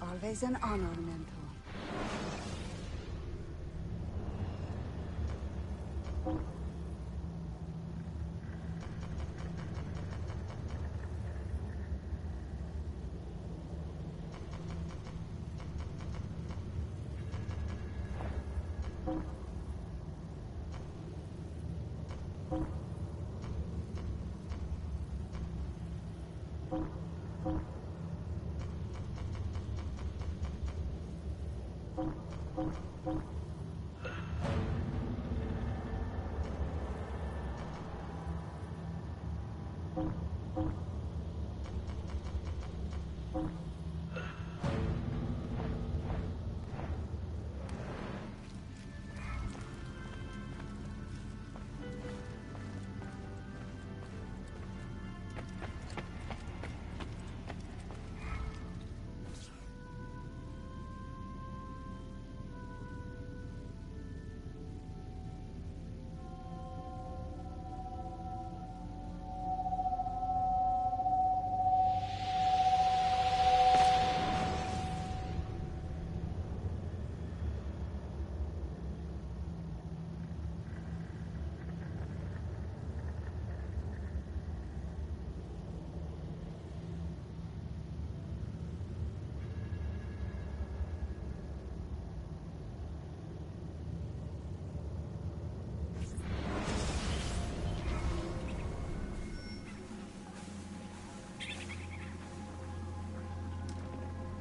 Always an honor, mentor.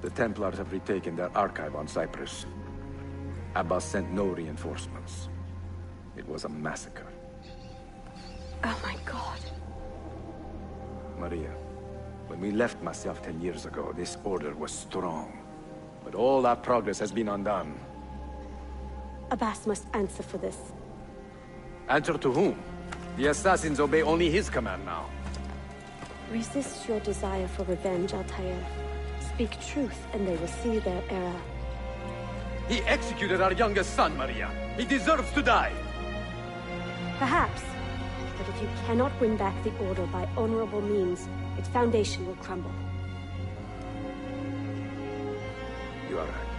The Templars have retaken their archive on Cyprus. Abbas sent no reinforcements. It was a massacre. Oh my god. Maria, when we left Masyaf 10 years ago, this order was strong. But all our progress has been undone. Abbas must answer for this. Answer to whom? The assassins obey only his command now. Resist your desire for revenge, Altair. Speak truth, and they will see their error. He executed our youngest son, Maria. He deserves to die. Perhaps. But if you cannot win back the Order by honorable means, its foundation will crumble. You are right.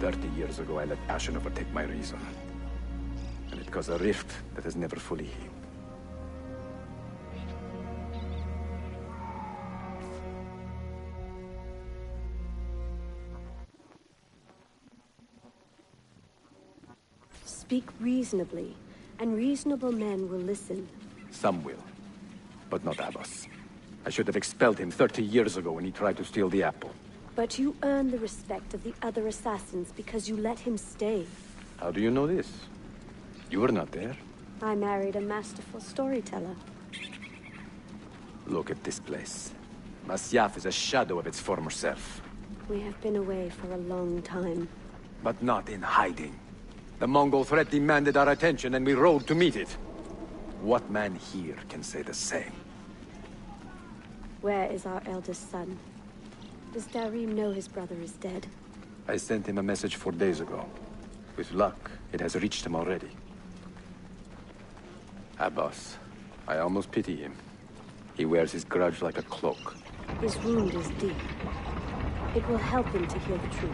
30 years ago, I let passion overtake my reason. And it caused a rift that has never fully healed. Speak reasonably, and reasonable men will listen. Some will, but not Abbas. I should have expelled him 30 years ago when he tried to steal the apple. But you earn the respect of the other assassins because you let him stay. How do you know this? You were not there. I married a masterful storyteller. Look at this place. Masyaf is a shadow of its former self. We have been away for a long time. But not in hiding. The Mongol threat demanded our attention, and we rode to meet it. What man here can say the same? Where is our eldest son? Does Darim know his brother is dead? I sent him a message 4 days ago. With luck, it has reached him already. Abbas, I almost pity him. He wears his grudge like a cloak. His wound is deep. It will help him to hear the truth.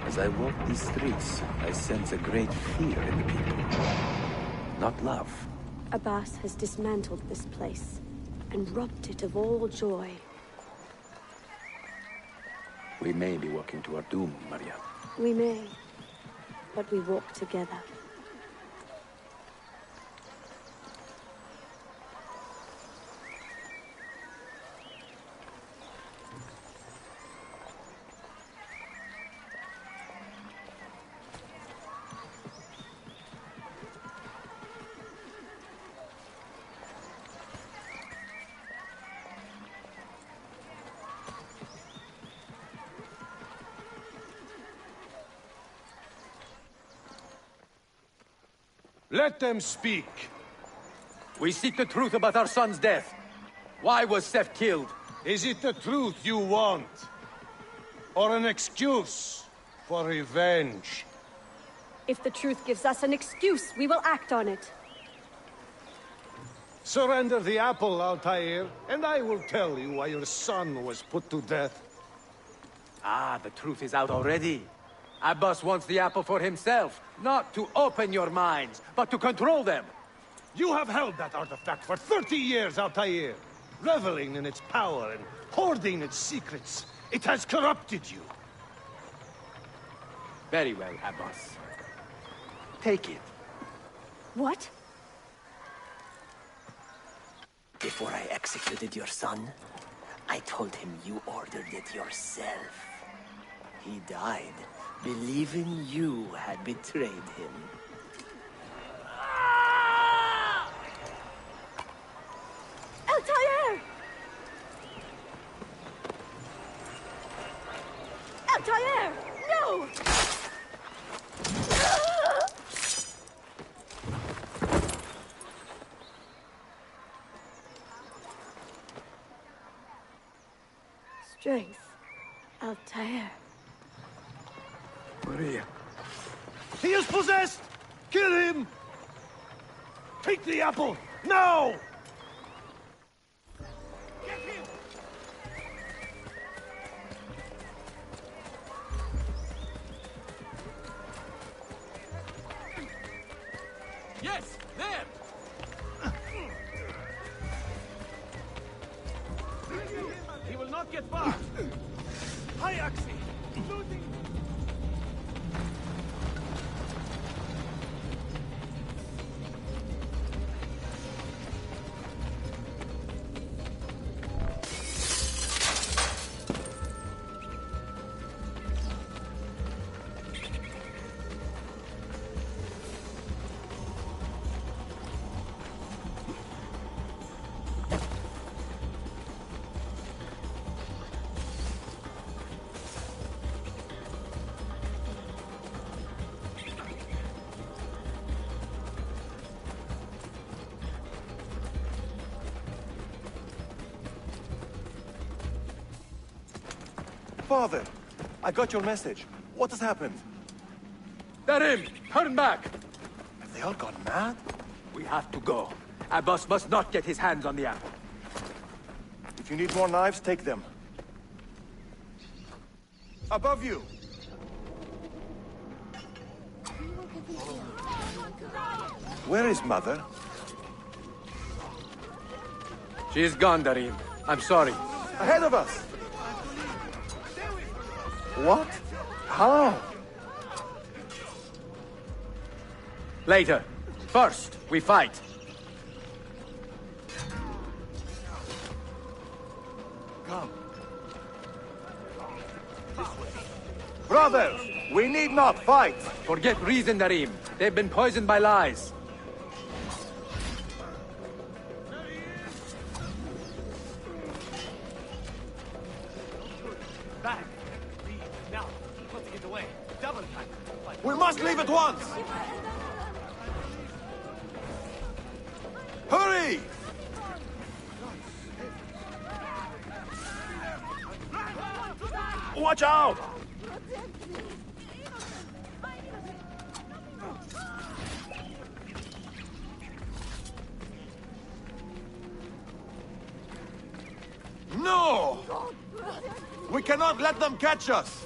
As I walk these streets, I sense a great fear in the people. Not love. Abbas has dismantled this place and robbed it of all joy. We may be walking to our doom, Maria. We may, but we walk together. Let them speak. We seek the truth about our son's death. Why was Seth killed? Is it the truth you want? Or an excuse for revenge? If the truth gives us an excuse, we will act on it. Surrender the apple, Altair, and I will tell you why your son was put to death. Ah, the truth is out already. Abbas wants the apple for himself, not to open your minds, but to control them. You have held that artifact for 30 years, Altair, reveling in its power and hoarding its secrets. It has corrupted you. Very well, Abbas. Take it. What? Before I executed your son, I told him you ordered it yourself. He died, believing you had betrayed him. Altair! Altair! No! Strength. Altair. Maria. He is possessed! Kill him! Take the apple, now! Get him! Yes, there! He will not get far! High Axie! Father, I got your message. What has happened? Darim, turn back! Have they all gone mad? We have to go. Abbas must not get his hands on the apple. If you need more knives, take them. Above you! Where is Mother? She is gone, Darim. I'm sorry. Ahead of us! What? How? Later. First, we fight. Come. Brothers, we need not fight! Forget reason, Darim. They've been poisoned by lies. Back! Now! Got to get away! Double time! at once! Hurry! Watch out! No! We cannot let them catch us!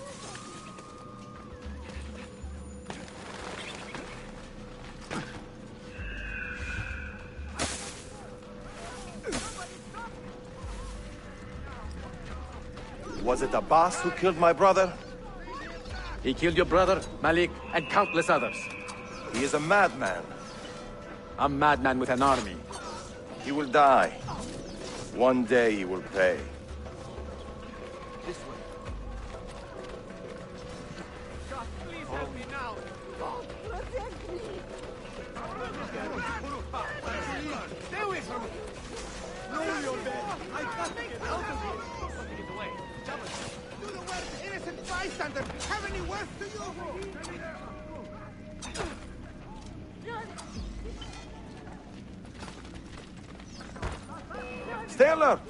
Was it Abbas who killed my brother? He killed your brother, Malik, and countless others. He is a madman. A madman with an army. He will die. One day he will pay. Stay alert!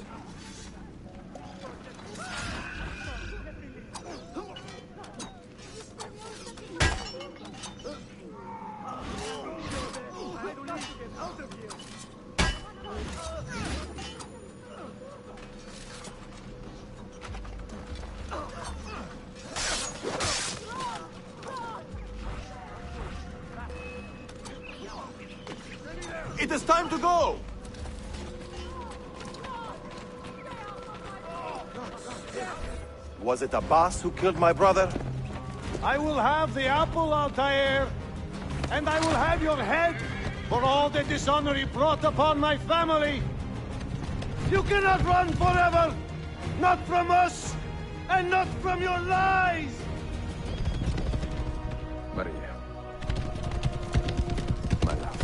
It is time to go! Was it Abbas who killed my brother? I will have the apple, Altair, and I will have your head for all the dishonor he brought upon my family. You cannot run forever! Not from us, and not from your lies! Maria. My love.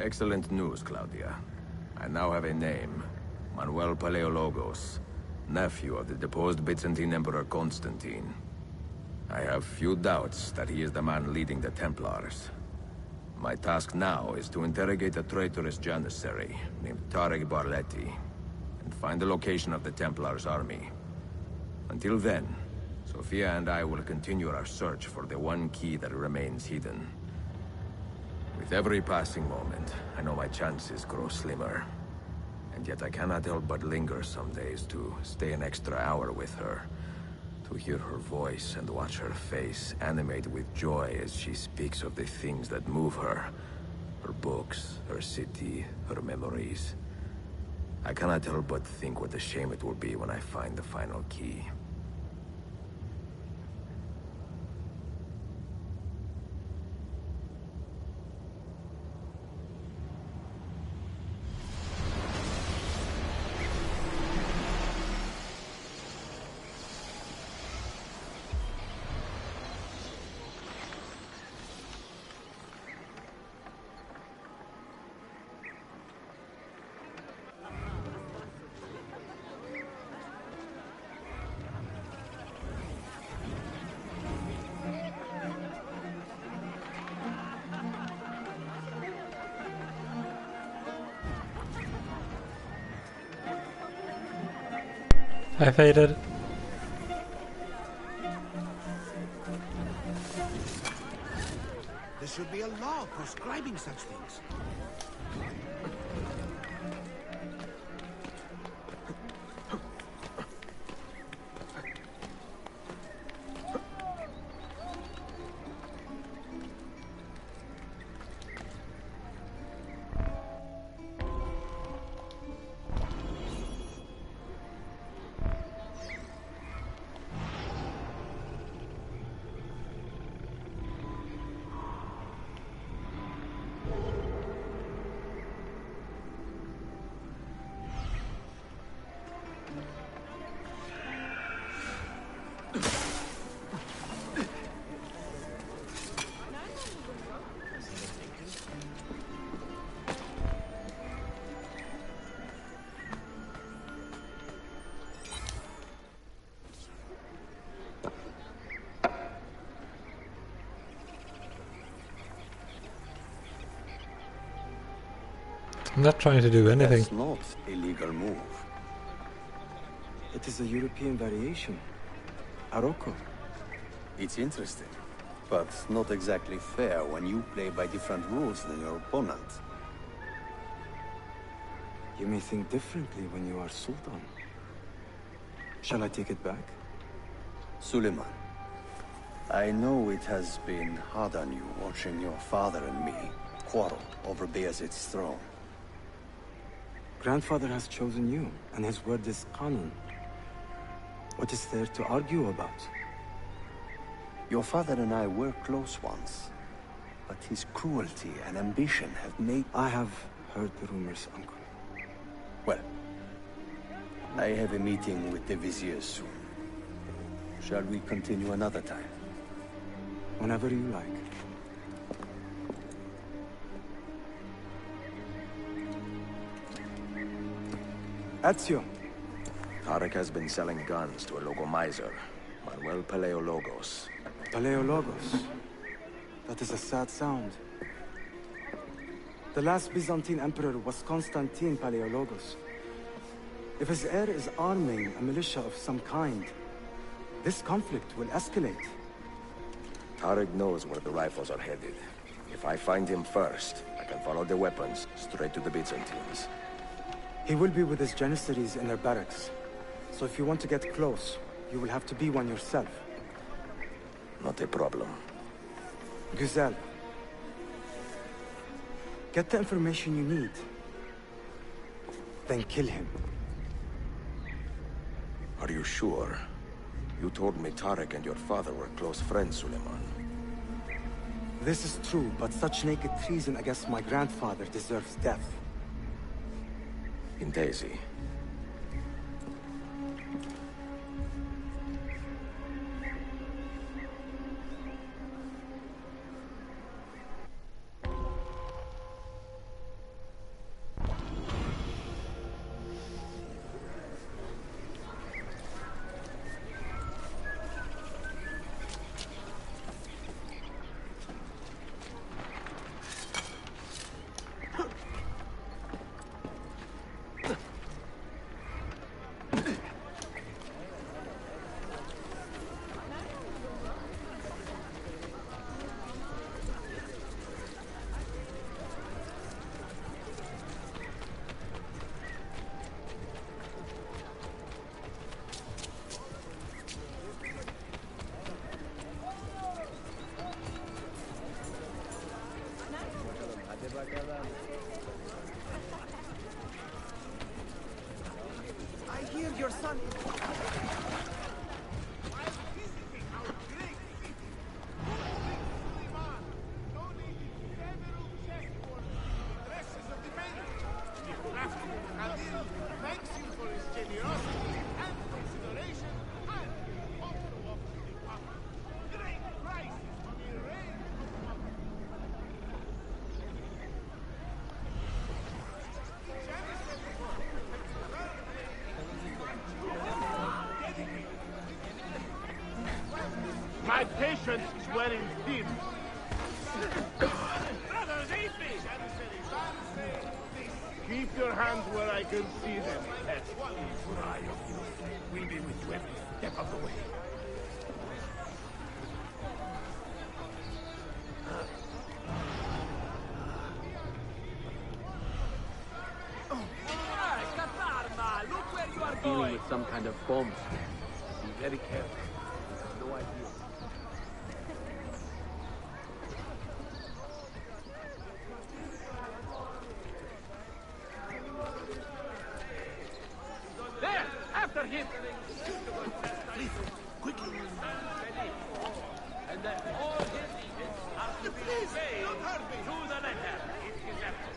Excellent news, Claudia. I now have a name. Manuel Paleologos, nephew of the deposed Byzantine Emperor Constantine. I have few doubts that he is the man leading the Templars. My task now is to interrogate a traitorous janissary named Tarek Barleti, and find the location of the Templars' army. Until then, Sophia and I will continue our search for the one key that remains hidden. With every passing moment, I know my chances grow slimmer. And yet I cannot help but linger some days to stay an extra hour with her. To hear her voice and watch her face animate with joy as she speaks of the things that move her. Her books, her city, her memories. I cannot help but think what a shame it will be when I find the final key. I faded. should be a law proscribing such things. I'm not trying to do anything. That's not a legal move. It is a European variation. Aroko. It's interesting, but not exactly fair when you play by different rules than your opponent. You may think differently when you are Sultan. Shall I take it back? Suleiman, I know it has been hard on you watching your father and me quarrel over Bayezid's throne. Grandfather has chosen you, and his word is Qanun. What is there to argue about? Your father and I were close once, but his cruelty and ambition have made... I have heard the rumors, Uncle. Well, I have a meeting with the Vizier soon. Shall we continue another time? Whenever you like. Ezio. Tarek has been selling guns to a local miser, Manuel Paleologos. Paleologos? That is a sad sound. The last Byzantine emperor was Constantine Paleologos. If his heir is arming a militia of some kind, this conflict will escalate. Tarek knows where the rifles are headed. If I find him first, I can follow the weapons straight to the Byzantines. He will be with his Janissaries in their barracks. So if you want to get close, you will have to be one yourself. Not a problem. Güzel. Get the information you need. Then kill him. Are you sure? You told me Tarek and your father were close friends, Suleiman. This is true, but such naked treason against my grandfather deserves death. In Daisy. I hear your son. Thanks you for his generosity and consideration and also of the Papa. Great prices for the reign of My patience is wearing thin. Brothers, eat me! Keep your hands where I can see them. That's what I of you. We'll be with you every step of the way. some kind of bomb. Be very careful. No idea. There! After him! Please, quickly! And then all his agents are to be obeyed to the letter. It is left.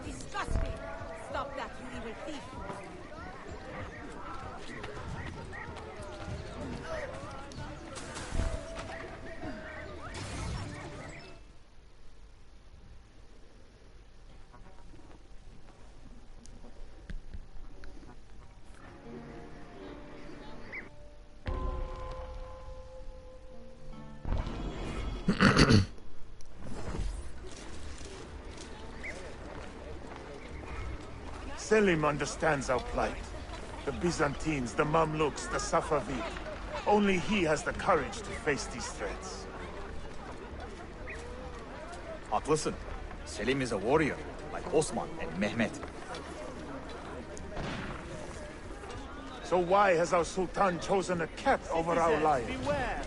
Disgusting! Stop that, you evil thief! Selim understands our plight. The Byzantines, the Mamluks, the Safavid. Only he has the courage to face these threats. Haklısın. Selim is a warrior, like Osman and Mehmet. So why has our Sultan chosen a cat over our lives? Beware!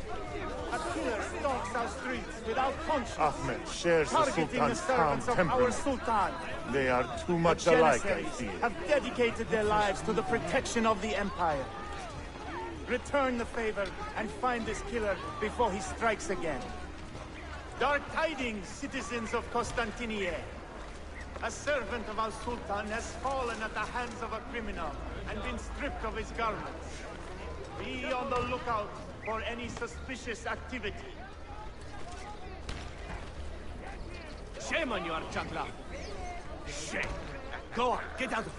A killer stalks our streets without conscience. Ahmed shares the Targeting the Sultan's calm servants of our temperament. Sultan. They are too much The alike, I Janissaries fear. have dedicated their lives to the protection of the Empire. Return the favor and find this killer before he strikes again. Dark tidings, citizens of Constantinople. A servant of our Sultan has fallen at the hands of a criminal and been stripped of his garments. Be on the lookout for any suspicious activity. Shame on you, Archangla. Shame. Go on, get out of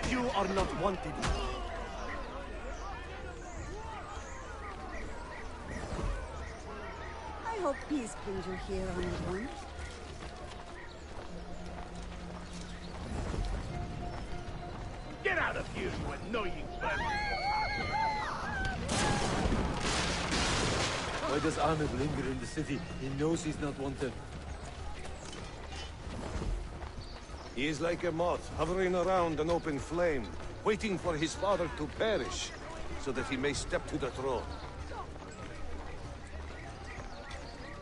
here. You are not wanted. I hope peace brings you here, Honored One. Get out of here, you annoying vermin. Why does Ahmed linger in the city? He knows he's not wanted. He is like a moth, hovering around an open flame, waiting for his father to perish, so that he may step to the throne.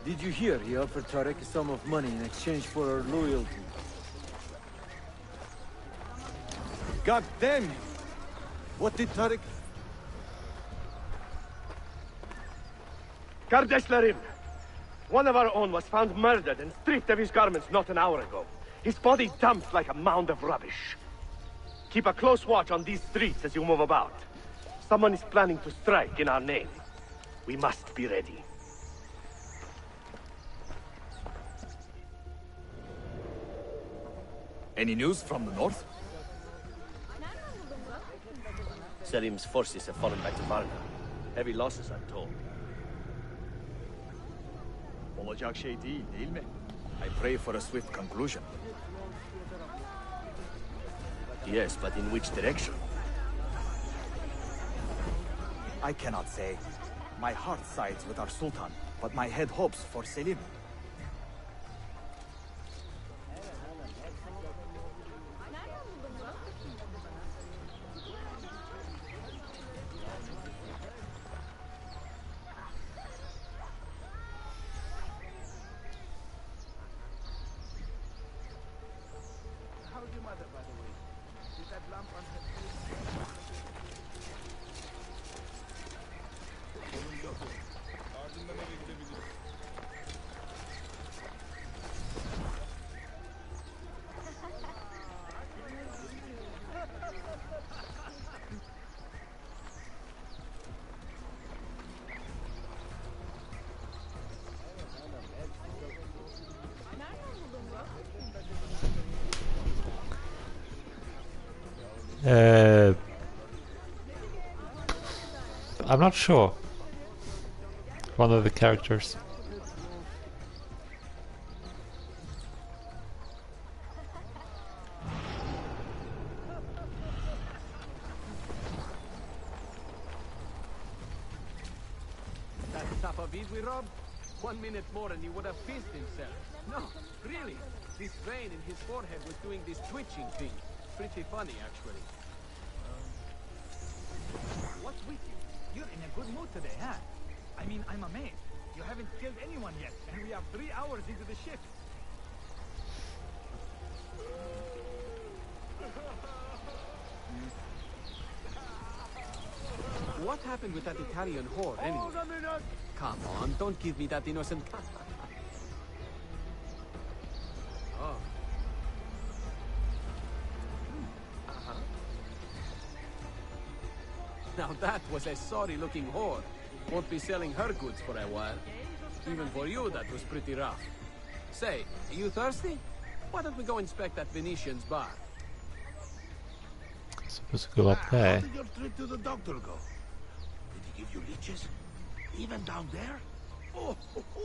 Did you hear he offered Tarek a sum of money in exchange for our loyalty? God damn you! What did Tarek... Kardeşlerim! One of our own was found murdered and stripped of his garments not an hour ago. His body dumped like a mound of rubbish. Keep a close watch on these streets as you move about. Someone is planning to strike in our name. We must be ready. Any news from the north? Selim's forces have fallen back to Varna. Heavy losses, I'm told. Olacak şey değil mi? I pray for a swift conclusion. Yes, but in which direction? I cannot say. My heart sides with our Sultan, but my head hopes for Selim. How's your mother, by the way? Is that lamp on her I'm not sure. One of the characters. That Safavid we robbed? 1 minute more and he would have pissed himself. No, really. This vein in his forehead was doing this twitching thing. Pretty funny, actually. What's with you? You're in a good mood today, huh? I mean, I'm amazed. You haven't killed anyone yet, and we are 3 hours into the shift. What happened with that Italian whore, anyway? Hold a minute! Come on, don't give me that innocent... Oh. Now that was a sorry-looking whore. Won't be selling her goods for a while. Even for you, that was pretty rough. Say, you thirsty? Why don't we go inspect that Venetian's bar? Supposed to go up there. How did your trip to the doctor go? Did he give you leeches? Even down there? Oh, ho, ho.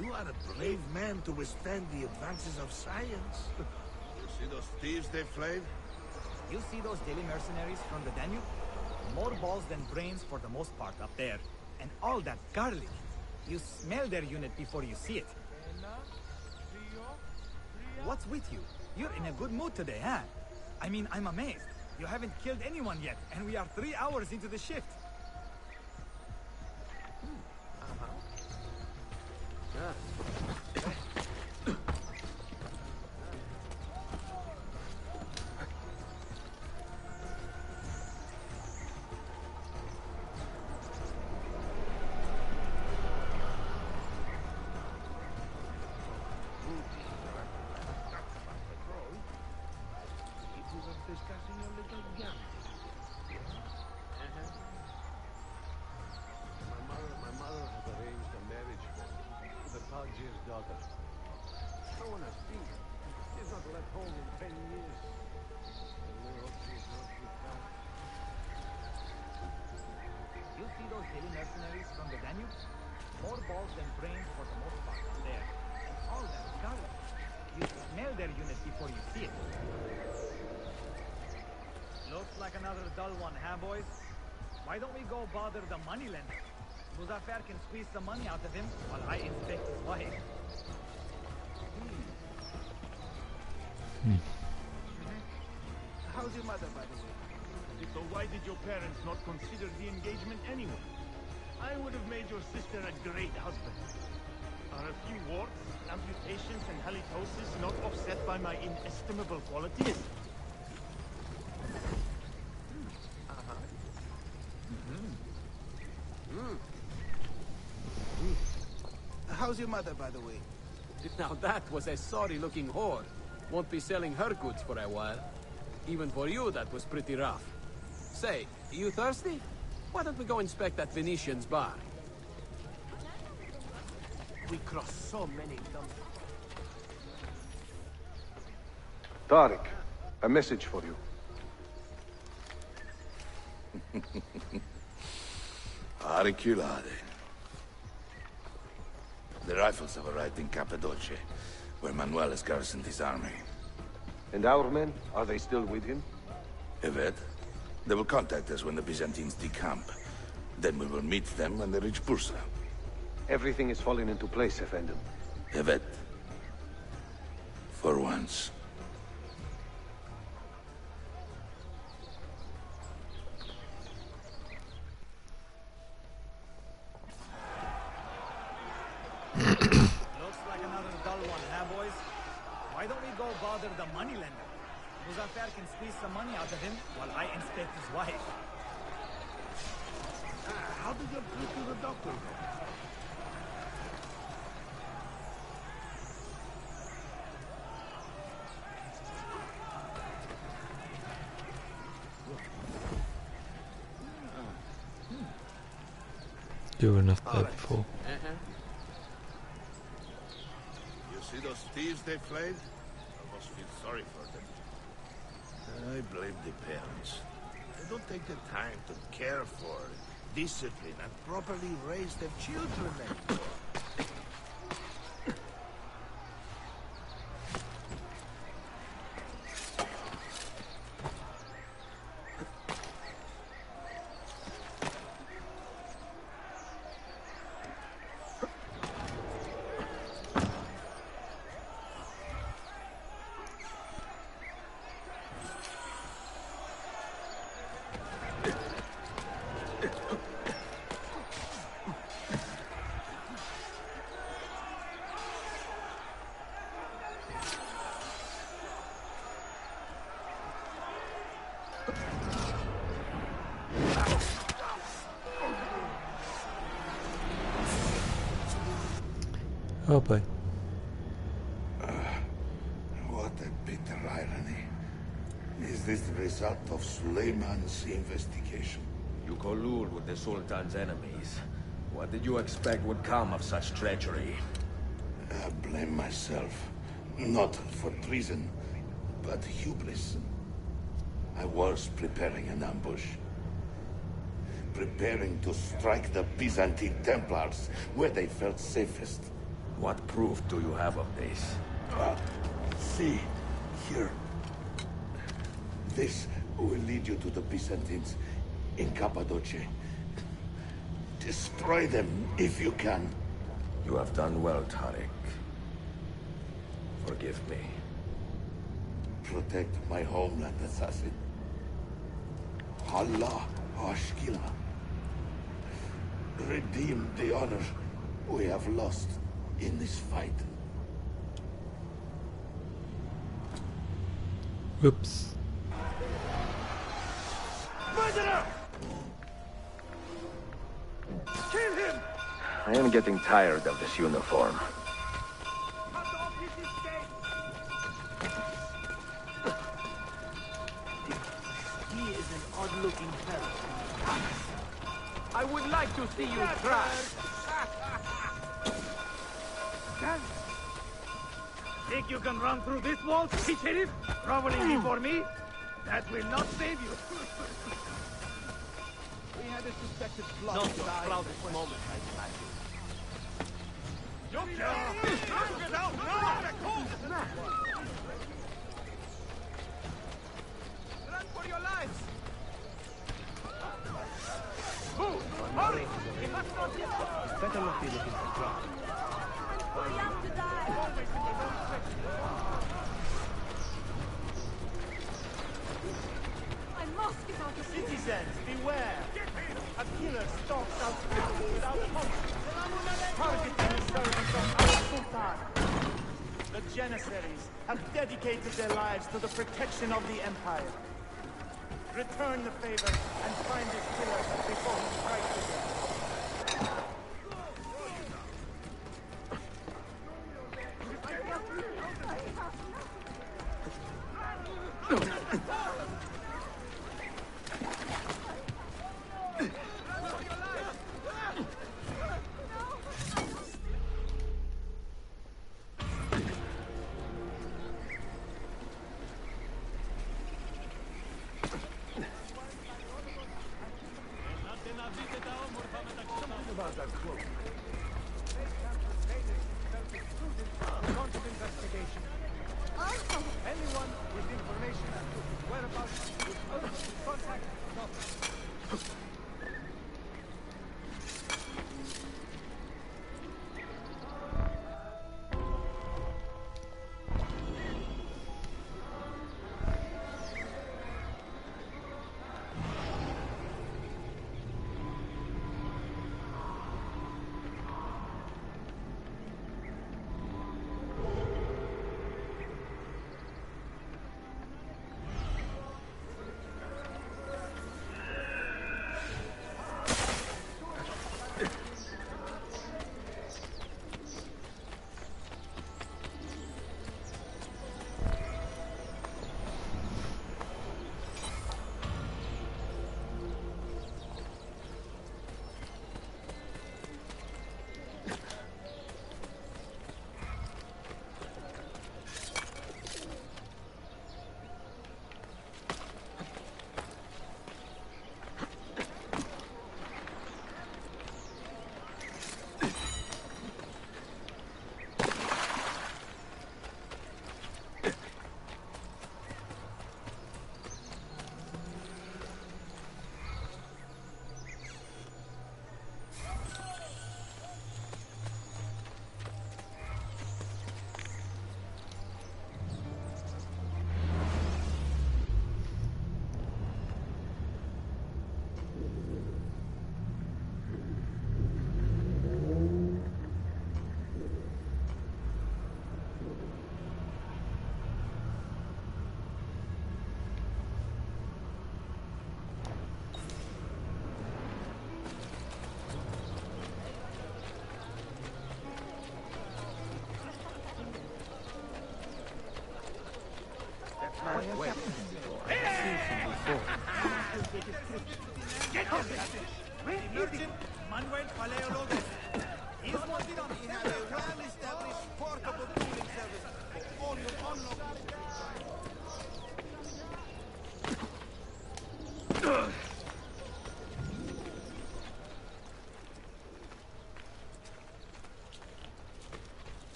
You are a brave man to withstand the advances of science. You see those thieves they flayed? You see those daily mercenaries from the Danube? More balls than brains for the most part up there. And all that garlic. You smell their unit before you see it. What's with you? You're in a good mood today, huh? I mean, I'm amazed. You haven't killed anyone yet, and we are 3 hours into the shift. Mercenaries from the Danube? More balls than brains for the most part there. And all that garlic. You smell their unit before you see it. Looks like another dull one, huh, boys? Why don't we go bother the moneylender? Muzaffar can squeeze some money out of him while I inspect his wife. How's your mother, by the way? So why did your parents not consider the engagement anyway? I would have made your sister a great husband. Are a few warts, amputations, and halitosis not offset by my inestimable qualities? How's your mother, by the way? Now that was a sorry-looking whore. Won't be selling her goods for a while. Even for you, that was pretty rough. Say, you thirsty? Why don't we go inspect that Venetian's bar? We crossed so many dumps. Tariq, a message for you. Auriculade. The rifles have arrived in Cappadocia, where Manuel has garrisoned his army. And our men, are they still with him? Evet. They will contact us when the Byzantines decamp. Then we will meet them when they reach Bursa. Everything is falling into place, Effendim. Evet. For once. Looks like another dull one, huh, boys? Why don't we go bother the moneylender? Muzaffar can squeeze some money out of him while I inspect his wife. How did your trip to the doctor go? You were not there before. You see those thieves they flayed? I almost feel sorry for them. I blame the parents. They don't take the time to care for, discipline, and properly raise their children. Oh boy. What a bitter irony. Is this the result of Suleiman's investigation? You collude with the Sultan's enemies. What did you expect would come of such treachery? I blame myself. Not for treason, but hubris. I was preparing an ambush. Preparing to strike the Byzantine Templars where they felt safest. What proof do you have of this? See, here. This will lead you to the Byzantines in Cappadocia. Destroy them if you can. You have done well, Tariq. Forgive me. Protect my homeland, assassin. Allah Ashkila. Redeem the honor we have lost in this fight. Oops. Murderer! Kill him! I am getting tired of this uniform. He is an odd-looking fellow. I would like to see you try. Think you can run through this wall, Sheriff? Groveling before me? That will not save you. We had a suspected plot. Not your proudest moment, I imagine. Run for your lives! Move! Hurry! He must not get caught. Better not be looking for trouble. We have to die! I must get out of here! Citizens, beware! A killer stalks out without hope, targeting the servants of Al-Sultan. The Janissaries have dedicated their lives to the protection of the Empire. Return the favor and find this killer before he strikes again. Anyone with information as to whereabouts should contact Doctor.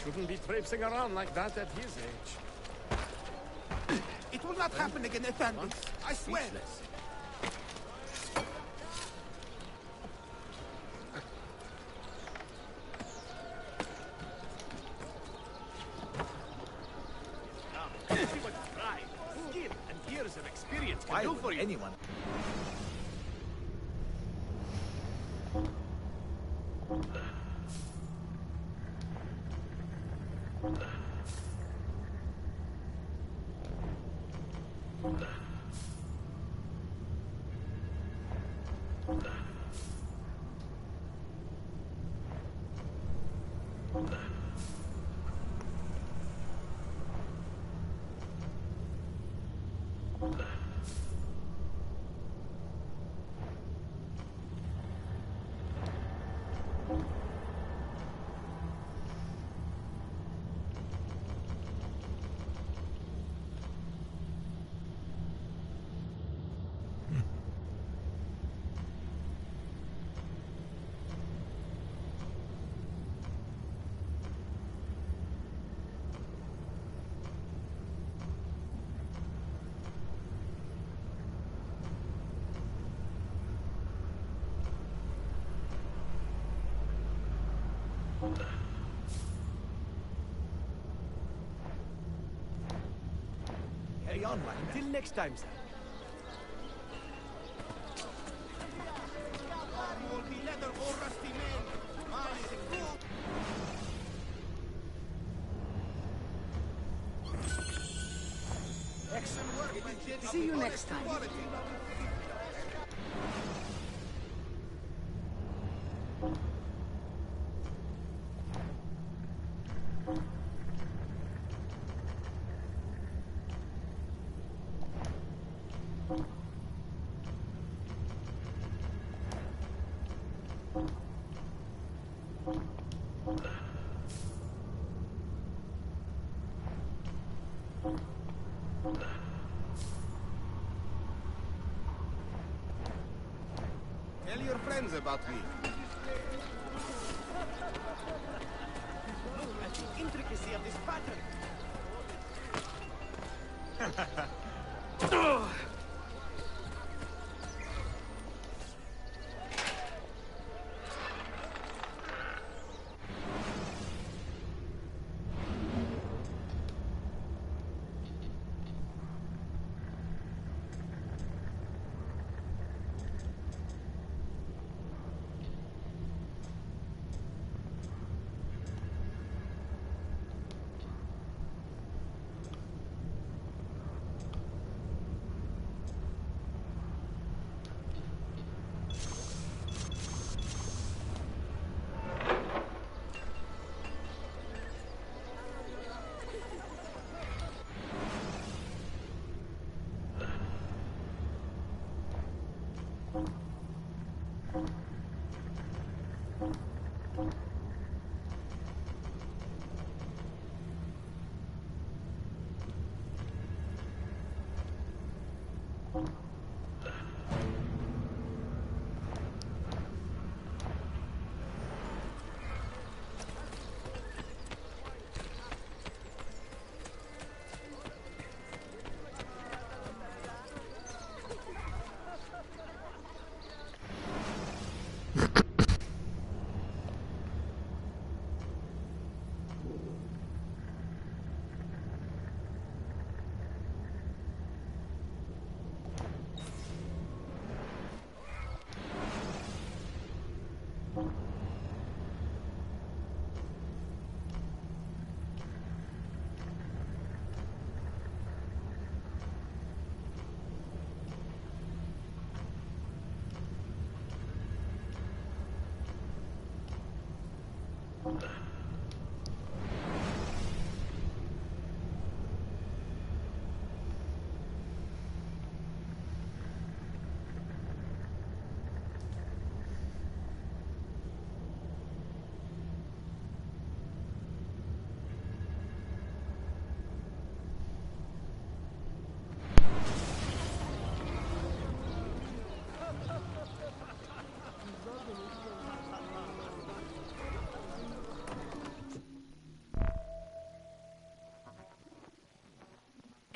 Shouldn't be traipsing around like that at his age. It will not happen again, Ethan. I swear. See what pride, skill, and years of experience can do for you. Anyone? Carry on, man. Until next time, sir. Will be leather or rusty men. Mine is a cool. Excellent work, my kid. See you next time. Tell your friends about me. Look at the intricacy of this pattern.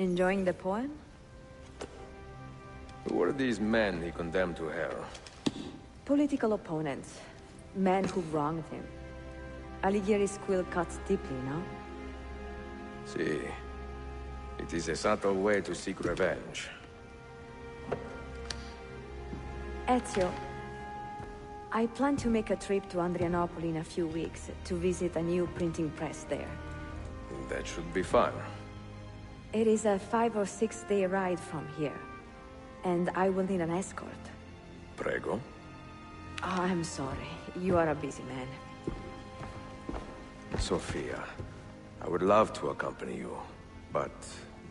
Enjoying the poem? Who were these men he condemned to hell? Political opponents. Men who wronged him. Alighieri's quill cuts deeply, no? See, it is a subtle way to seek revenge. Ezio, I plan to make a trip to Andrianople in a few weeks to visit a new printing press there. That should be fun. It is a 5 or 6 day ride from here, and I will need an escort. Prego. Oh, I'm sorry. You are a busy man. Sophia, I would love to accompany you, but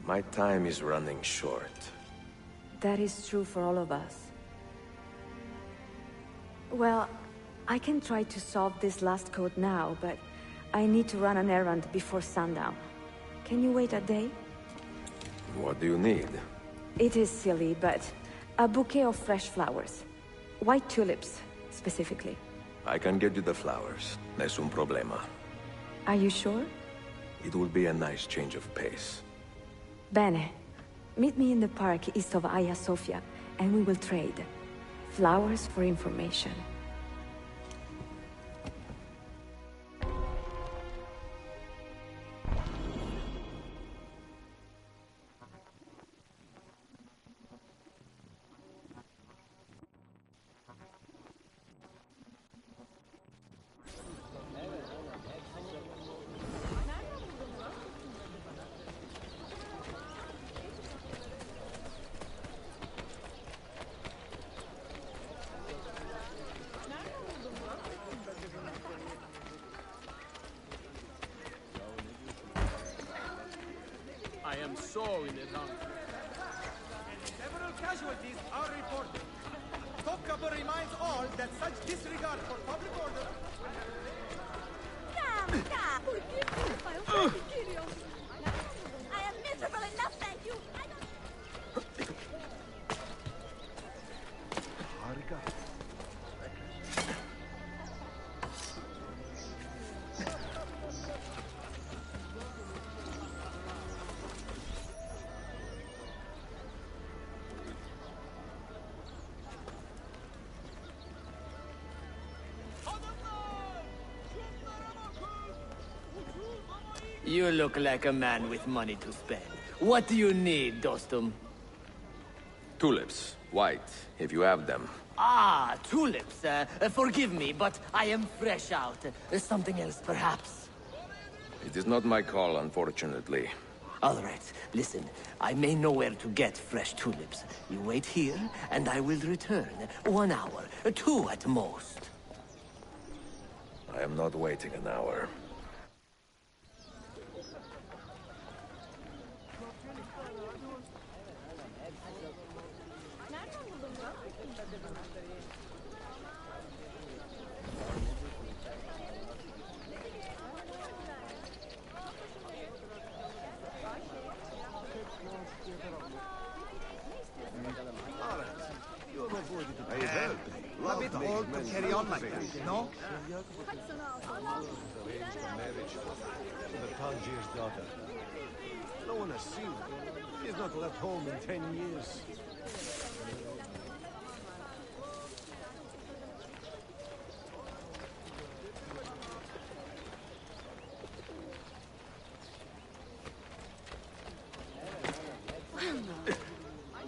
my time is running short. That is true for all of us. Well, I can try to solve this last code now, but I need to run an errand before sundown. Can you wait a day? What do you need? It is silly, but a bouquet of fresh flowers. White tulips, specifically. I can get you the flowers. Nessun problema. Are you sure? It will be a nice change of pace. Bene. Meet me in the park east of Hagia Sophia, and we will trade. Flowers for information. I am so in the wrong. Several casualties are reported. Topkapi reminds all that such disregard for public order. Forgive me if I offended Kyrios. I am miserable enough, thank you. You look like a man with money to spend. What do you need, Dostum? Tulips. White, if you have them. Ah, tulips. Forgive me, but I am fresh out. Something else, perhaps? It is not my call, unfortunately. All right, listen. I may know where to get fresh tulips. You wait here, and I will return. 1 hour, 2 at most. I am not waiting an hour. A bit old to carry on like that, no? Marriage to the Tangier's daughter. No one has seen her. She's not left home in 10 years.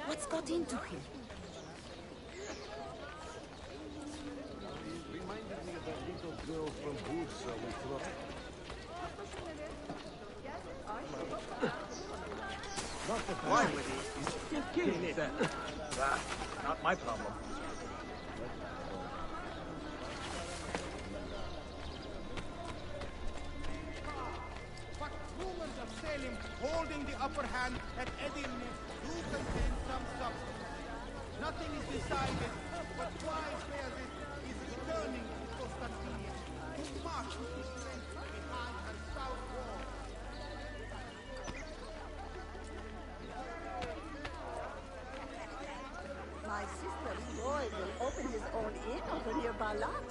What's got into him? Reminded me of that little girl from Bursa with Not the Why would he? He's killing it. Not my problem. But rumors of Selim holding the upper hand at Edirne do contain some substance. Nothing is decided, but why bears it is returning to Constantinople to march with his strength behind her south wall. My sister Lloyd will open his own inn over near Balat.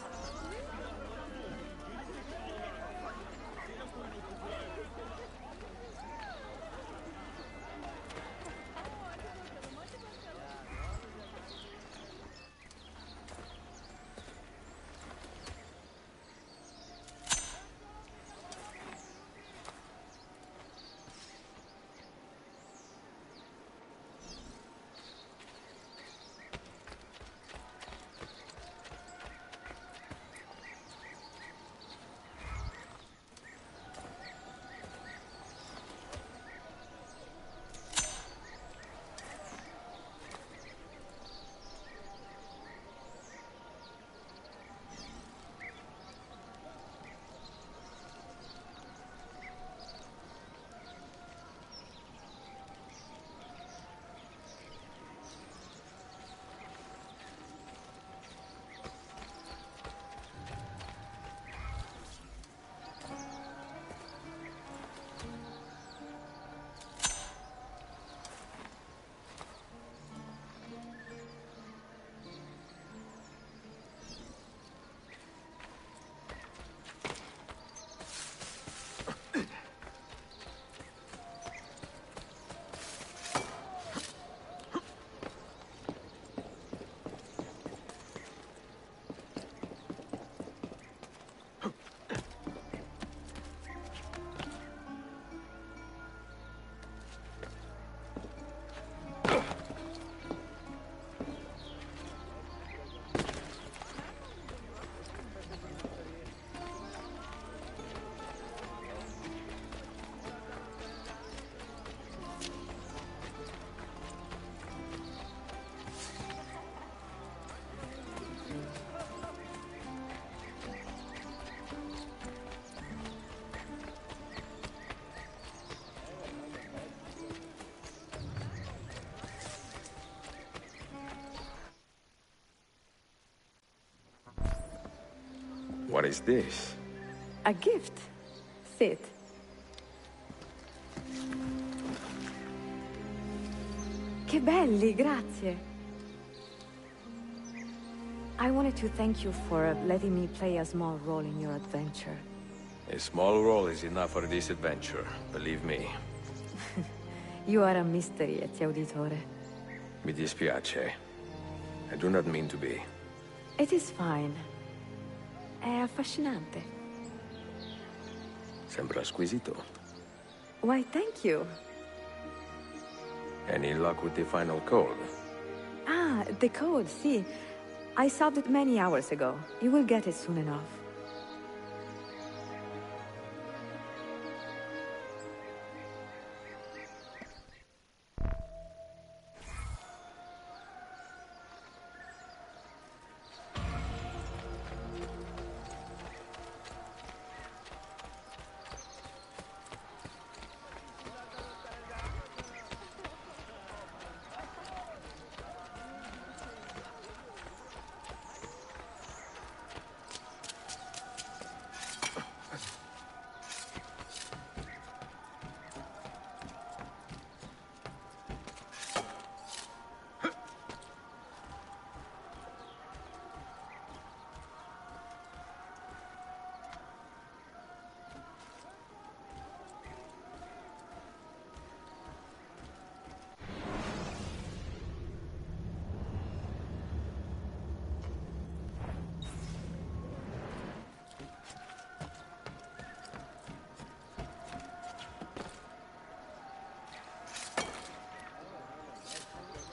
What is this? A gift. Sit. Che belli, grazie. I wanted to thank you for letting me play a small role in your adventure. A small role is enough for this adventure, believe me. You are a mystery, Ezio Auditore. Mi dispiace. I do not mean to be. It is fine. È affascinante. Sembra squisito. Why, thank you. Any luck with the final code? Ah, the code, see. I solved it many hours ago. You will get it soon enough.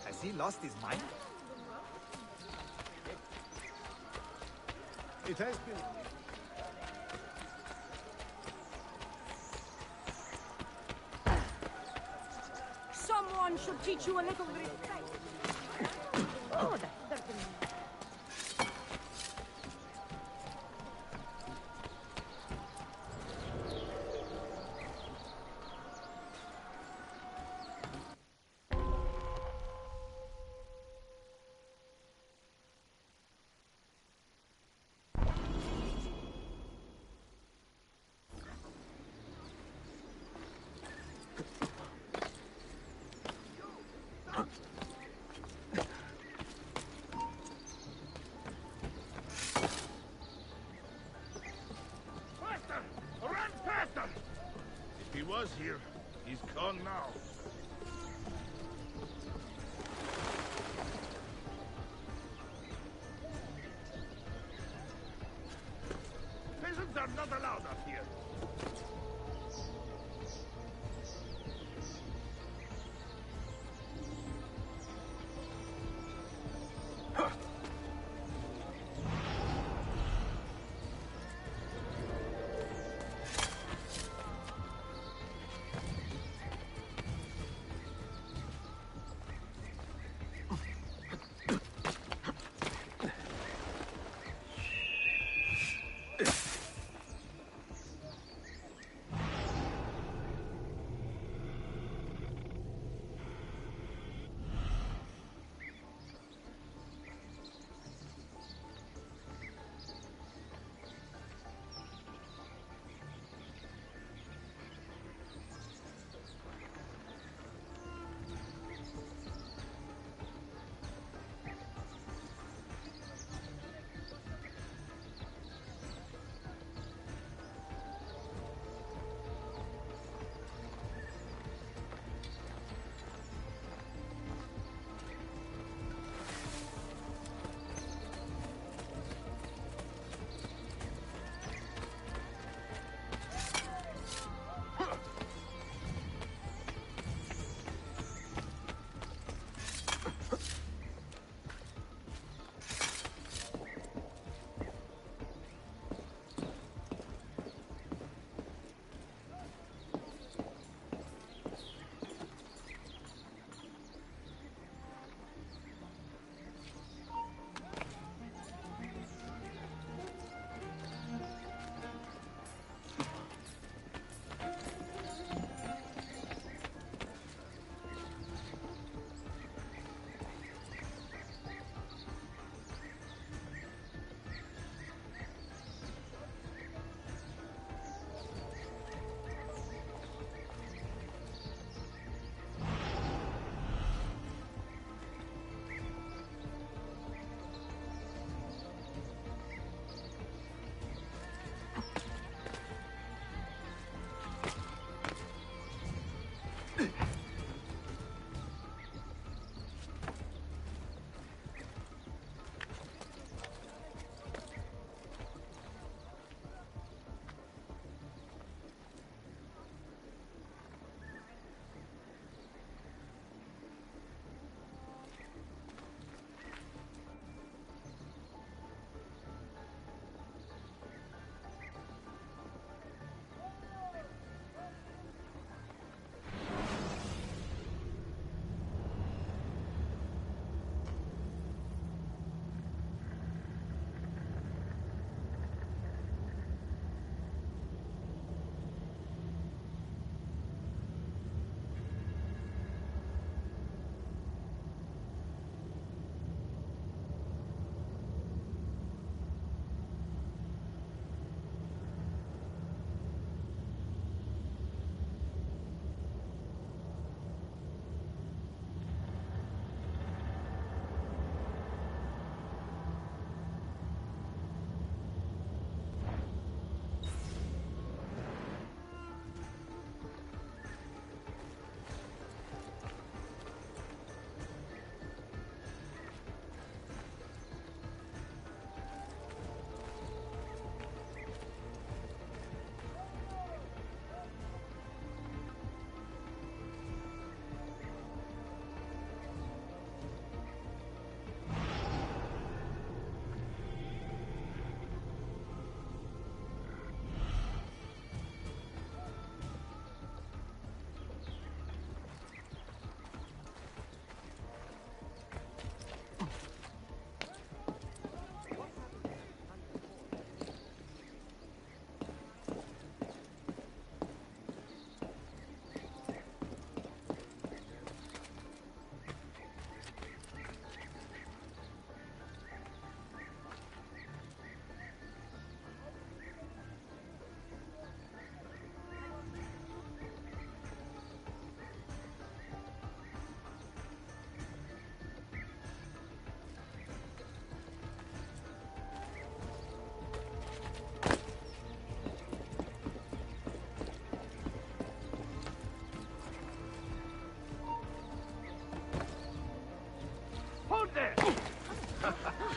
Has he lost his mind? It has been... Someone should teach you a little respect. Oh, that's He was here. He's gone now. Peasants are not allowed up here.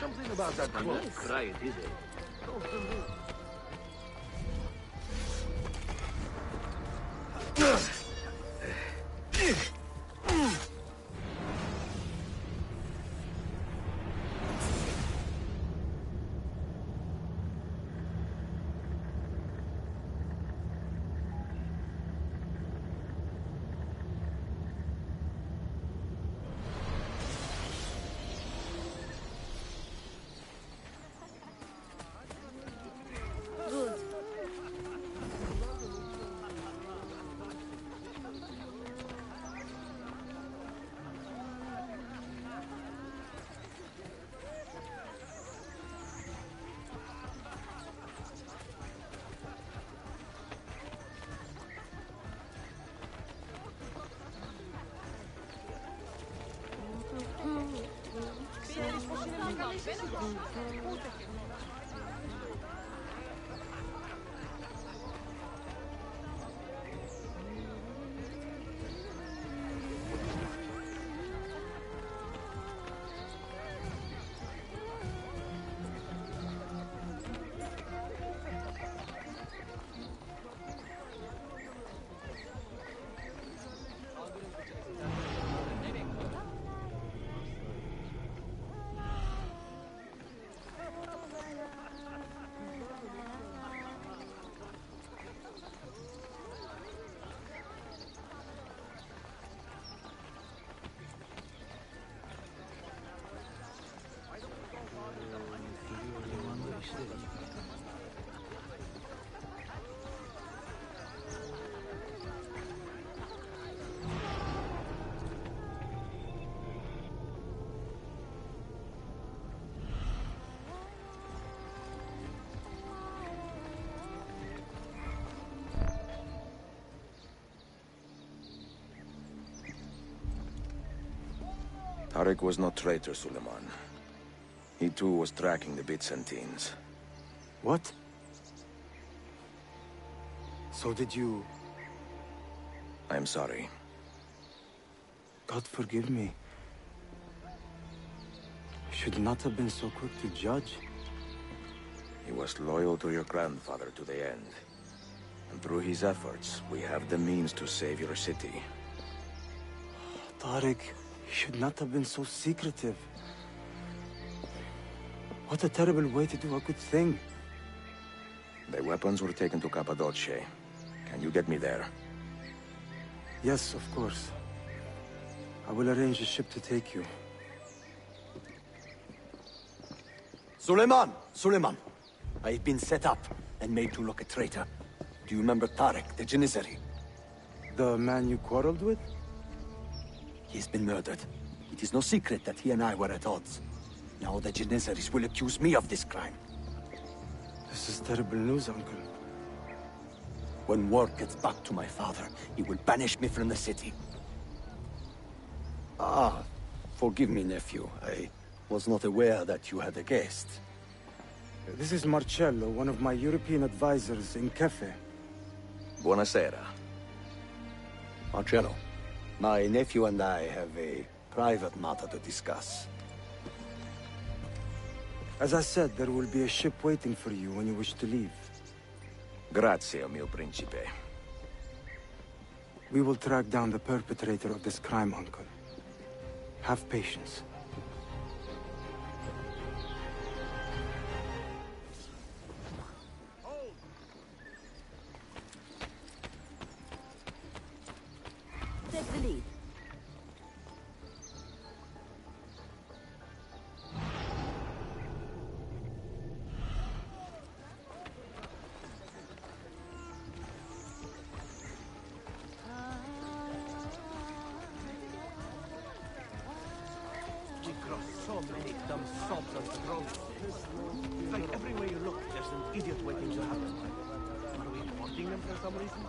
Something about that cloak. Cry it, is it? Good. Tariq was no traitor, Suleiman. He too was tracking the Byzantines. What? So did you... I'm sorry. God forgive me. I should not have been so quick to judge. He was loyal to your grandfather to the end. And through his efforts, we have the means to save your city. Tariq, you should not have been so secretive. What a terrible way to do a good thing. The weapons were taken to Cappadocia. Can you get me there? Yes, of course. I will arrange a ship to take you. Suleiman! Suleiman! I've been set up and made to look a traitor. Do you remember Tariq, the Janissary? The man you quarreled with? He's been murdered. It is no secret that he and I were at odds. Now the Janissaries will accuse me of this crime. This is terrible news, Uncle. When word gets back to my father, he will banish me from the city. Ah, forgive me, nephew. I was not aware that you had a guest. This is Marcello, one of my European advisors in Cafe. Buonasera. Marcello, my nephew and I have a private matter to discuss. As I said, there will be a ship waiting for you when you wish to leave. Grazie, mio principe. We will track down the perpetrator of this crime, Uncle. Have patience. Take the lead. We cross so many dumb sobs on the road. It's like everywhere you look, there's an idiot waiting to happen. Are we wanting them for some reason?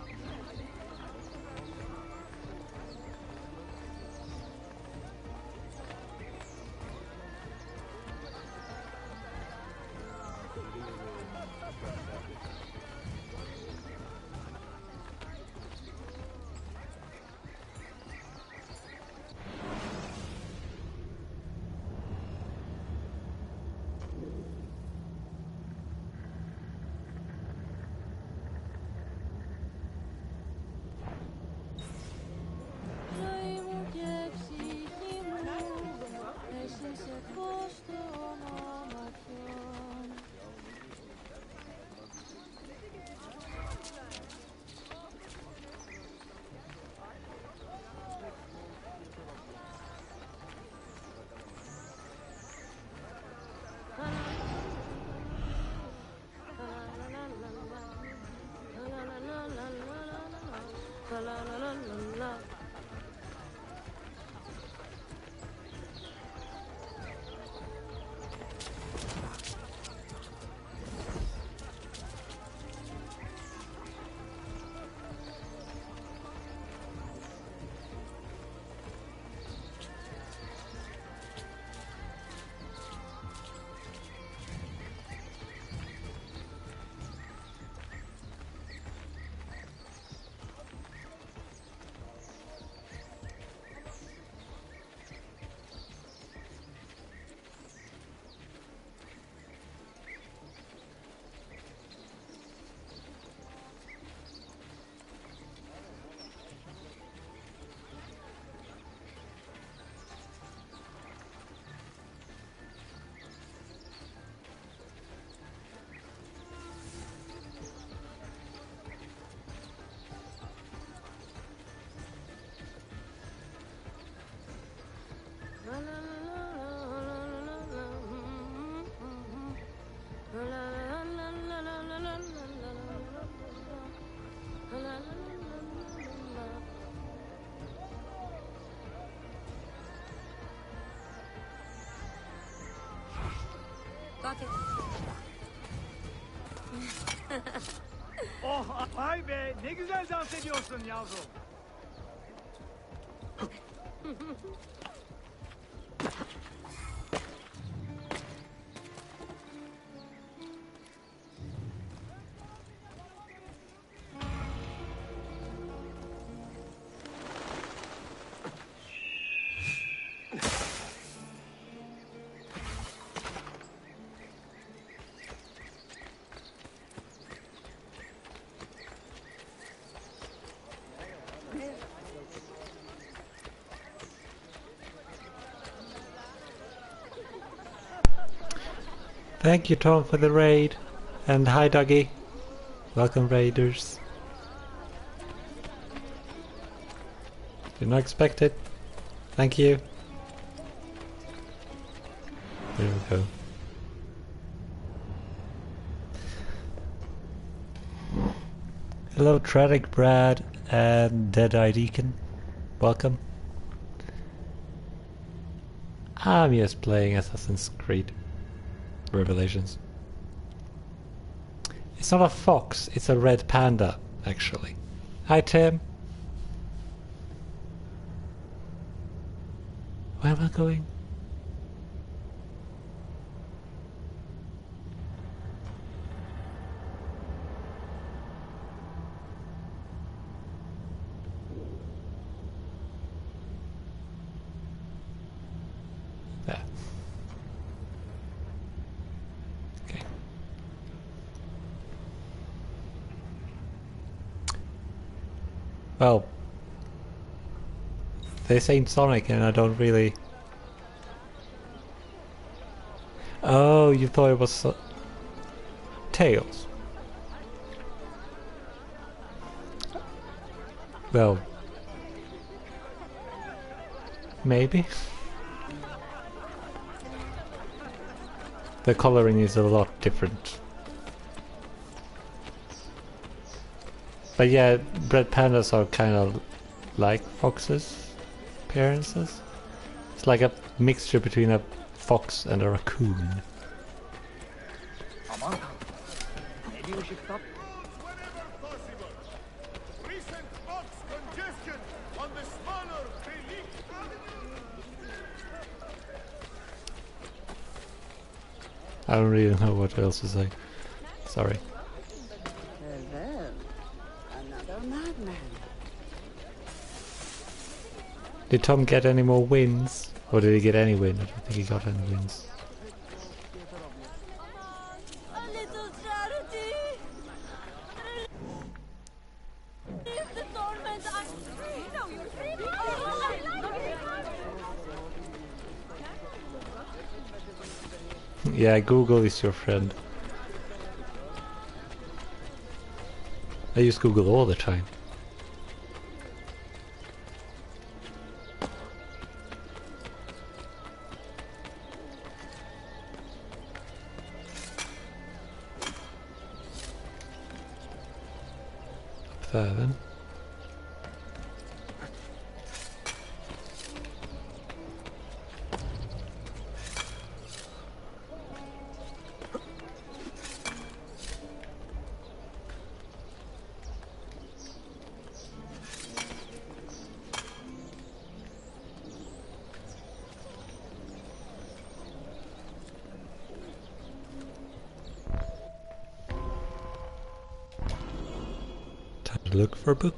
La la la la la la. Got it. Oh vay be, ne güzel dans ediyorsun yavrum. Thank you, Tom, for the raid. And hi, Dougie. Welcome, raiders. Did not expect it. Thank you. There we go. Hello, Tradic Brad and Dead-Eye Deacon. Welcome. I'm just playing Assassin's Creed Revelations. It's not a fox, it's a red panda, actually. Hi, Tim. Where am I going? There. Okay. Well, this ain't Sonic and I don't really... Oh, you thought it was Tails. Well, maybe. The coloring is a lot different. But yeah, red pandas are kind of like foxes' appearances. It's like a mixture between a fox and a raccoon. Maybe we should stop. I don't really know what else to say. Sorry. Well, another madman. Did Tom get any more wins? Or did he get any win? I don't think he got any wins. A little charity. Leave the torment. I'm free. No, you're free. Yeah, Google is your friend. I use Google all the time. Up there then. look for book.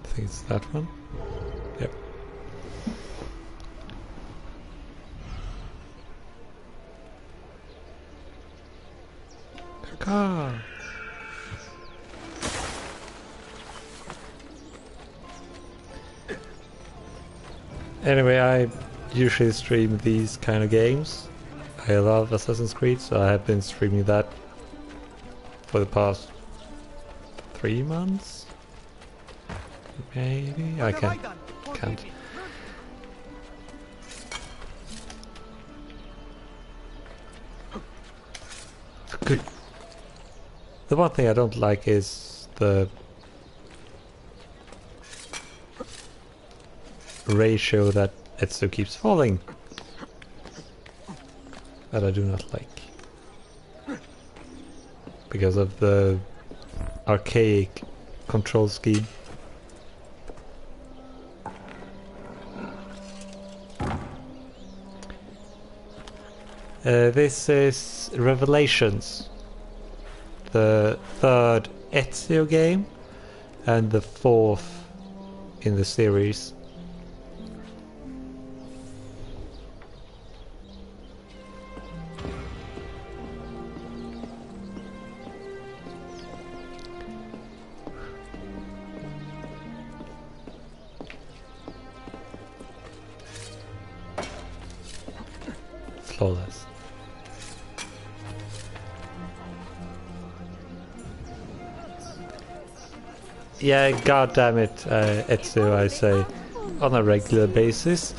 I think it's that one. Yep. Car. Anyway, I usually stream these kind of games. I love Assassin's Creed, so I have been streaming that for the past 3 months. Maybe I can't. Good. The one thing I don't like is the ratio that Ezio keeps falling. That I do not like. Because of the archaic control scheme. This is Revelations, the 3rd Ezio game and the 4th in the series. Flawless. Yeah, god damn it, Ezio, I say, on a regular basis,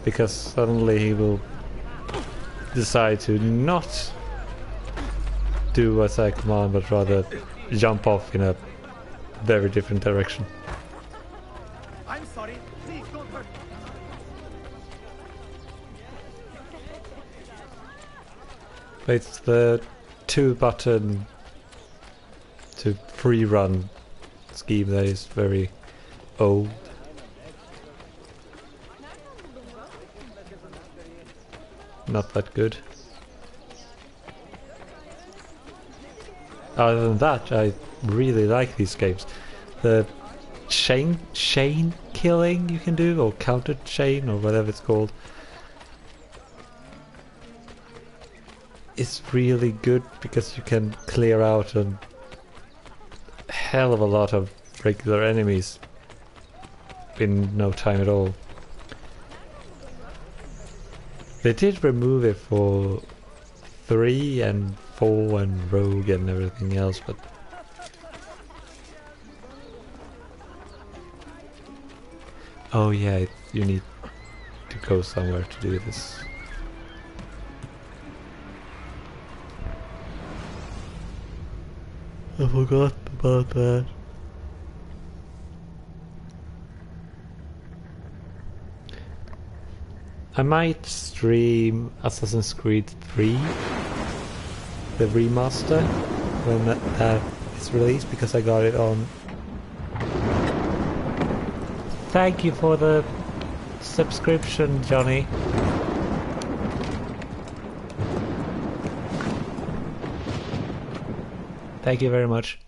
because suddenly he will decide to not do what I command, but rather jump off in a very different direction. I'm sorry. Please don't hurt me. But it's the 2-button to free run scheme that is very old. Not that good. Other than that, I really like these games. The chain killing you can do, or counter chain, or whatever it's called, is really good because you can clear out a hell of a lot of regular enemies in no time at all. They did remove it for 3 and 4 and Rogue and everything else, but oh yeah, you need to go somewhere to do this. I forgot about that. I might stream Assassin's Creed 3, the remaster, when that is released, because I got it on. Thank you for the subscription, Johnny. Thank you very much.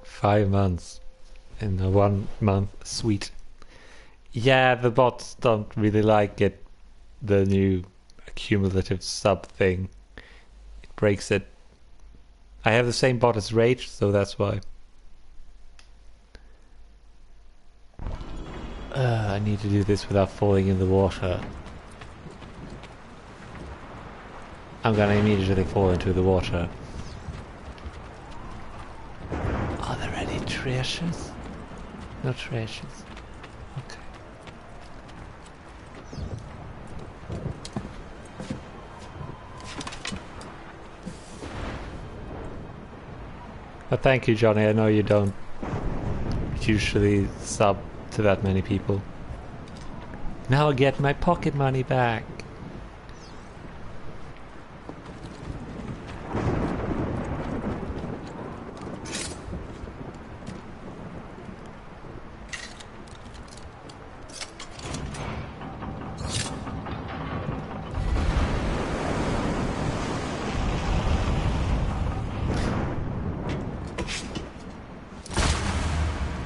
5 months in a 1 month suite. Yeah, the bots don't really like it. The new cumulative sub thing. It breaks it. I have the same bot as Rage, so that's why. I need to do this without falling in the water. I'm gonna immediately fall into the water. Are there any treasures? No treasures. Okay. But thank you, Johnny. I know you don't usually sub to that many people. Now I'll get my pocket money back.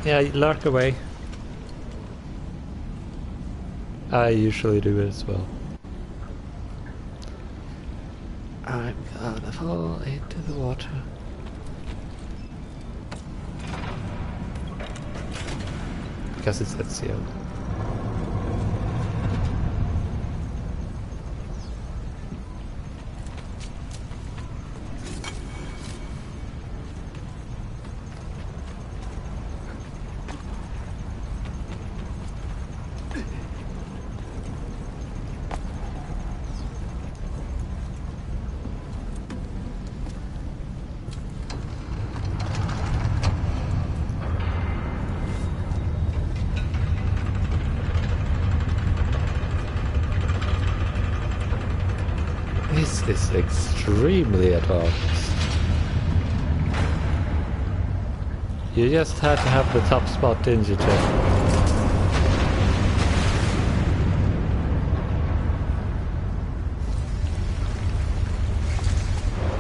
Yeah, lurk away. I usually do it as well. I'm gonna fall into the water. Because it's Ezio. This is extremely advanced. You just had to have the top spot, didn't you, Jeff?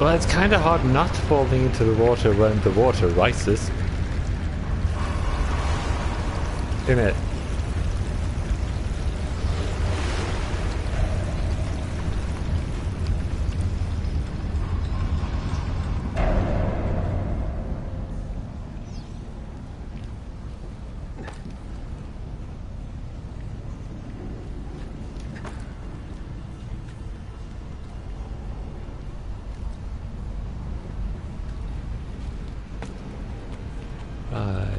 Well, it's kind of hard not falling into the water when the water rises. Isn't it? Right.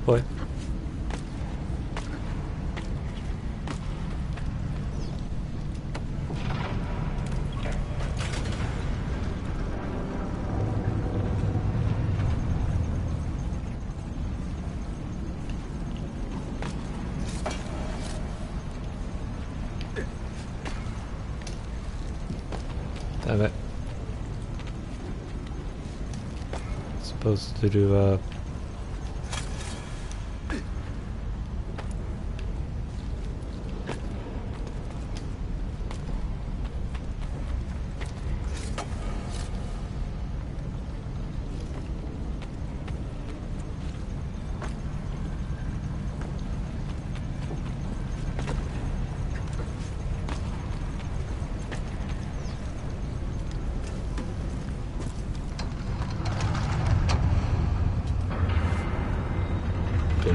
Boy. Damn it. Supposed to do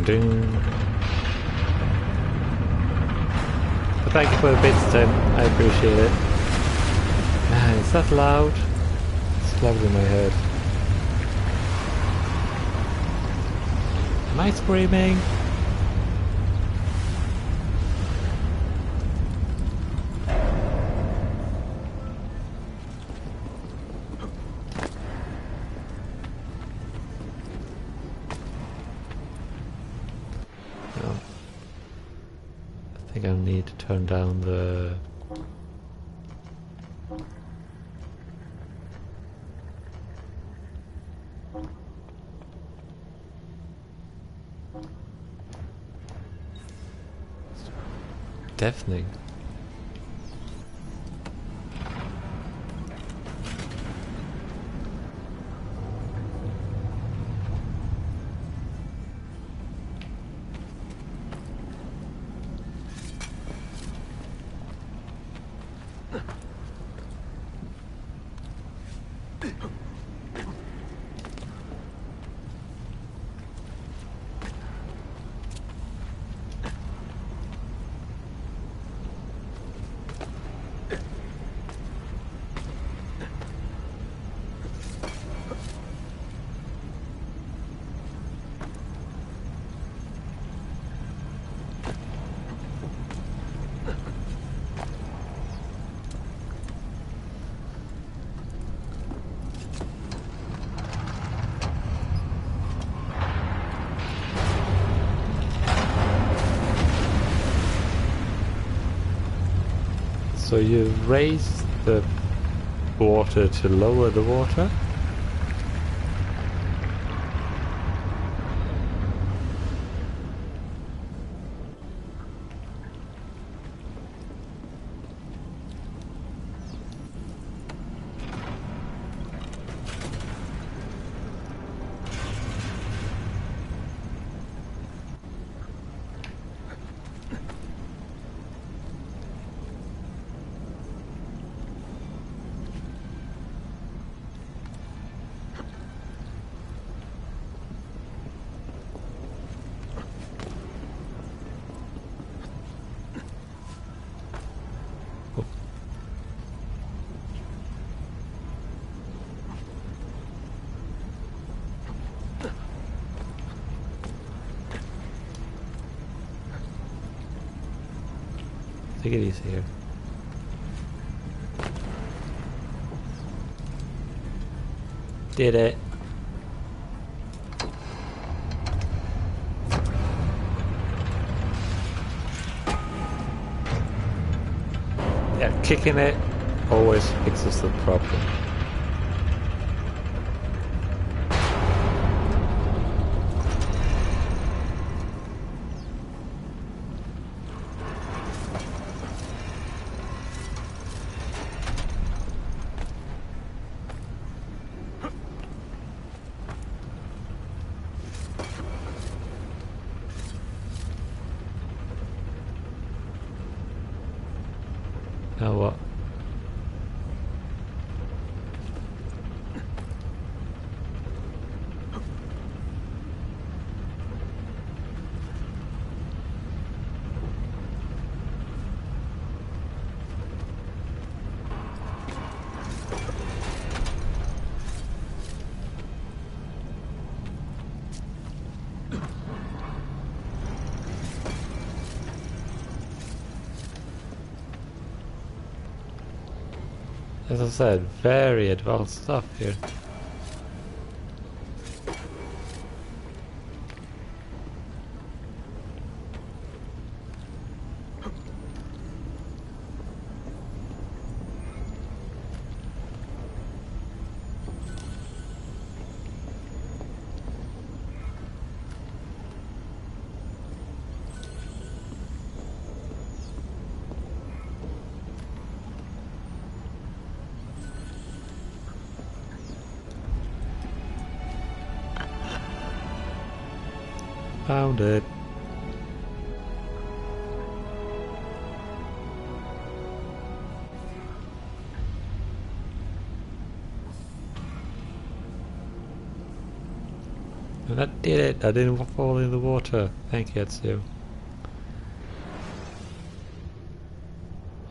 ding. But thank you for the bits, Tim. I appreciate it. Man, is that loud? It's loud in my head. Am I screaming? I think I need to turn down the... deafening. So you raise the water to lower the water? Take it easy here. Did it. Yeah, kicking it always fixes the problem. Now what? As I said, very advanced stuff here. Found it. And that did it. I didn't fall in the water. Thank you, Ezio.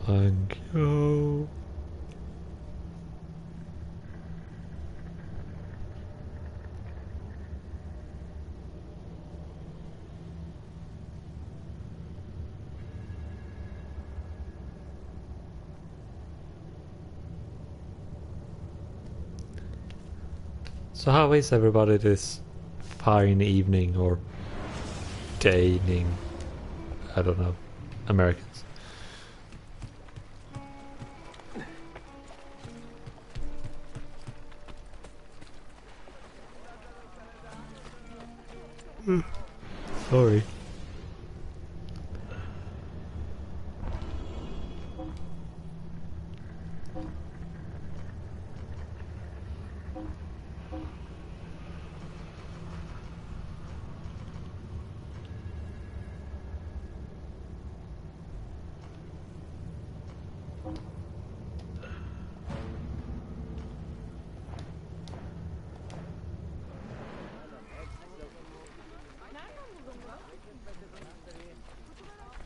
Thank you. So how is everybody this fine evening or day-ing? I don't know. Americans. Sorry.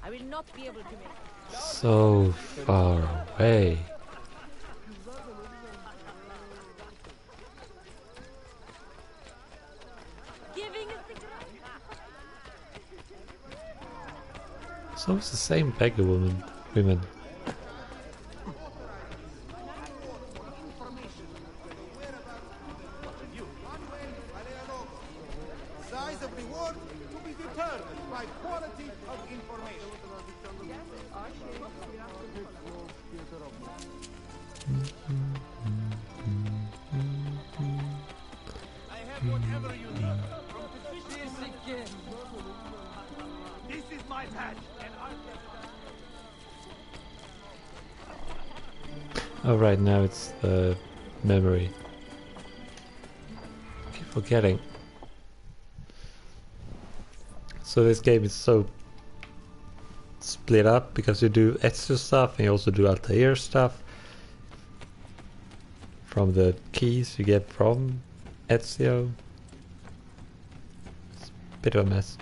I will not be able to make So far away. So it's the same beggar women. Size of reward to be determined by quality of information. I have whatever you need. This is my patch, and Oh, right now it's the memory. Keep forgetting. So this game is so split up because you do Ezio stuff and you also do Altair stuff from the keys you get from Ezio. It's a bit of a mess.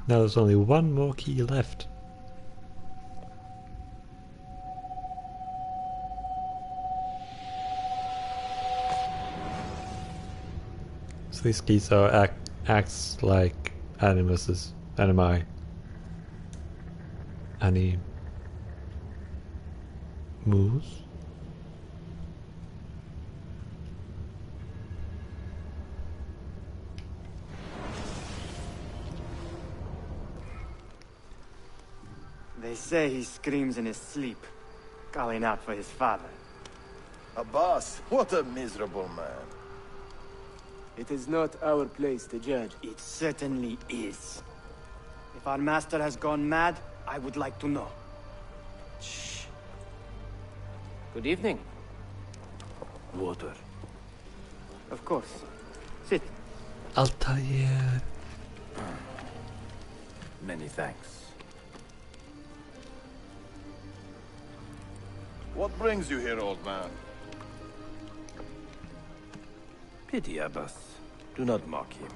Now there's only one more key left. So these keys are acts like animuses, animi. Animus? They say he screams in his sleep, calling out for his father. Abbas, what a miserable man. It is not our place to judge. It certainly is. If our master has gone mad, I would like to know. Shh. Good evening. Water. Of course. Sit. Altair. Many thanks. What brings you here, old man? Pity Abbas. Do not mock him.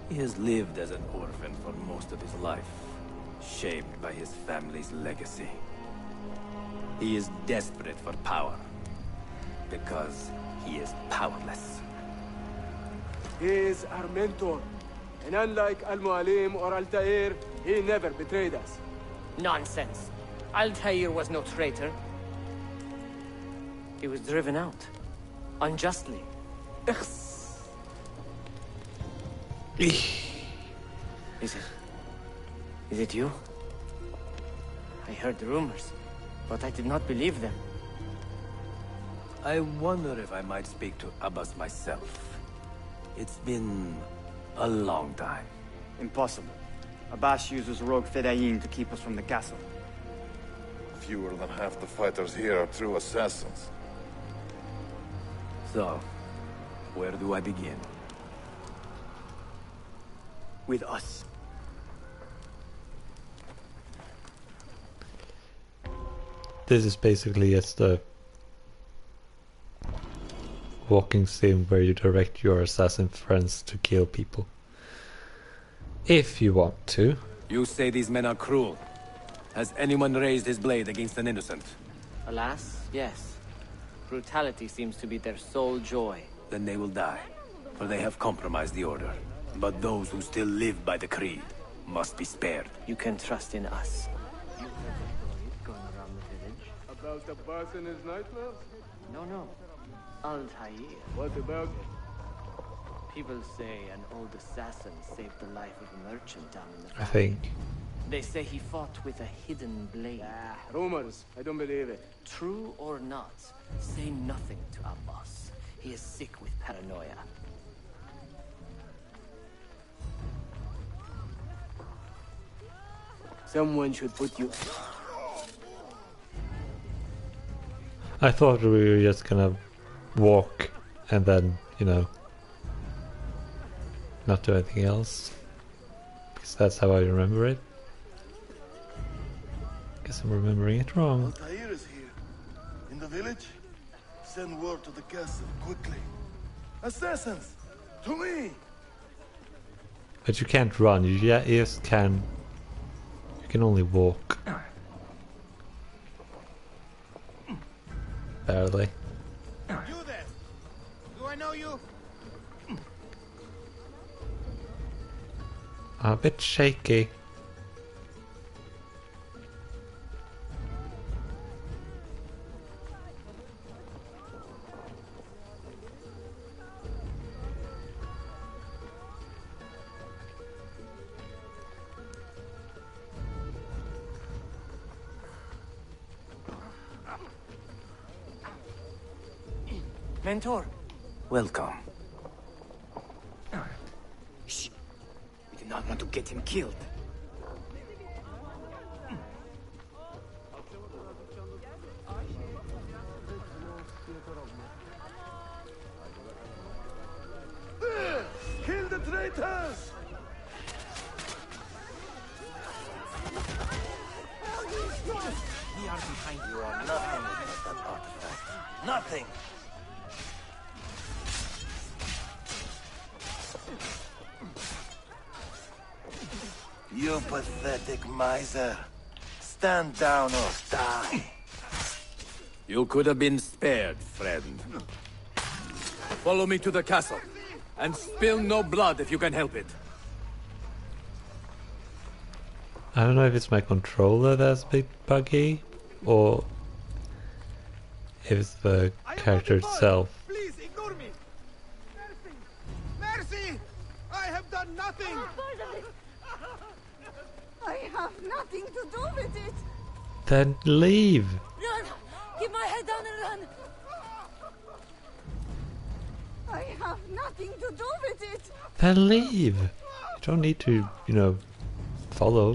He has lived as an orphan for most of his life, shaped by his family's legacy. He is desperate for power, because he is powerless. He is our mentor. And unlike Al-Mualim or Altair, he never betrayed us. Nonsense. Altair was no traitor. He was driven out. Unjustly. Is it you? I heard the rumors, but I did not believe them. I wonder if I might speak to Abbas myself. It's been a long time. Impossible. Abbas uses rogue Fedayeen to keep us from the castle. Fewer than half the fighters here are true assassins. So, where do I begin? With us. This is basically just a walking sim where you direct your assassin friends to kill people. If you want to. You say these men are cruel. Has anyone raised his blade against an innocent? Alas, yes. Brutality seems to be their sole joy. Then they will die, for they have compromised the Order. But those who still live by the Creed must be spared. You can trust in us. About Abbas and his nightmares? No. Altair. What about? People say an old assassin saved the life of a merchant down in the valley. I think. They say he fought with a hidden blade. Rumors. I don't believe it. True or not, say nothing to Abbas. He is sick with paranoia. Someone should put you... I thought we were just gonna walk and then, you know, not do anything else. Because that's how I remember it. Guess I'm remembering it wrong. Altair is here. In the village? Send word to the castle, quickly. Assassins! To me! But you can't run, you just can... You can only walk. Barely. You there? Do I know you? A bit shaky. Mentor. Welcome. Shh. We do not want to get him killed. Kill the traitors! We are behind you. You are nothing without that artifact. Nothing! You pathetic miser. Stand down or die. You could have been spared, friend. Follow me to the castle. And spill no blood if you can help it. I don't know if it's my controller that's a bit buggy, or if it's the character itself. Please ignore me. Mercy! Mercy! I have done nothing. I have nothing to do with it. Then leave. Run! Keep my head down and run! I have nothing to do with it. Then leave. You don't need to, you know, follow.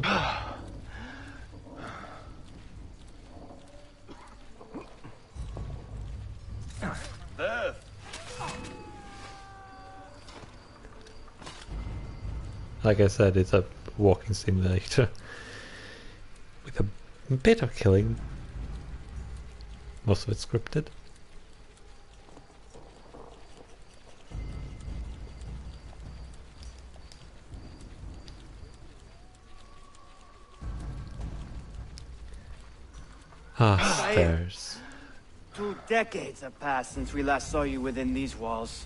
There. Like I said, it's a walking simulator with a bit of killing. Most of it scripted. Ah, stairs. 2 decades have passed since we last saw you within these walls.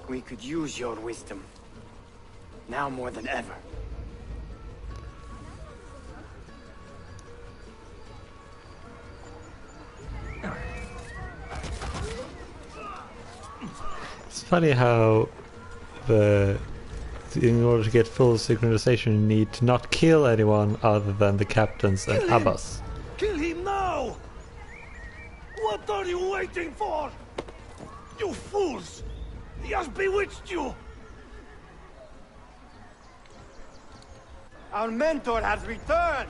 We could use your wisdom. Now more than ever. It's funny how in order to get full synchronization you need to not kill anyone other than the captains and Abbas. Kill him now! What are you waiting for? You fools! He has bewitched you! Our mentor has returned!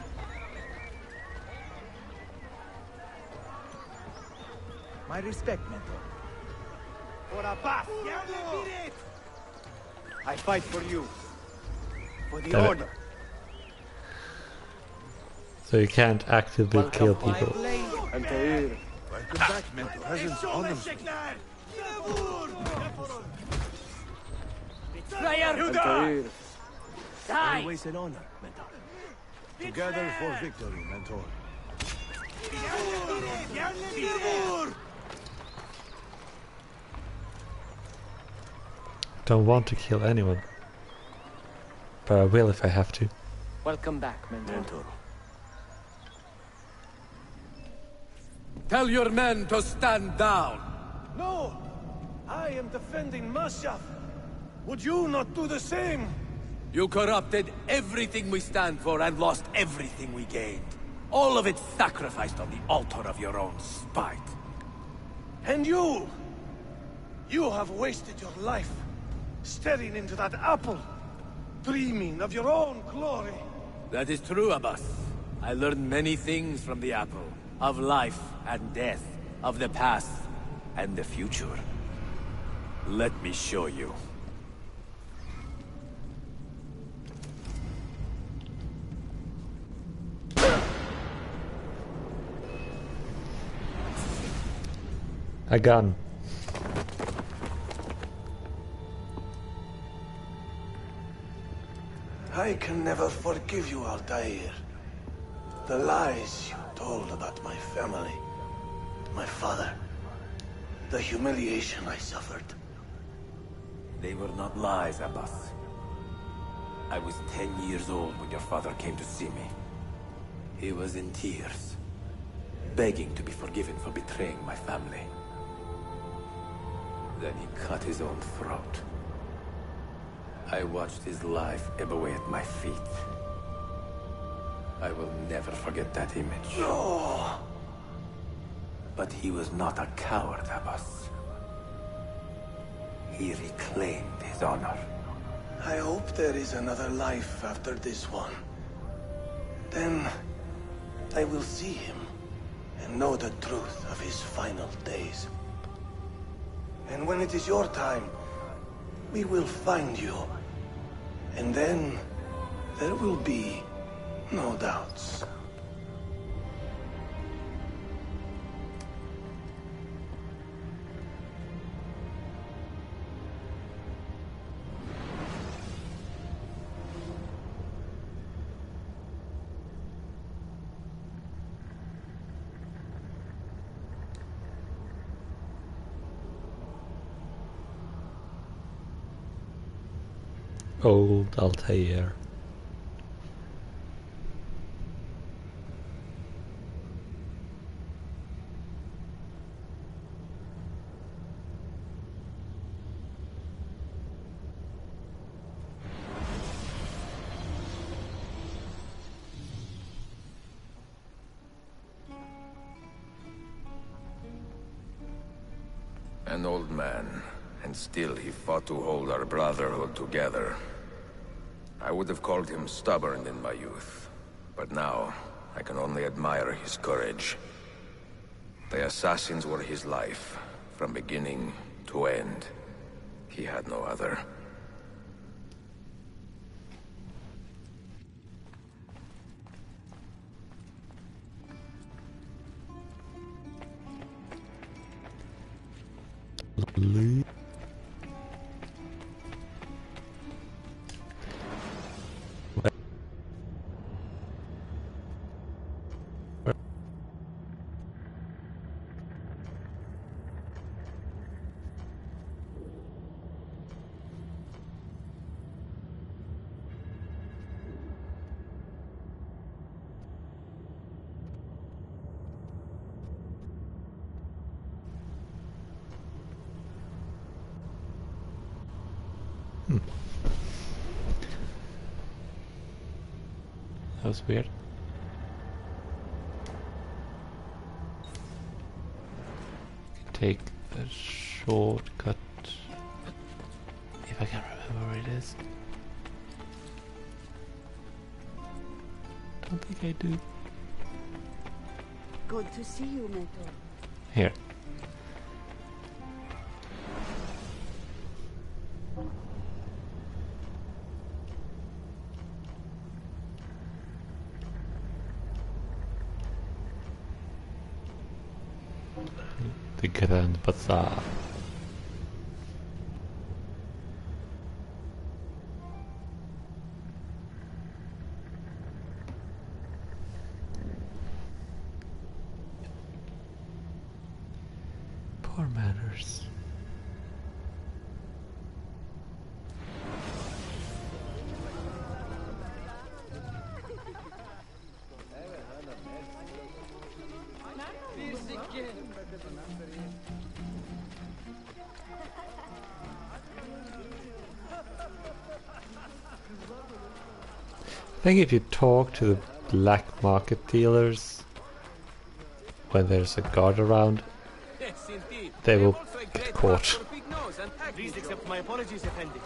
My respect, mentor. For Abbas! I fight for you. For the Damn it. Order. So you can't actively kill people. Welcome back, mentor. Presence honors me. Die! Always an honor, mentor. Together for victory, mentor. Don't want to kill anyone, but I will if I have to. Welcome back, mentor. Tell your men to stand down. No! I am defending Masyaf. Would you not do the same? You corrupted everything we stand for and lost everything we gained. All of it sacrificed on the altar of your own spite. And you! You have wasted your life staring into that apple, dreaming of your own glory. That is true, Abbas. I learned many things from the apple. Of life and death. Of the past and the future. Let me show you. A gun. I can never forgive you, Altair. The lies you told about my family, my father, the humiliation I suffered. They were not lies, Abbas. I was 10 years old when your father came to see me. He was in tears, begging to be forgiven for betraying my family. Then he cut his own throat. I watched his life ebb away at my feet. I will never forget that image. No! But he was not a coward, Abbas. He reclaimed his honor. I hope there is another life after this one. Then I will see him and know the truth of his final days. And when it is your time, we will find you. And then there will be no doubts. old Altair. An old man, and still he fought to hold our brotherhood together. I would have called him stubborn in my youth, but now I can only admire his courage. The assassins were his life, from beginning to end. He had no other. Lovely. That was weird. Take a shortcut if I can remember where it is. Don't think I do. Good to see you, Mentor. Here. The Grand Bazaar. Poor manners. I think if you talk to the black market dealers when there's a guard around, they will get caught. Please accept my apologies, Effendi.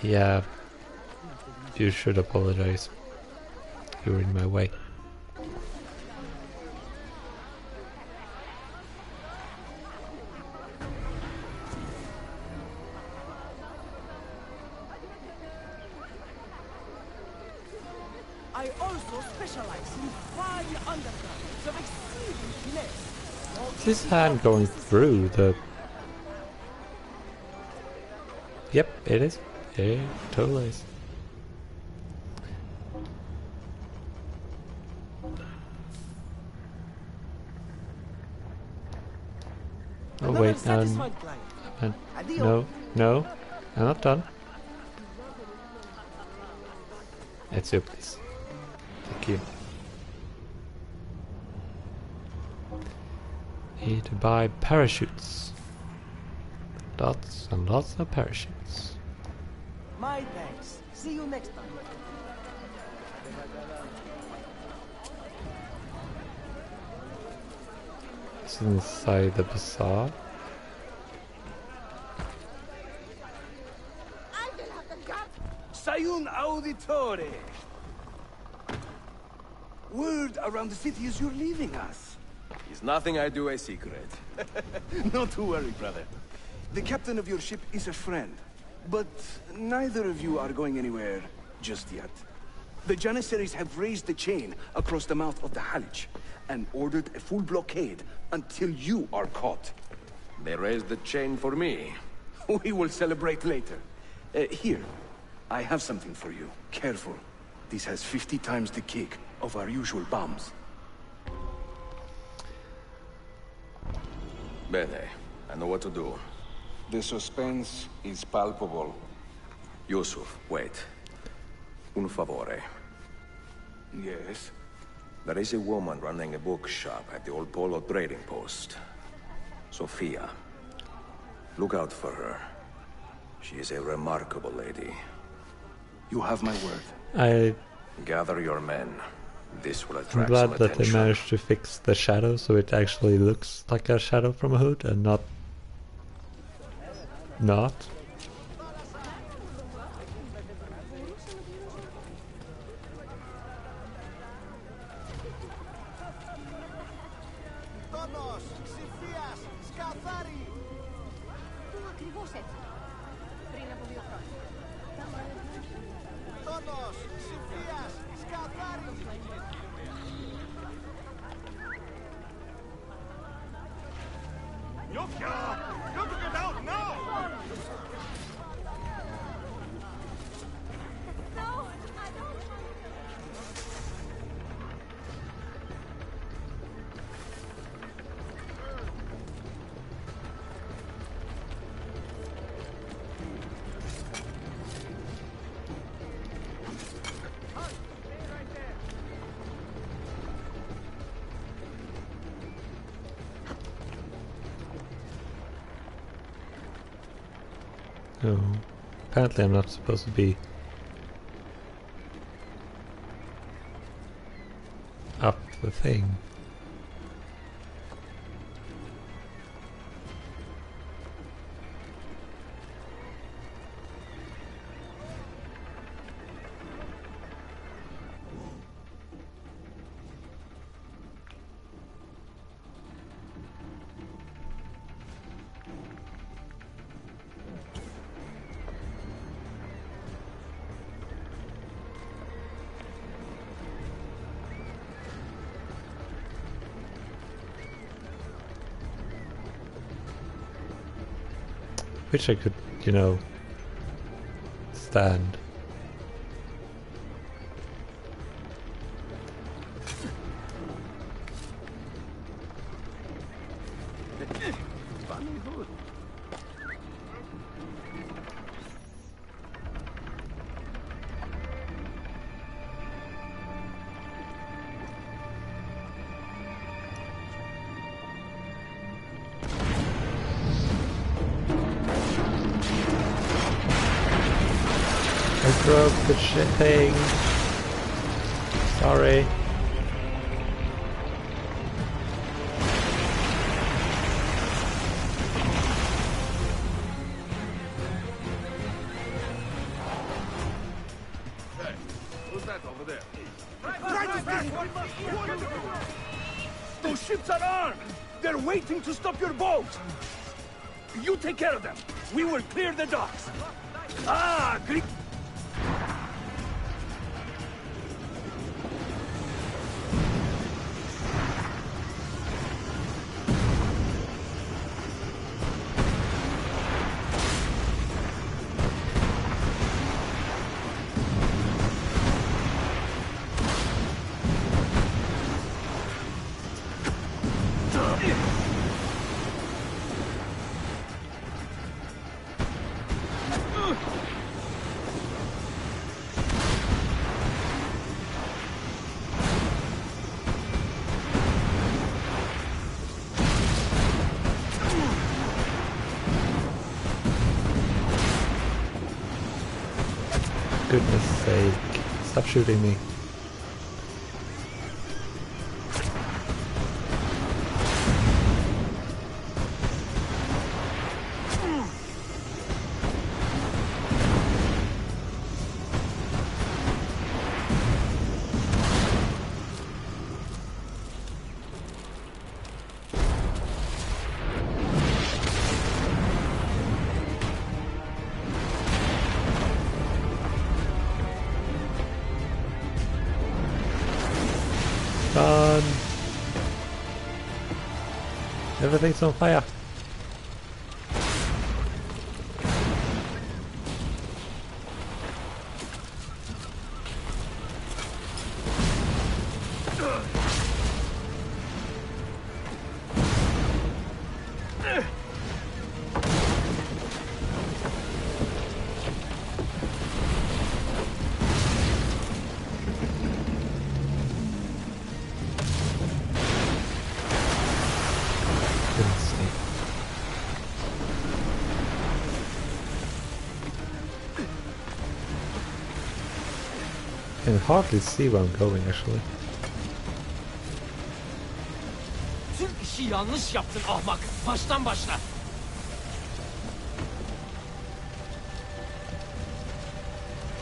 Yeah, you should apologize. You were in my way. I also specialize in fine undergarments of exceeding finesse. Is this hand going through the... Yep, it is. It totally is. Oh wait, no, no, I'm not done. Ezio, please. Thank you. Need to buy parachutes. Lots and lots of parachutes. My thanks. See you next time. It's inside the bazaar. Sayun Auditore! Word around the city is you're leaving us. Is nothing I do a secret. Not to worry, brother. The captain of your ship is a friend, but neither of you are going anywhere just yet. The Janissaries have raised the chain across the mouth of the Halych and ordered a full blockade until you are caught. They raised the chain for me. We will celebrate later. Here, I have something for you. Careful. This has 50 times the kick of our usual bombs. Bene, I know what to do. The suspense is palpable. Yusuf, wait. Un favore. Yes? There is a woman running a bookshop at the Old Polo trading post. Sophia. Look out for her. She is a remarkable lady. You have my word. I'm Gather your men. This will attract glad some that they attention. managed to fix the shadow so it actually looks like a shadow from a hood and not. Τόνος, Συμφίας, σκαθάρι! Πού ακριβώς έτσι? Πριν από 2 χρόνια. Τόνος, Συμφίας, σκαθάρι! Yofia! Got to get out now! No, I don't. Oh, apparently I'm not supposed to be up the thing. Wish I could, you know, stand. Funny hood. I broke the shit thing. Sorry. Hey, who's that over there? Those ships are armed! They're waiting to stop your boat! You take care of them. We will clear the docks. Ah, Greek. Goodness sake. Stop shooting me. Done. Everything's on fire. can hardly see where I'm going, actually. Tüm işi yanlış yaptın ahmak. Baştan başla.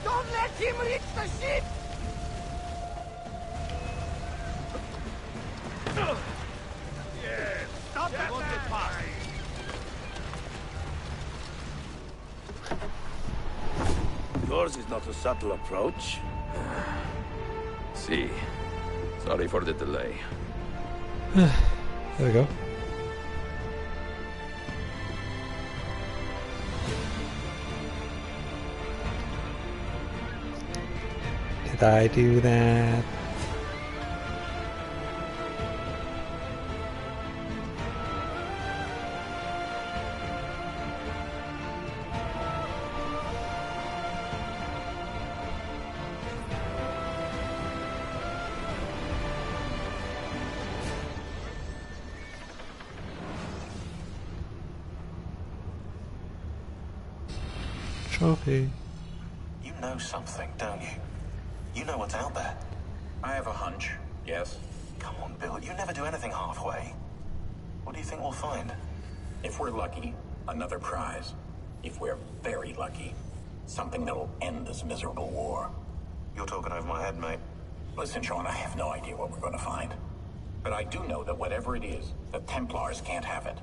Don't let him reach the ship! Stop that man! Yours is not a subtle approach. See. Sorry for the delay. There we go. Did I do that? Trophy. You know something, don't you? You know what's out there. I have a hunch, yes. Come on, Bill, you never do anything halfway. What do you think we'll find? If we're lucky, another prize. If we're very lucky, something that'll end this miserable war. You're talking over my head, mate. Listen, Sean, I have no idea what we're going to find. But I do know that whatever it is, the Templars can't have it.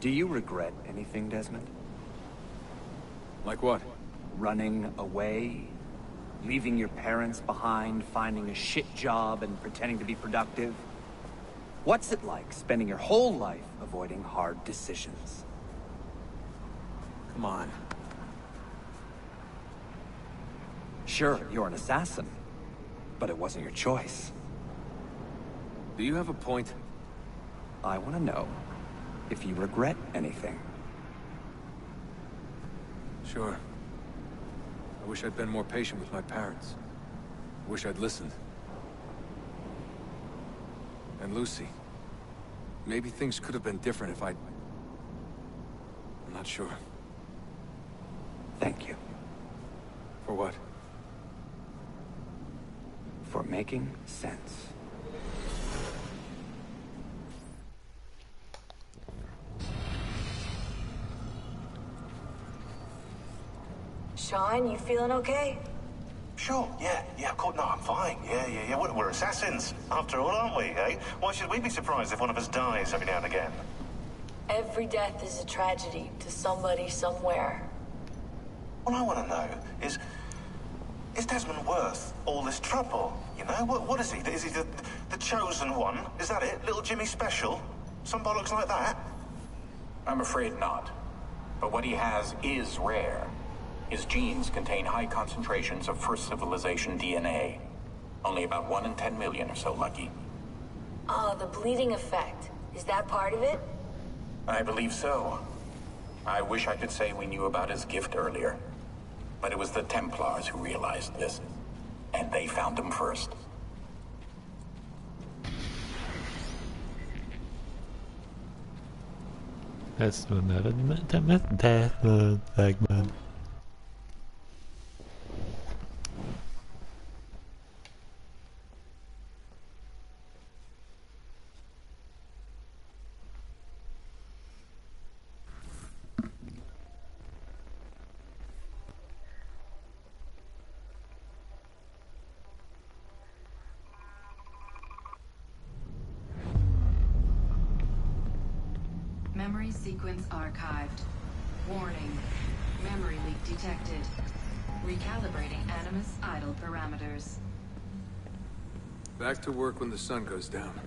Do you regret anything, Desmond? Like what? Running away? Leaving your parents behind, finding a shit job and pretending to be productive? What's it like spending your whole life avoiding hard decisions? Come on. Sure, you're an assassin, but it wasn't your choice. Do you have a point? I want to know if you regret anything. Sure. I wish I'd been more patient with my parents. I wish I'd listened. And Lucy. Maybe things could have been different if I'm not sure. Thank you. For what? For making sense. Sean, you feeling okay? Sure, yeah, of course, no, I'm fine. Yeah. We're assassins, after all, aren't we, eh? Why should we be surprised if one of us dies every now and again? Every death is a tragedy to somebody somewhere. What I want to know is Desmond worth all this trouble, you know? What is he? Is he the chosen one? Is that it? Little Jimmy Special? Some bollocks like that? I'm afraid not. But what he has is rare. His genes contain high concentrations of First Civilization DNA. Only about 1 in 10 million are so lucky. The bleeding effect. Is that part of it? I believe so. I wish I could say we knew about his gift earlier. But it was the Templars who realized this. And they found him first. That's another death segment. Memory sequence archived. Warning. Memory leak detected. Recalibrating Animus idle parameters. Back to work when the sun goes down.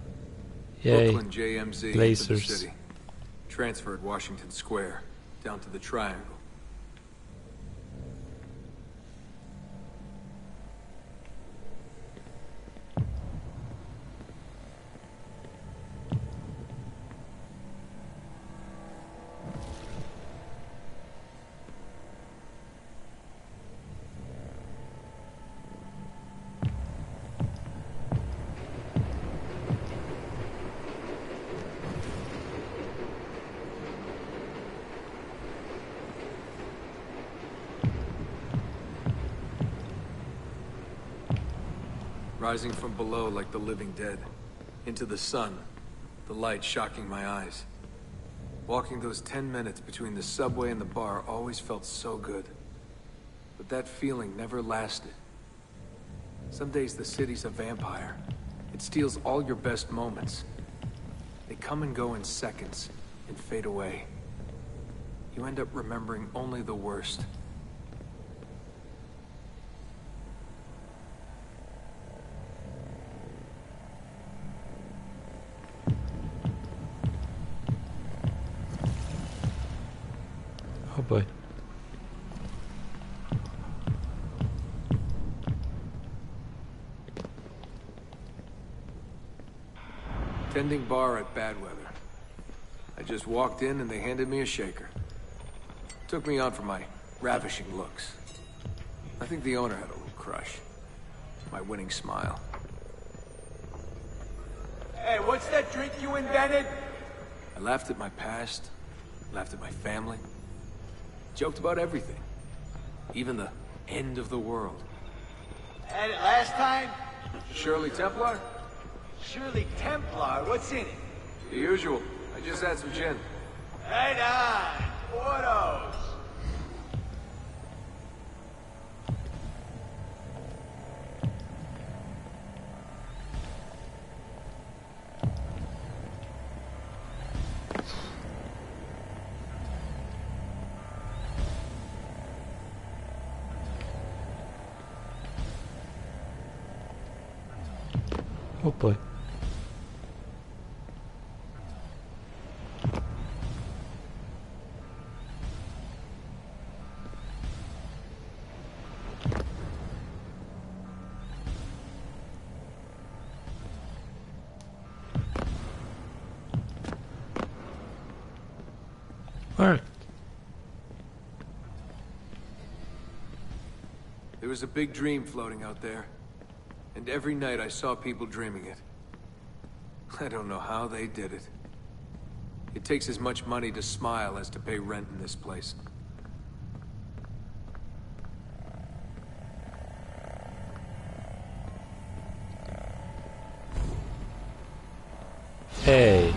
Yay. Brooklyn JMZ Lasers. into the city. Transferred Washington Square. Down to the Triangle. rising from below like the living dead, into the sun, the light shocking my eyes. Walking those 10 minutes between the subway and the bar always felt so good. But that feeling never lasted. Some days the city's a vampire. It steals all your best moments. They come and go in seconds, and fade away. You end up remembering only the worst. Oh boy. Tending bar at Badweather. I just walked in and they handed me a shaker. Took me on for my ravishing looks. I think the owner had a little crush. My winning smile. Hey, what's that drink you invented? I laughed at my past, laughed at my family, joked about everything. Even the end of the world. Had it last time? Shirley Templar? Shirley Templar, what's in it? The usual. I just had some gin. Right on. Photos. Oh boy. Alright. There was a big dream floating out there. And every night I saw people dreaming it. I don't know how they did it. It takes as much money to smile as to pay rent in this place. Hey.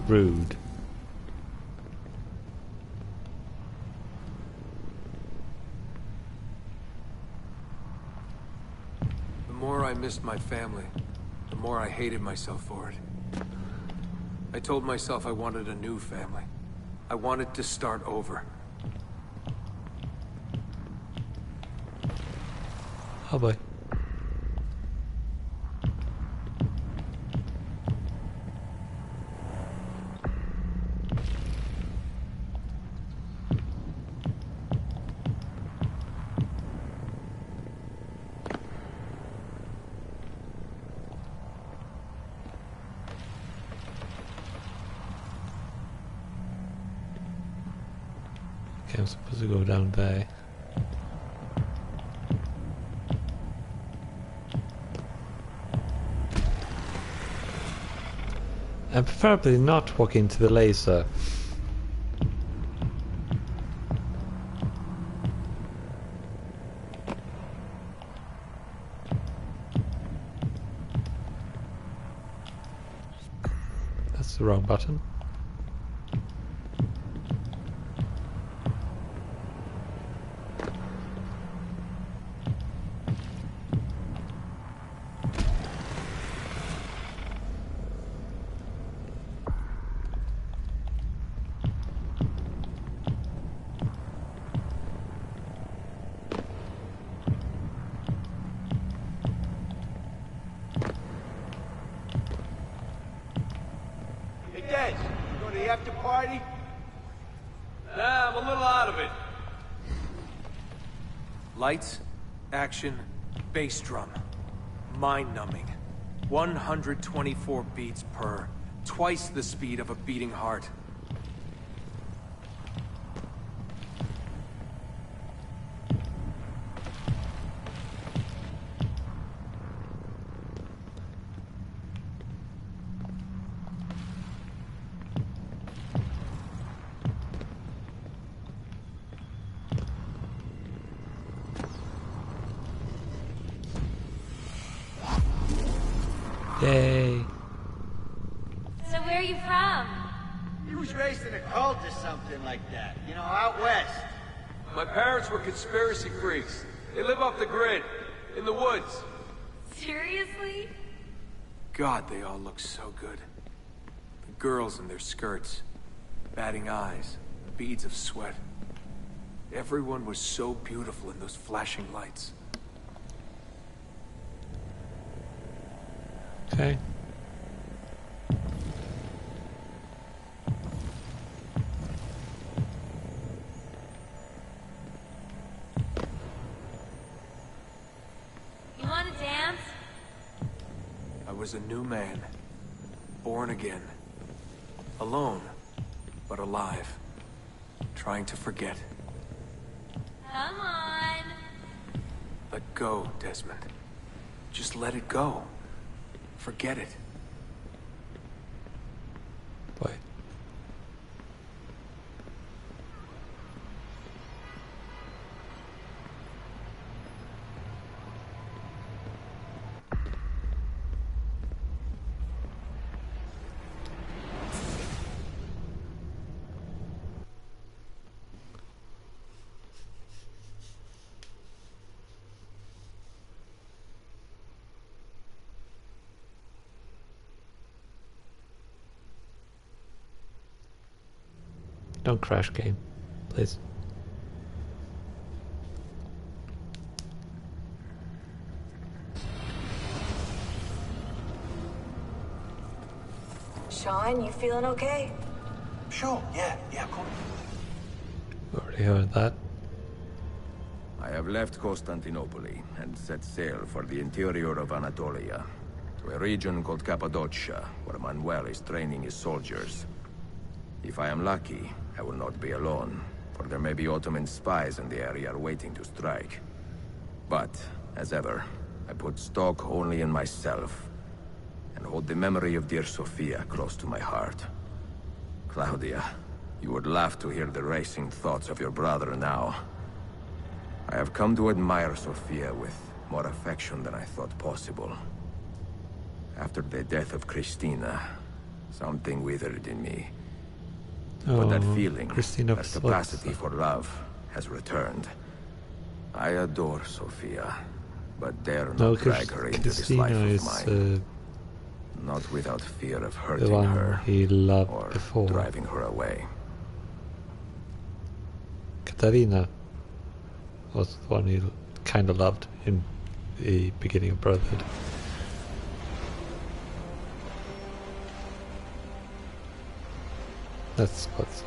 Rude. The more I missed my family, the more I hated myself for it. I told myself I wanted a new family. I wanted to start over. Oh boy. Okay, I'm supposed to go down there. And preferably not walk into the laser. That's the wrong button. Hey, Des, you going to the after party? Nah, I'm a little out of it. Lights, action, bass drum. Mind-numbing. 124 beats per. Twice the speed of a beating heart. Yay! So where are you from? He was raised in a cult or something like that. You know, out west. My parents were conspiracy freaks. They live off the grid, in the woods. Seriously? God, they all look so good. The girls in their skirts, batting eyes, beads of sweat. Everyone was so beautiful in those flashing lights. Okay. You want to dance? I was a new man. Born again. Alone, but alive. Trying to forget. Come on. Let go, Desmond. Just let it go. Forget it. Boy. Don't crash game, please. Sean, you feeling okay? Sure, yeah, of course. Already heard that. I have left Constantinople and set sail for the interior of Anatolia, to a region called Cappadocia, where Manuel is training his soldiers. If I am lucky, I will not be alone, for there may be Ottoman spies in the area waiting to strike. But, as ever, I put stock only in myself, and hold the memory of dear Sophia close to my heart. Claudia, you would laugh to hear the racing thoughts of your brother now. I have come to admire Sophia with more affection than I thought possible. After the death of Christina, something withered in me. But that feeling, Christina that capacity for love, has returned. I adore Sophia, but dare not drag her into this life of mine. Not without fear of hurting her, he loved or before. driving her away. Katarina was the one he kind of loved in the beginning of Brotherhood. That's what's...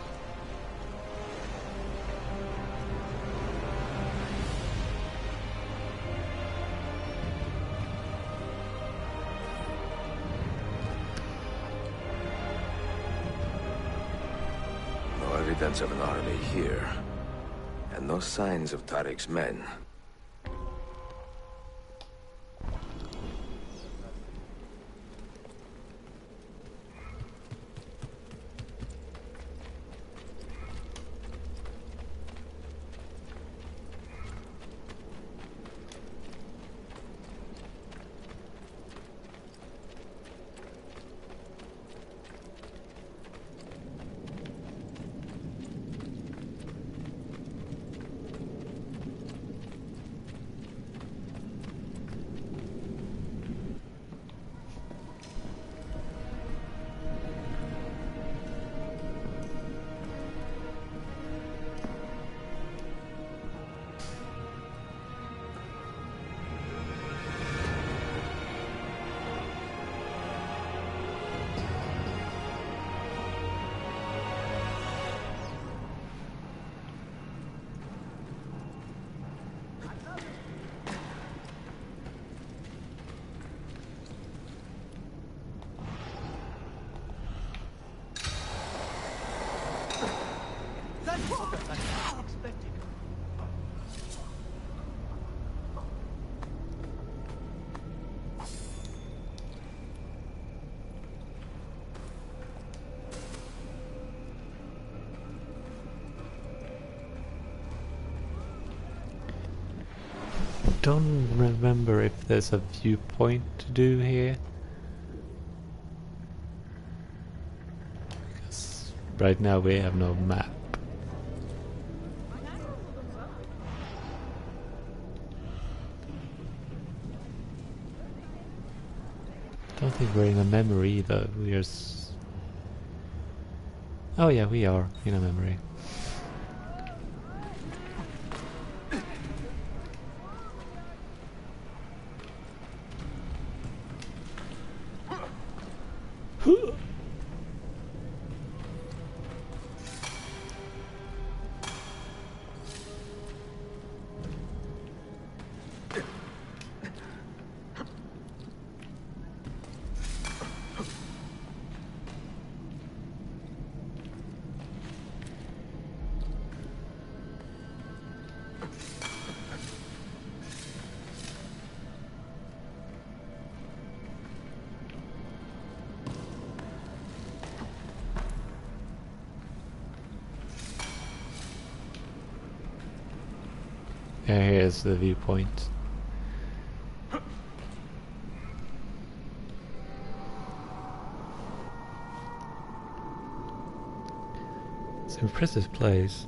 No evidence of an army here, and no signs of Tariq's men. Don't remember if there's a viewpoint to do here. Right now we have no map. Don't think we're in a memory either. We're oh yeah, we are in a memory. Here's the viewpoint. It's an impressive place.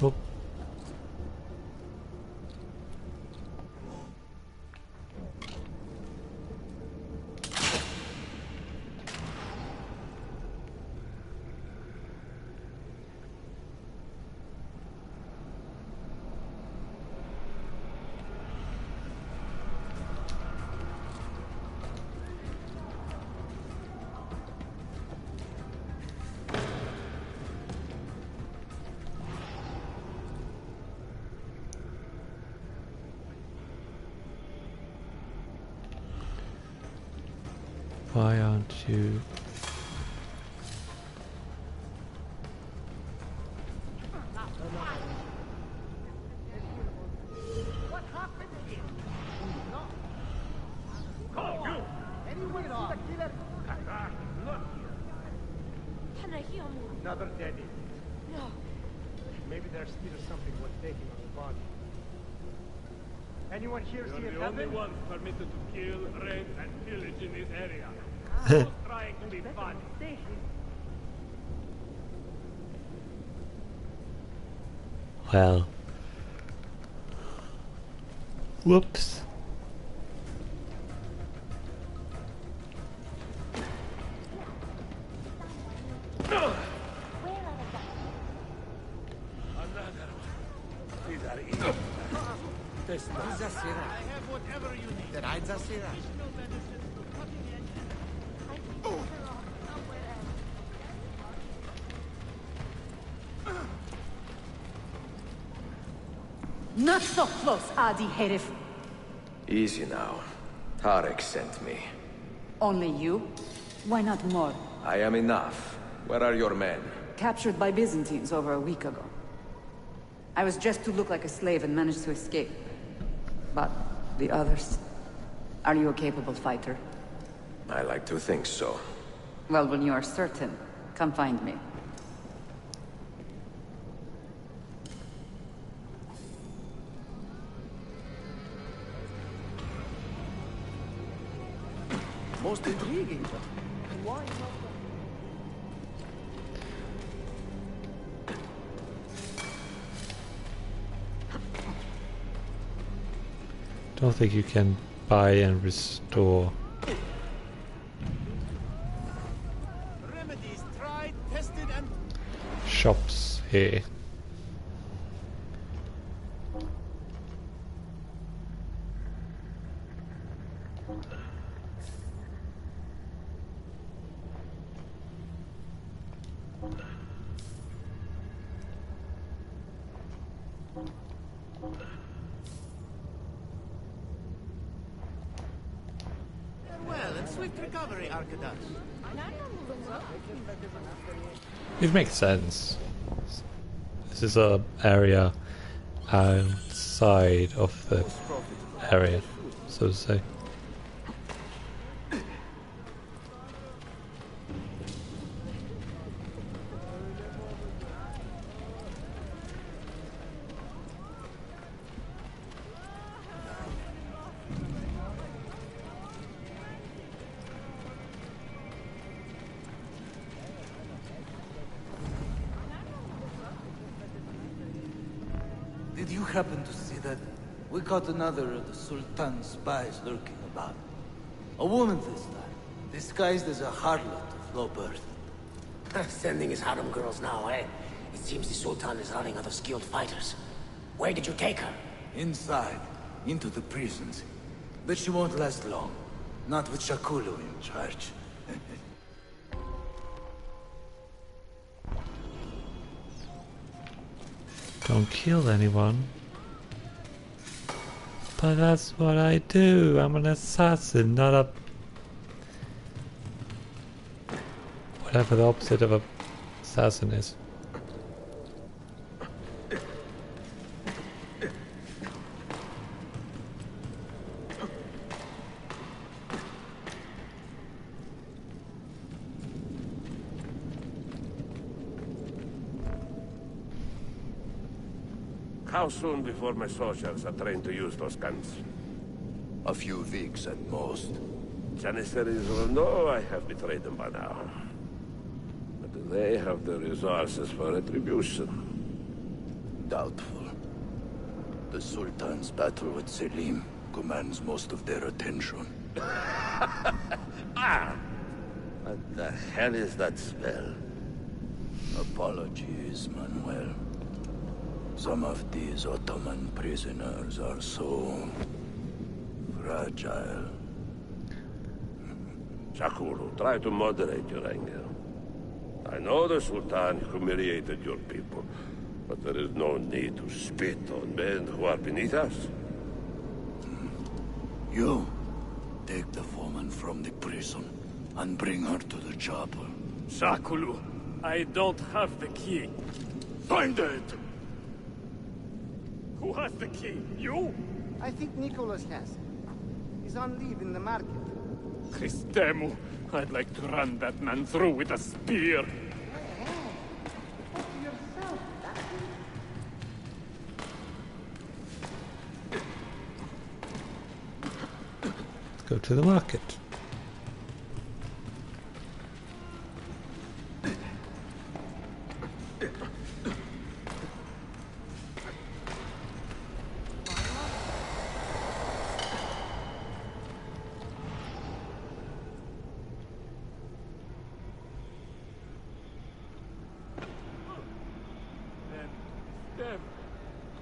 Oh. Why aren't you? What happened here? No. Oh, you! Anyone see the killer? Look here. Another dead end. No. Maybe there's still something worth taking on the body. Anyone here see it happen? You're the only one permitted to kill, rape, and pillage in this area. I was trying to be funny. Well. Whoops. I have whatever you need. Der Einsatzlehrer. Not so close, Adi Herif. Easy now. Tarek sent me. Only you? Why not more? I am enough. Where are your men? Captured by Byzantines over a week ago. I was dressed to look like a slave and managed to escape. But the others? Are you a capable fighter? I like to think so. Well, when you are certain, come find me. Most intriguing. Why Don't think you can buy and restore Remedies tried, tested, and shops here. well, and swift recovery, Arkadas. It makes sense. This is a area outside of the area, so to say. Did you happen to see that? We caught another of the Sultan's spies lurking about. A woman this time, disguised as a harlot of low birth. Sending his harem girls now, eh? It seems the Sultan is running out of skilled fighters. Where did you take her? Inside, into the prisons. But she won't last long. Not with Shakulu in charge. Don't kill anyone. But that's what I do. I'm an assassin, not a... whatever the opposite of a assassin is. How soon before my soldiers are trained to use those guns? A few weeks at most. Janissaries will know I have betrayed them by now. But do they have the resources for retribution? Doubtful. The Sultan's battle with Selim commands most of their attention. Ah! What the hell is that spell? Apologies, Manuel. Some of these Ottoman prisoners are so... fragile. Shakulu, try to moderate your anger. I know the Sultan humiliated your people, but there is no need to spit on men who are beneath us. You, take the woman from the prison and bring her to the chapel. Shakulu, I don't have the key. Find it! Who has the key? You? I think Nicholas has it. He's on leave in the market. Christemu, I'd like to run that man through with a spear. Let's go to the market.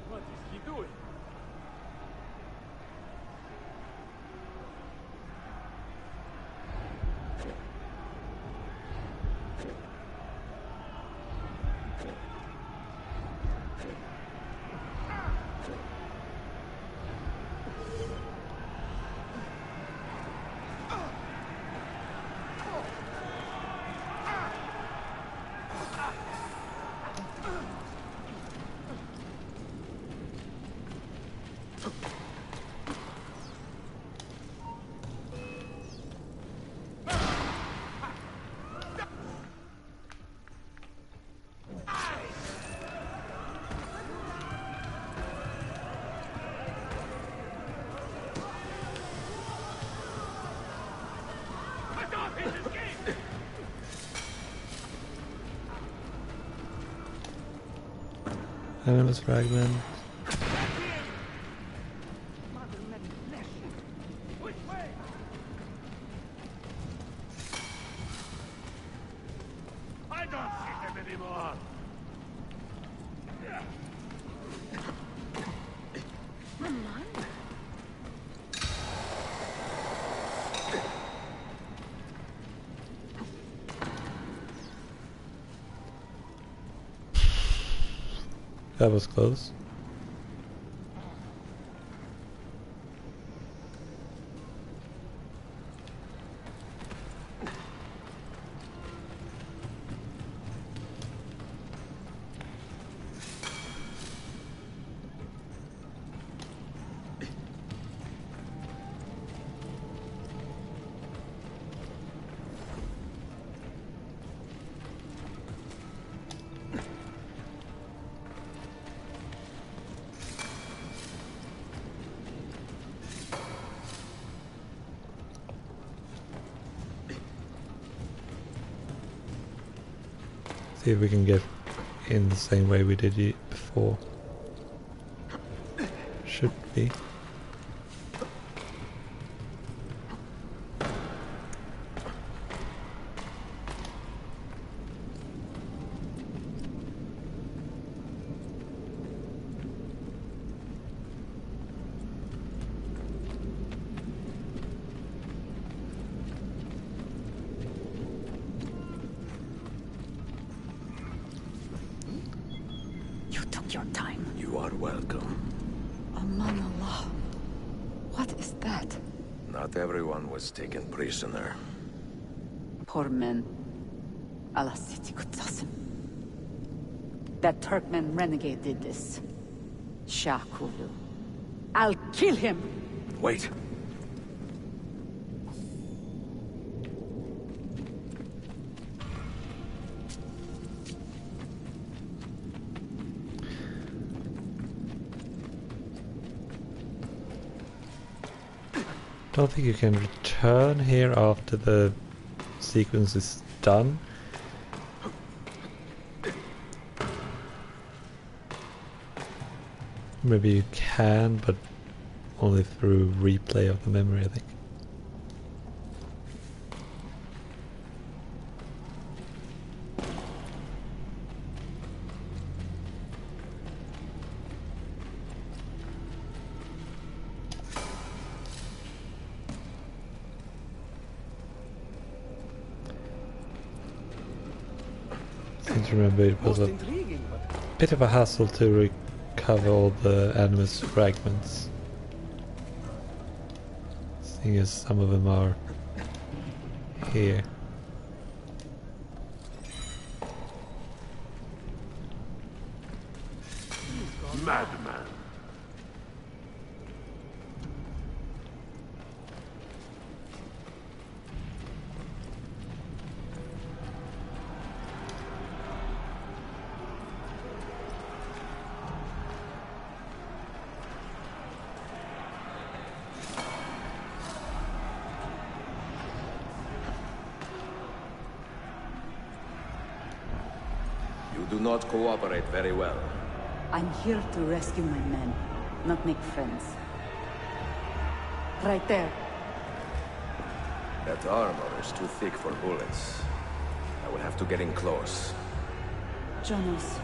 What is he doing? Animus fragment. That was close. See if we can get in the same way we did it before. Should be. Your time. You are welcome. Aman Allah. What is that? Not everyone was taken prisoner. Poor men. Allah City Kutsasim. That Turkmen renegade did this. Shah Kulu. I'll kill him! Wait. I don't think you can return here after the sequence is done. Maybe you can, but only through replay of the memory, I think. Remember, it was a bit of a hassle to recover all the Animus fragments, seeing as some of them are here. Madman. You do not cooperate very well. I'm here to rescue my men, not make friends. Right there. That armor is too thick for bullets. I will have to get in close. Jonas,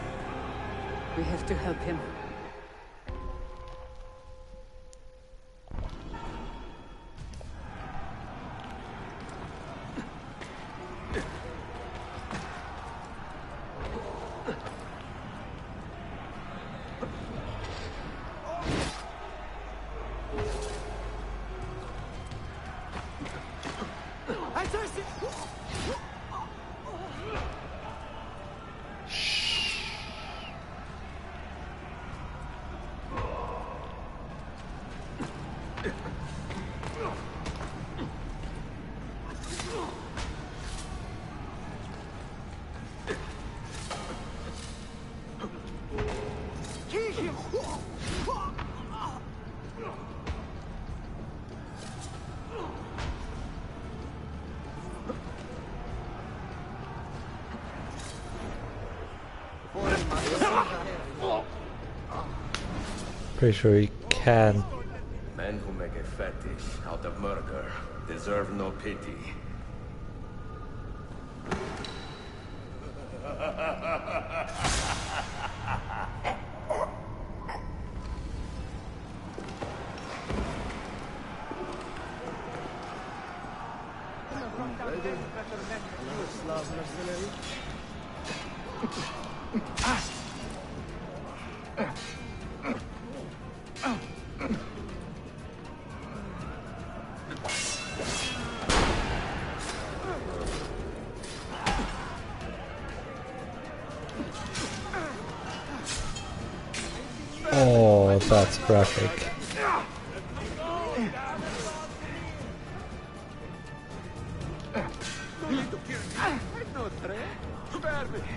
we have to help him. Pretty sure he can. Men who make a fetish out of murder deserve no pity. Oh, that's graphic.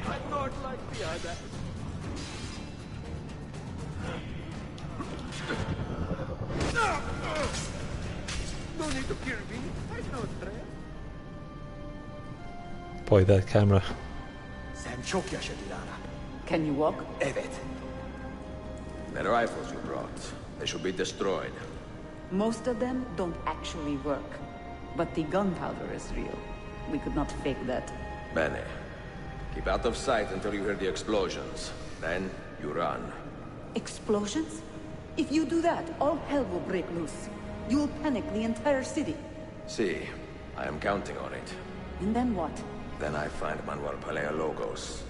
I'm not like the other. No need to kill me. I'm not threat. Boy, that camera. Sen çok yaşa Dilara. Can you walk? Evet. The rifles you brought, they should be destroyed. Most of them don't actually work. But the gunpowder is real. We could not fake that. Bene. Keep out of sight until you hear the explosions. Then, you run. Explosions? If you do that, all hell will break loose. You'll panic the entire city. See, I am counting on it. And then what? Then I find Manuel Paleologos.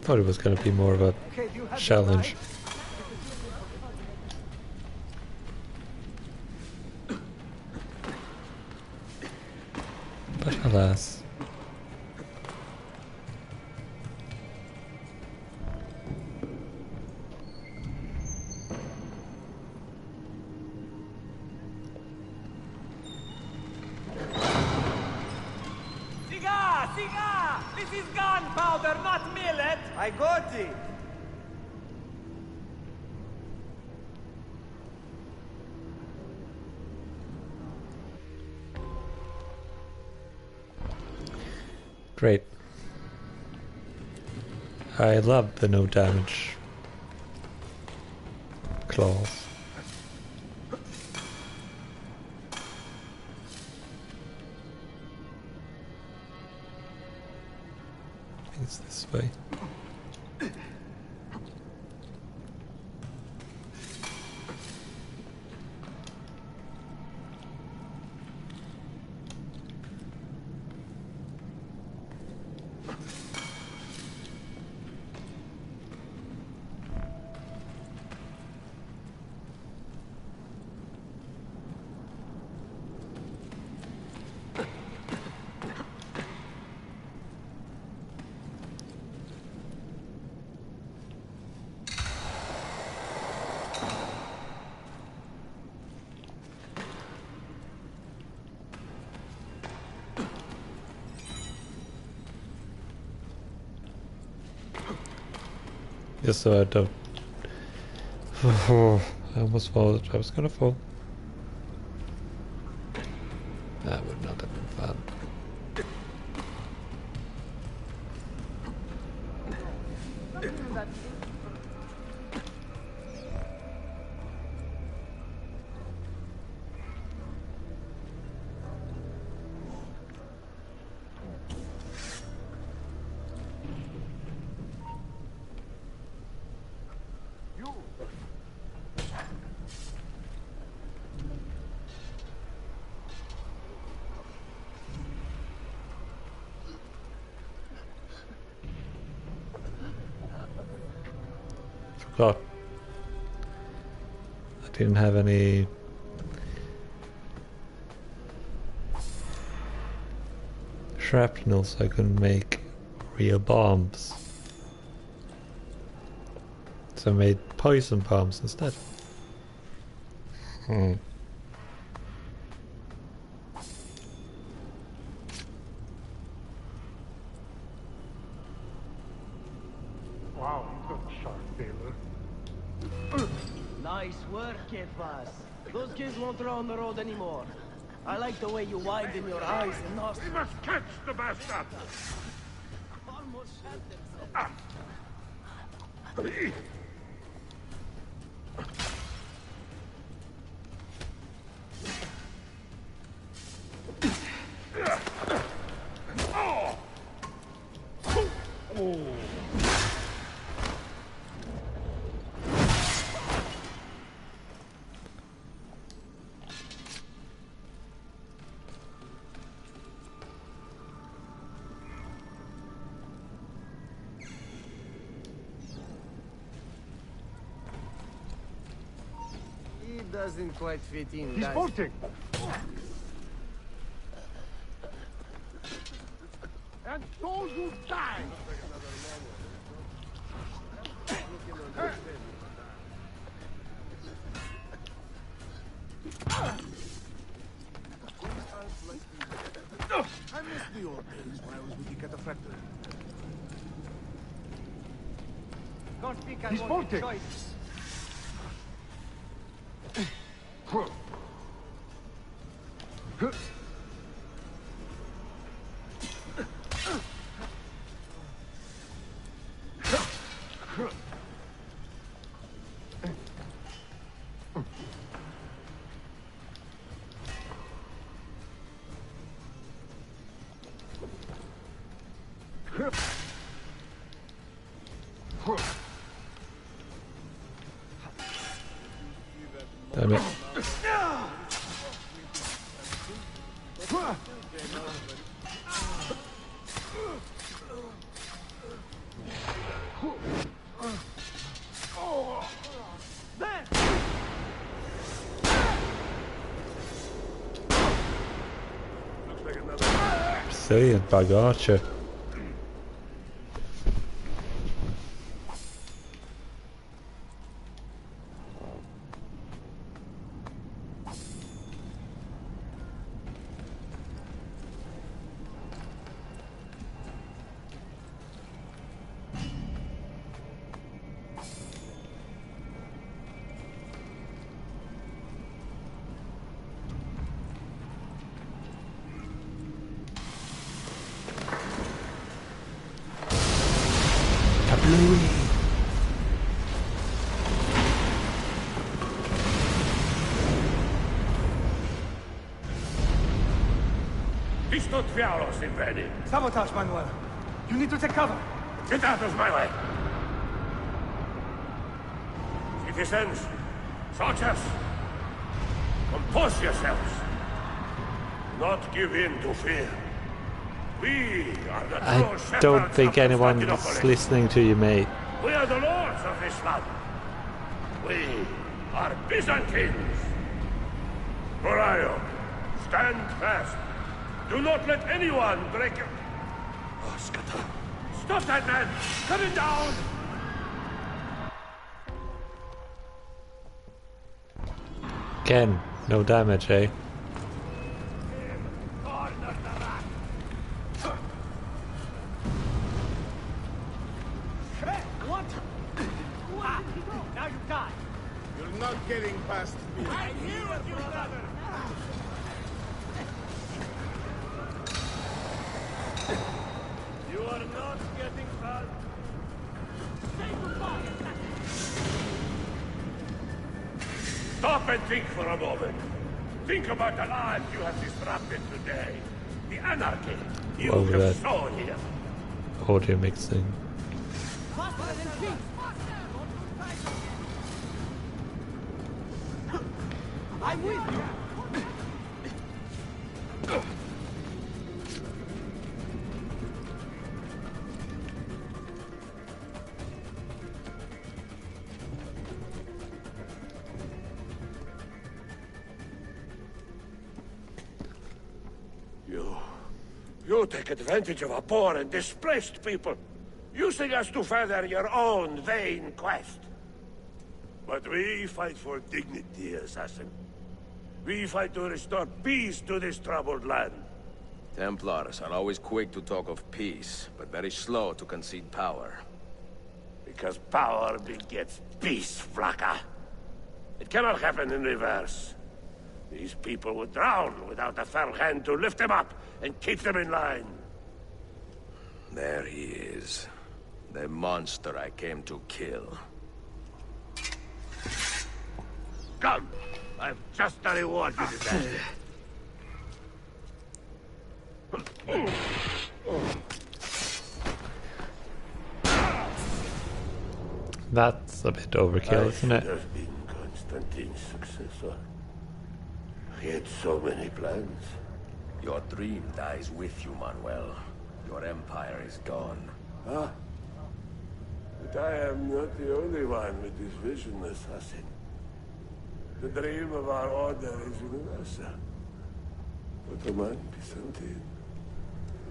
Thought it was going to be more of a challenge. But alas. Siga! This is gunpowder, not millet! I got it. Great. I love the no damage claws. I think it's this way. Just so I don't... I almost fall. I was gonna fall. That would not have been fun. Forgot. I didn't have any shrapnel, so I couldn't make real bombs. So I made poison bombs instead. Wow, good shot, Taylor. Nice work, Kid Boss. Those kids won't throw on the road anymore. I like the way you widen your eyes and nostrils. We must catch the bastard! Almost shot themselves. doesn't quite fit in. He's bolting! And so you die! I miss the old days when I was with the cataphractor. Don't think I want a choice. Damn it. Brilliant bug archer. Fiaros invaded. Sabotage, Manuel. You need to take cover. Get out of my way. Citizens, soldiers, compose yourselves. Not give in to fear. We are the true I shepherds don't think of anyone's Constantinople. listening to you, mate. We are the lords of this land. We are Byzantines. Morayo, stand fast. Do not let anyone break your... Oh, Skata. Stop that man! Cut it down! Again, no damage, eh? What? Now you die. You're not getting past me. I'm here with you, brother. You are not getting past. Stop and think for a moment. Think about the lives you have disrupted today. The anarchy you Over have that. sown here. Audio mixing. I'm with you. You take advantage of our poor and displaced people, using us to further your own vain quest. But we fight for dignity, assassin. We fight to restore peace to this troubled land. Templars are always quick to talk of peace, but very slow to concede power. Because power begets peace, Flaka. It cannot happen in reverse. These people would drown without a firm hand to lift them up and keep them in line. There he is. The monster I came to kill. Come! I've just the reward you deserve. That's a bit overkill, isn't it? I should have been Constantine's successor. He had so many plans. Your dream dies with you, Manuel. Your empire is gone. Ah. But I am not the only one with this vision, assassin. The dream of our order is universal. Ottoman, Byzantine.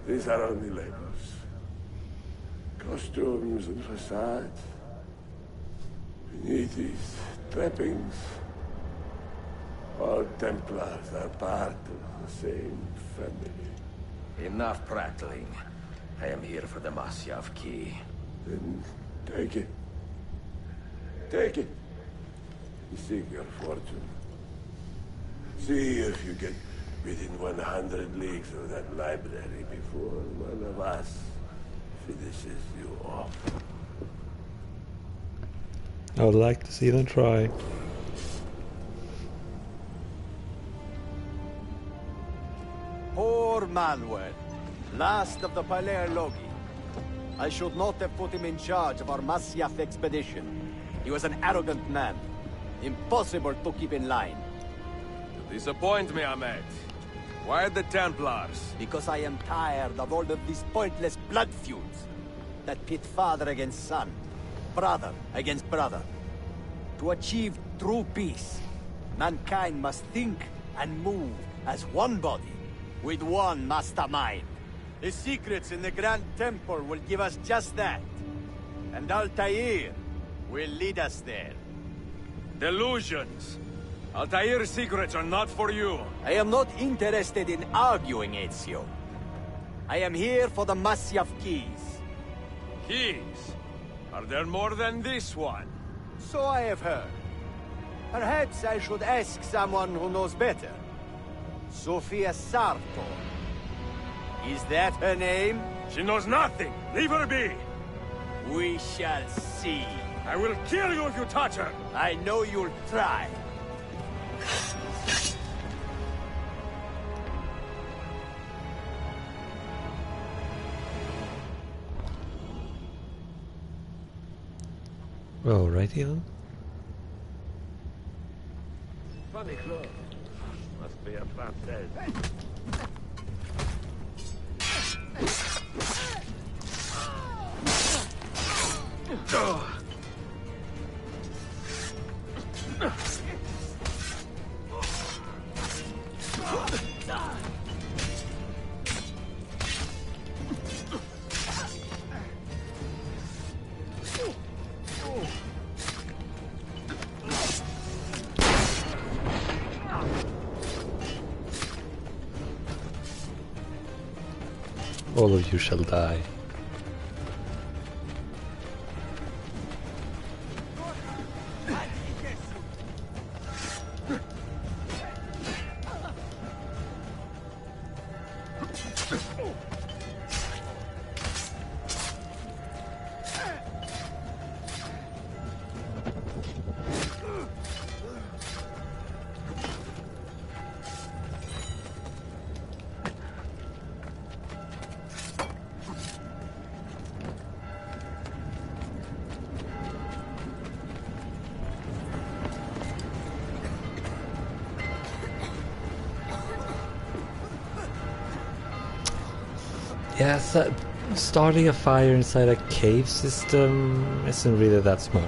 These are only labels. Costumes and facades. Beneath these trappings, all Templars are part of the same family. Enough prattling. I am here for the Masyaf key. Then take it. Take it. Seek your fortune. See if you get within 100 leagues of that library before one of us finishes you off. I would like to see them try. Poor Manuel, last of the Paleologi. I should not have put him in charge of our Masyaf expedition. He was an arrogant man. Impossible to keep in line. You disappoint me, Ahmed. Why the Templars? Because I am tired of all of these pointless blood feuds that pit father against son, brother against brother. To achieve true peace, mankind must think and move as one body, with one mastermind. The secrets in the Grand Temple will give us just that. And Altair will lead us there. Delusions. Altair's secrets are not for you. I am not interested in arguing, Ezio. I am here for the Masyaf keys. Keys? Are there more than this one? So I have heard. Perhaps I should ask someone who knows better. Sofia Sartor. Is that her name? She knows nothing. Leave her be. We shall see. I will kill you if you touch her. I know you'll try. Alrighty then. Funny clothes. Must be a fantasy. All of you shall die. Yeah, so starting a fire inside a cave system isn't really that smart.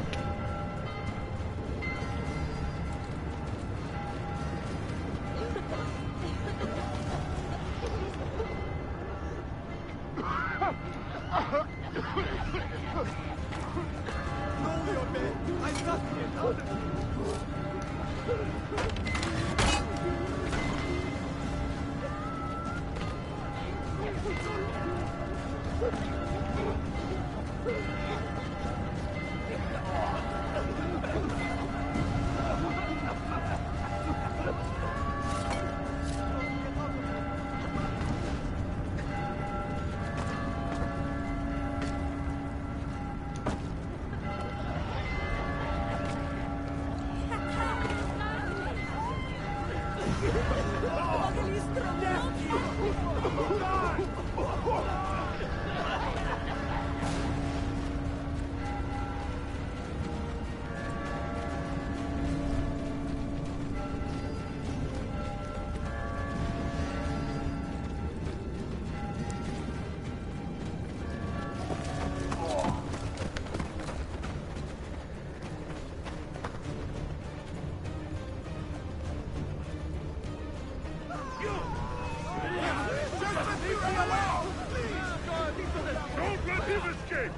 Don't let him escape!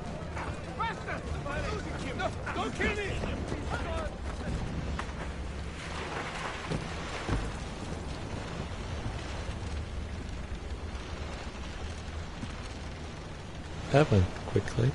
Faster! No, don't kill me! That went quickly.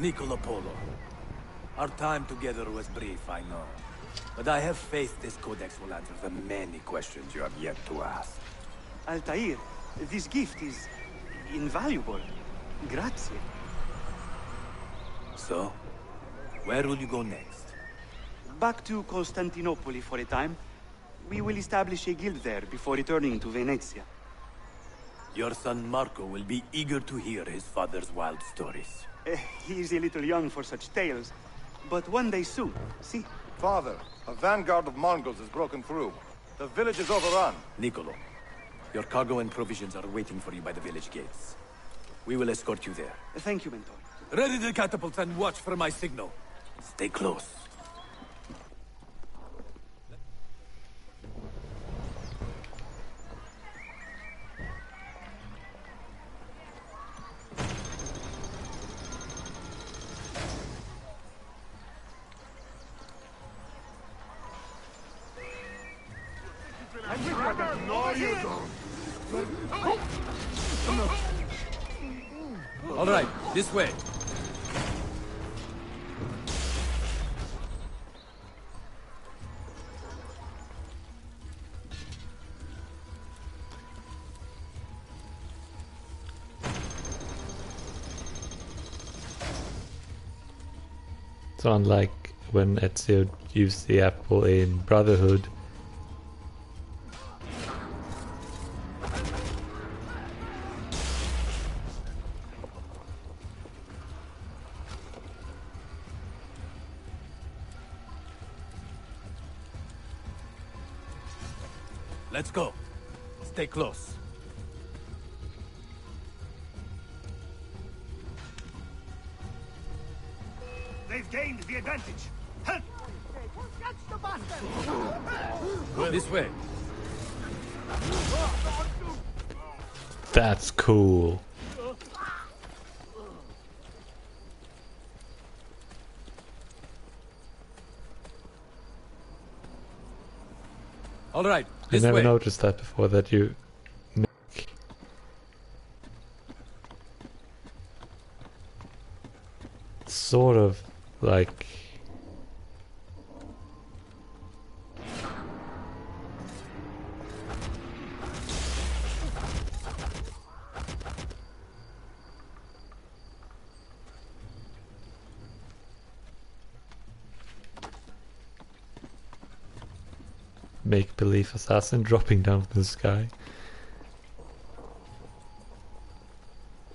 Niccolo Polo. Our time together was brief, I know. But I have faith this codex will answer the many questions you have yet to ask. Altair, this gift is invaluable. Grazie. So, where will you go next? Back to Constantinople for a time. We will establish a guild there before returning to Venezia. Your son Marco will be eager to hear his father's wild stories. He is a little young for such tales, but one day soon, see? Father, a vanguard of Mongols has broken through. The village is overrun. Niccolo, your cargo and provisions are waiting for you by the village gates. We will escort you there. Thank you, Mentor. Ready the catapults and watch for my signal. Stay close. No, you don't. All right, this way. So unlike when Ezio used the apple in Brotherhood, Let's go. Stay close. They've gained the advantage. Help! Catch the bastard! This way. that's cool. All right, I this never way. noticed that before, that you make sort of like make-believe assassin dropping down from the sky.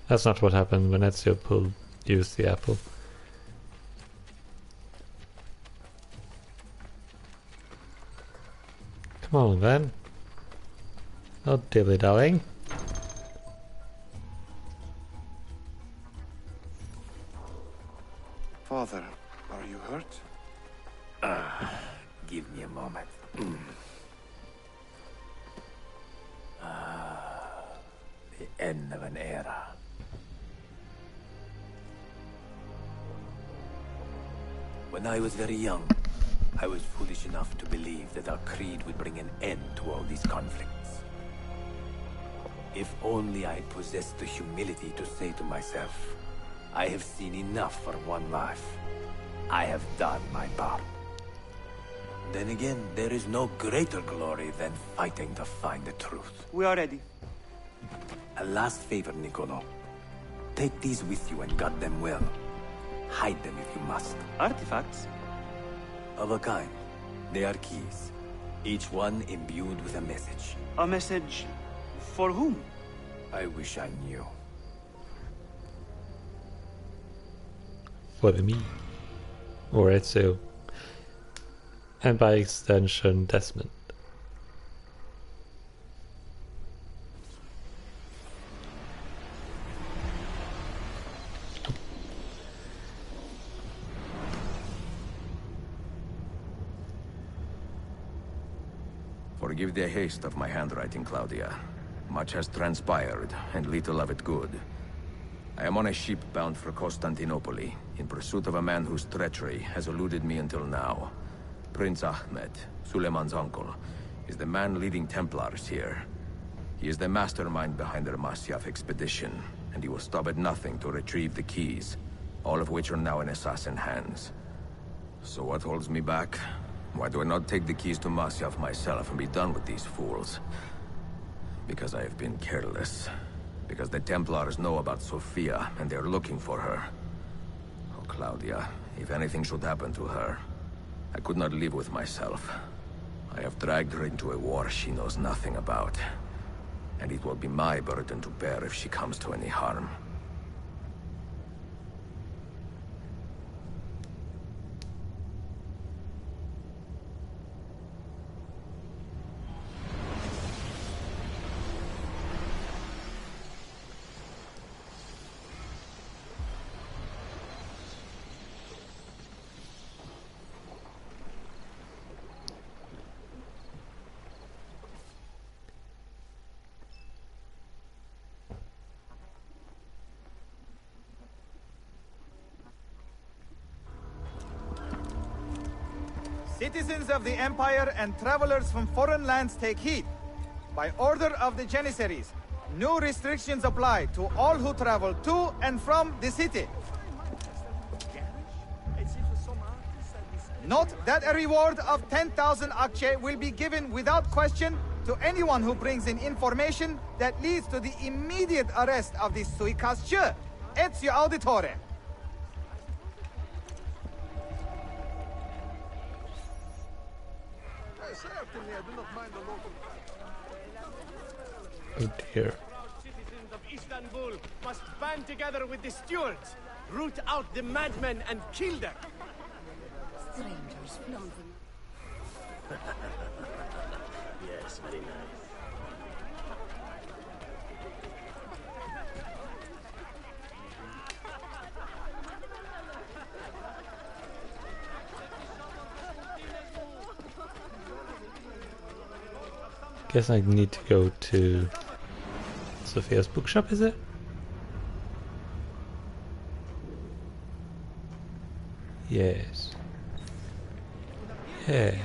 That's not what happened when Ezio used the apple. Come on then. Oh, dilly-dallying. Father, are you hurt? Give me a moment. The end of an era. When I was very young, I was foolish enough to believe that our creed would bring an end to all these conflicts. If only I possessed the humility to say to myself, I have seen enough for one life. I have done my part. Then again, there is no greater glory than fighting to find the truth. We are ready. A last favor, Niccolo. Take these with you and guard them well. Hide them if you must. Artifacts? Of a kind. They are keys, each one imbued with a message. A message for whom? I wish I knew. For me. Or Ezio. And by extension, Desmond. Forgive the haste of my handwriting, Claudia. Much has transpired, and little of it good. I am on a ship bound for Constantinople, in pursuit of a man whose treachery has eluded me until now. Prince Ahmed, Suleiman's uncle, is the man leading Templars here. He is the mastermind behind the Masyaf expedition, and he will stop at nothing to retrieve the keys, all of which are now in assassin hands. So what holds me back? Why do I not take the keys to Masyaf myself and be done with these fools? Because I have been careless. Because the Templars know about Sophia, and they are looking for her. Oh, Claudia, if anything should happen to her, I could not live with myself. I have dragged her into a war she knows nothing about. And it will be my burden to bear if she comes to any harm. Citizens of the Empire and travelers from foreign lands take heed. By order of the Janissaries, new restrictions apply to all who travel to and from the city. Note that a reward of 10,000 akçe will be given without question to anyone who brings in information that leads to the immediate arrest of the suikastçı, Ezio Auditore. Oh dear. Citizens of Istanbul must band together with the stewards, root out the madmen and kill them. Strangers flaunting. Yes, very nice. Guess I need to go to Sophia's bookshop, is it? Yes. Yes.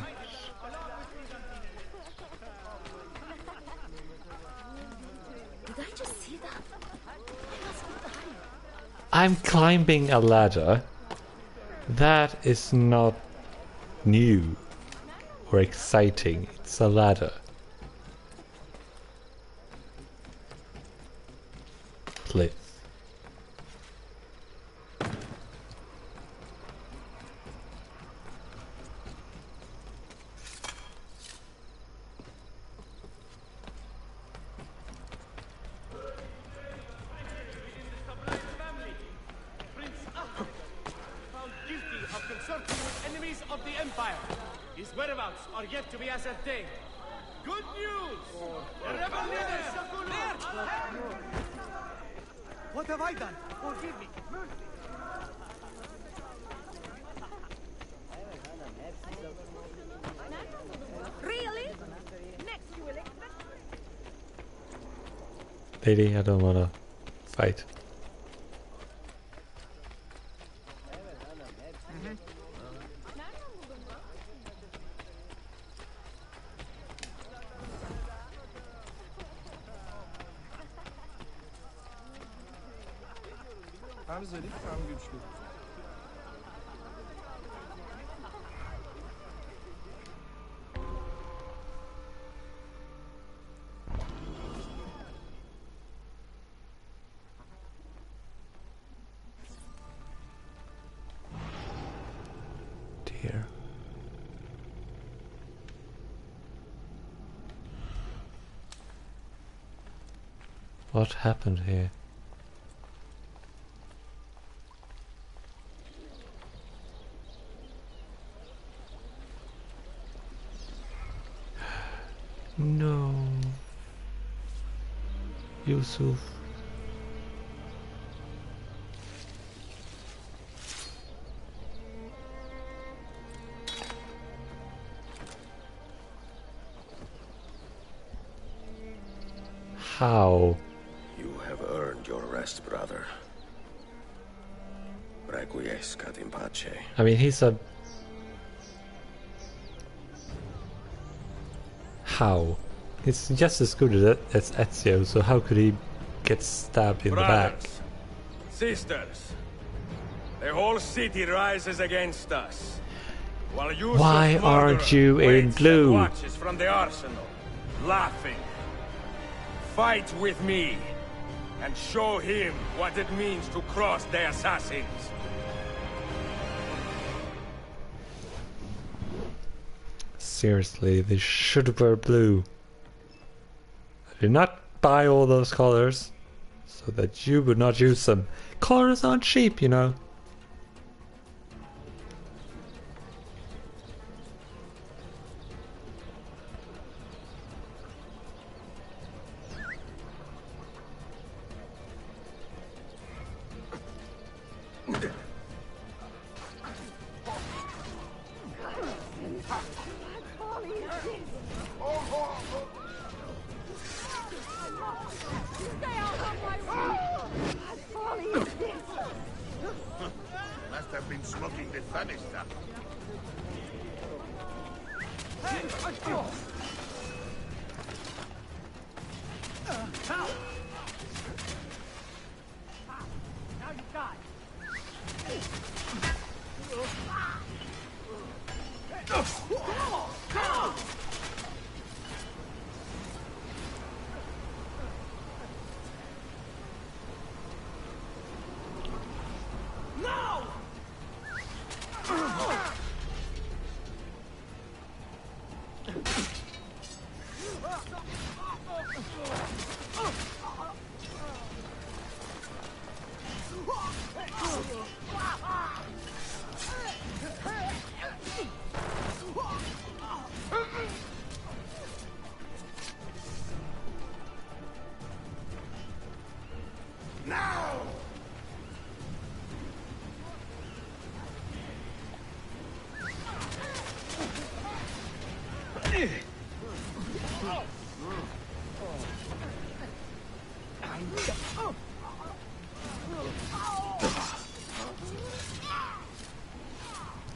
Did I just see that? I'm climbing a ladder. That is not new or exciting. It's a ladder. Please. Found guilty of consorting with enemies of the Empire. His whereabouts are yet to be ascertained. Good news! The rebel leader, What have I done? Forgive me. Really? Next you will expect. Lady, I don't wanna fight. Hem zarif hem güçlü. Dear. What happened here? No. Yusuf. How? You have earned your rest, brother. Requiescat in pace. I mean, he's a... How? He's just as good as Ezio, so how could he get stabbed in the back? Sisters, the whole city rises against us. While you Why aren't you in blue? Watches from the arsenal, laughing. Fight with me, and show him what it means to cross the assassins. Seriously, they should wear blue. I did not buy all those colors, so that you would not use them. Colors aren't cheap, you know. Must have been smoking the funny stuff. Now you die.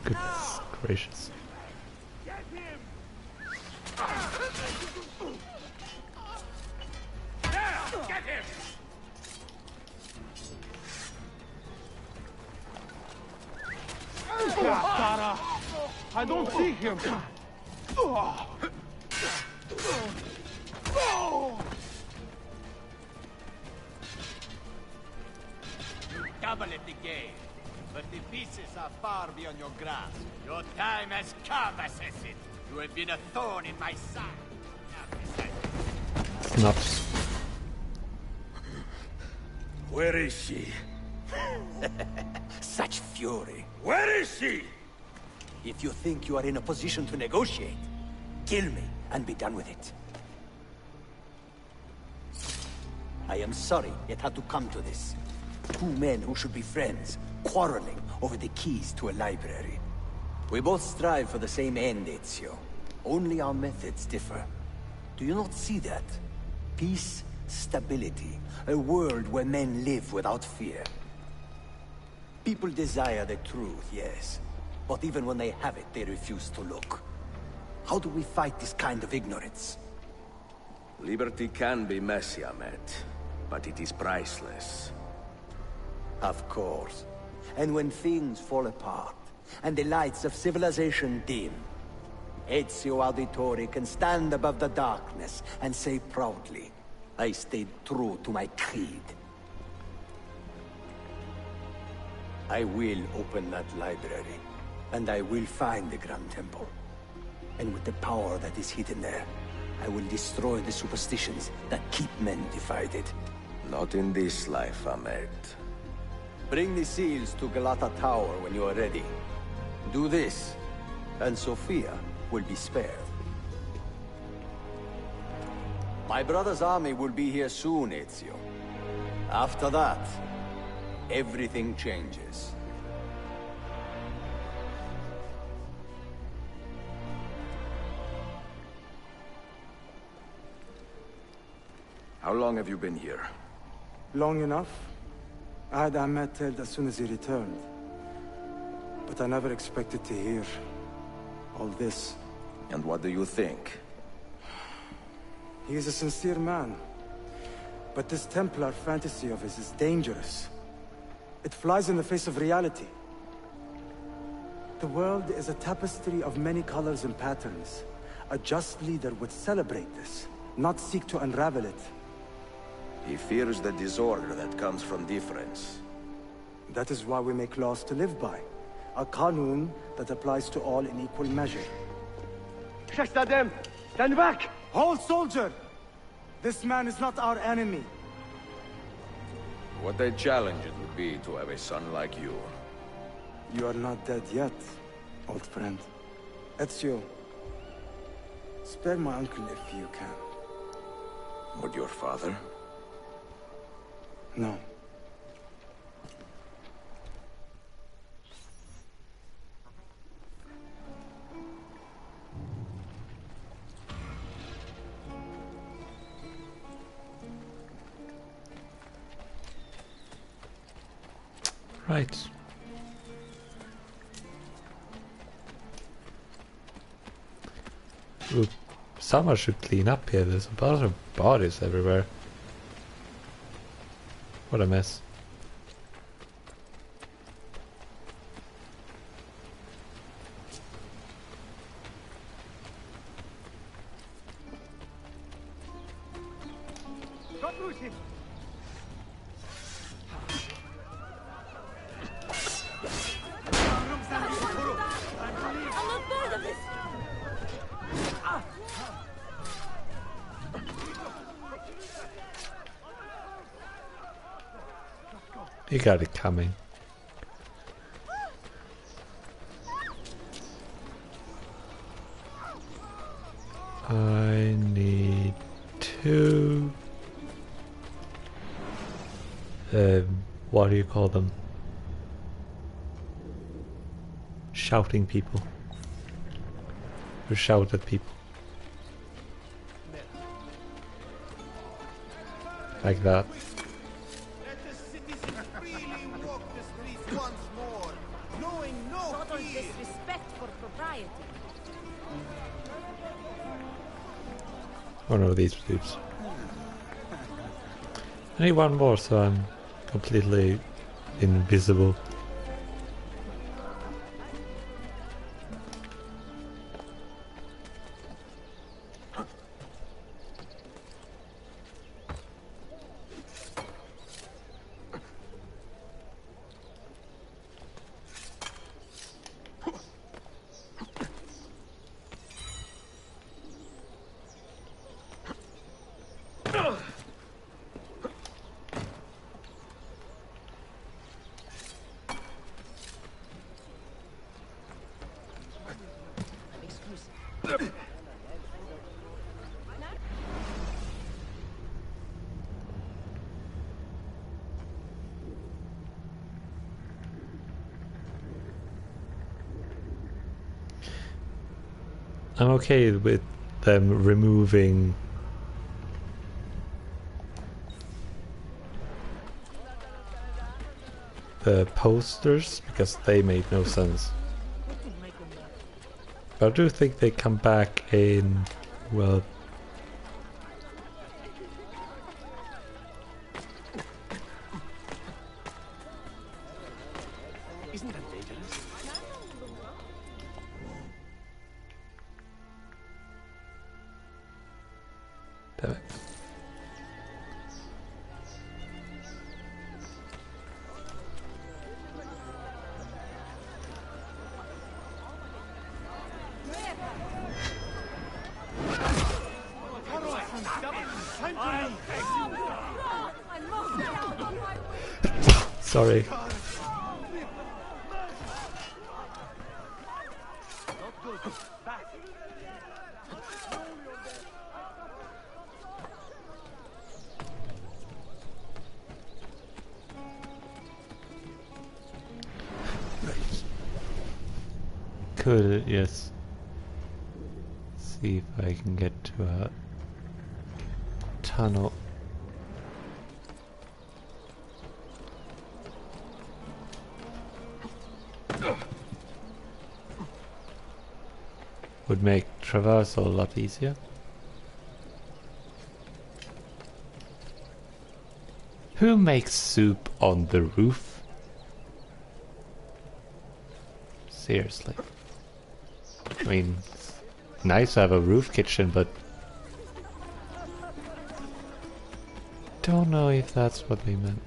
Goodness gracious. Get him! There! Get him! Tara, I don't see him. Double at the game, but the pieces are far beyond your grasp. Your time has come, assassin. You have been a thorn in my side. Snaps. Where is she? Such fury. Where is she? If you think you are in a position to negotiate, kill me and be done with it. I am sorry it had to come to this. Two men who should be friends, quarreling over the keys to a library. We both strive for the same end, Ezio. Only our methods differ. Do you not see that? Peace, stability, a world where men live without fear. People desire the truth, yes. But even when they have it, they refuse to look. How do we fight this kind of ignorance? Liberty can be messy, Ahmet, but it is priceless. Of course. And when things fall apart, and the lights of civilization dim, Ezio Auditore can stand above the darkness and say proudly, I stayed true to my creed. I will open that library, and I will find the Grand Temple. And with the power that is hidden there, I will destroy the superstitions that keep men divided. Not in this life, Ahmed. Bring the seals to Galata Tower when you are ready. Do this, and Sophia will be spared. My brother's army will be here soon, Ezio. After that, everything changes. How long have you been here? Long enough. I had Ahmed killed as soon as he returned. But I never expected to hear all this. And what do you think? He is a sincere man. But this Templar fantasy of his is dangerous. It flies in the face of reality. The world is a tapestry of many colors and patterns. A just leader would celebrate this, not seek to unravel it. He fears the disorder that comes from difference. That is why we make laws to live by. A Qanun that applies to all in equal measure. Shahzadem, stand back! Hold, soldier! This man is not our enemy. What a challenge it would be to have a son like you. You are not dead yet, old friend. Ezio, spare my uncle if you can. Would your father? No. Right. Ooh, someone should clean up here. There's a bunch of bodies everywhere. What a mess. Don't lose him! I'm not bored of this! You got it coming. I need to... what do you call them? Shouting people. Or shout at people. Like that. Let the citizens freely walk the streets once more, knowing no Total fear. disrespect for propriety. One of these dudes. I need one more so I'm completely invisible. I'm okay with them removing the posters because they made no sense. But I do think they come back in, well, Isn't that dangerous? damn it. Sorry. Could, yes. See if I can get to a tunnel. Would make traversal a lot easier. Who makes soup on the roof? Seriously. I mean, it's nice to have a roof kitchen, but don't know if that's what they meant.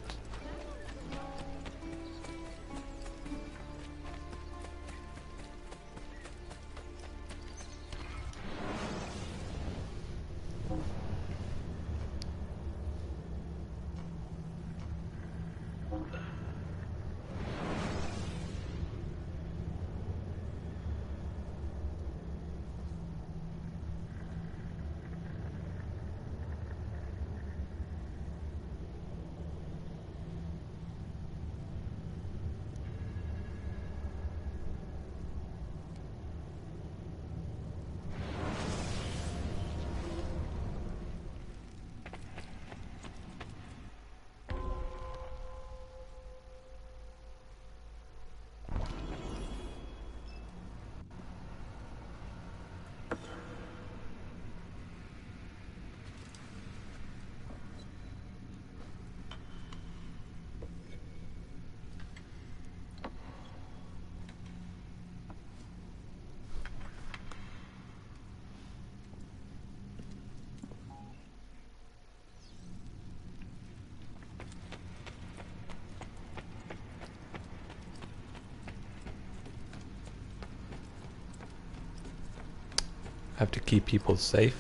Have to keep people safe?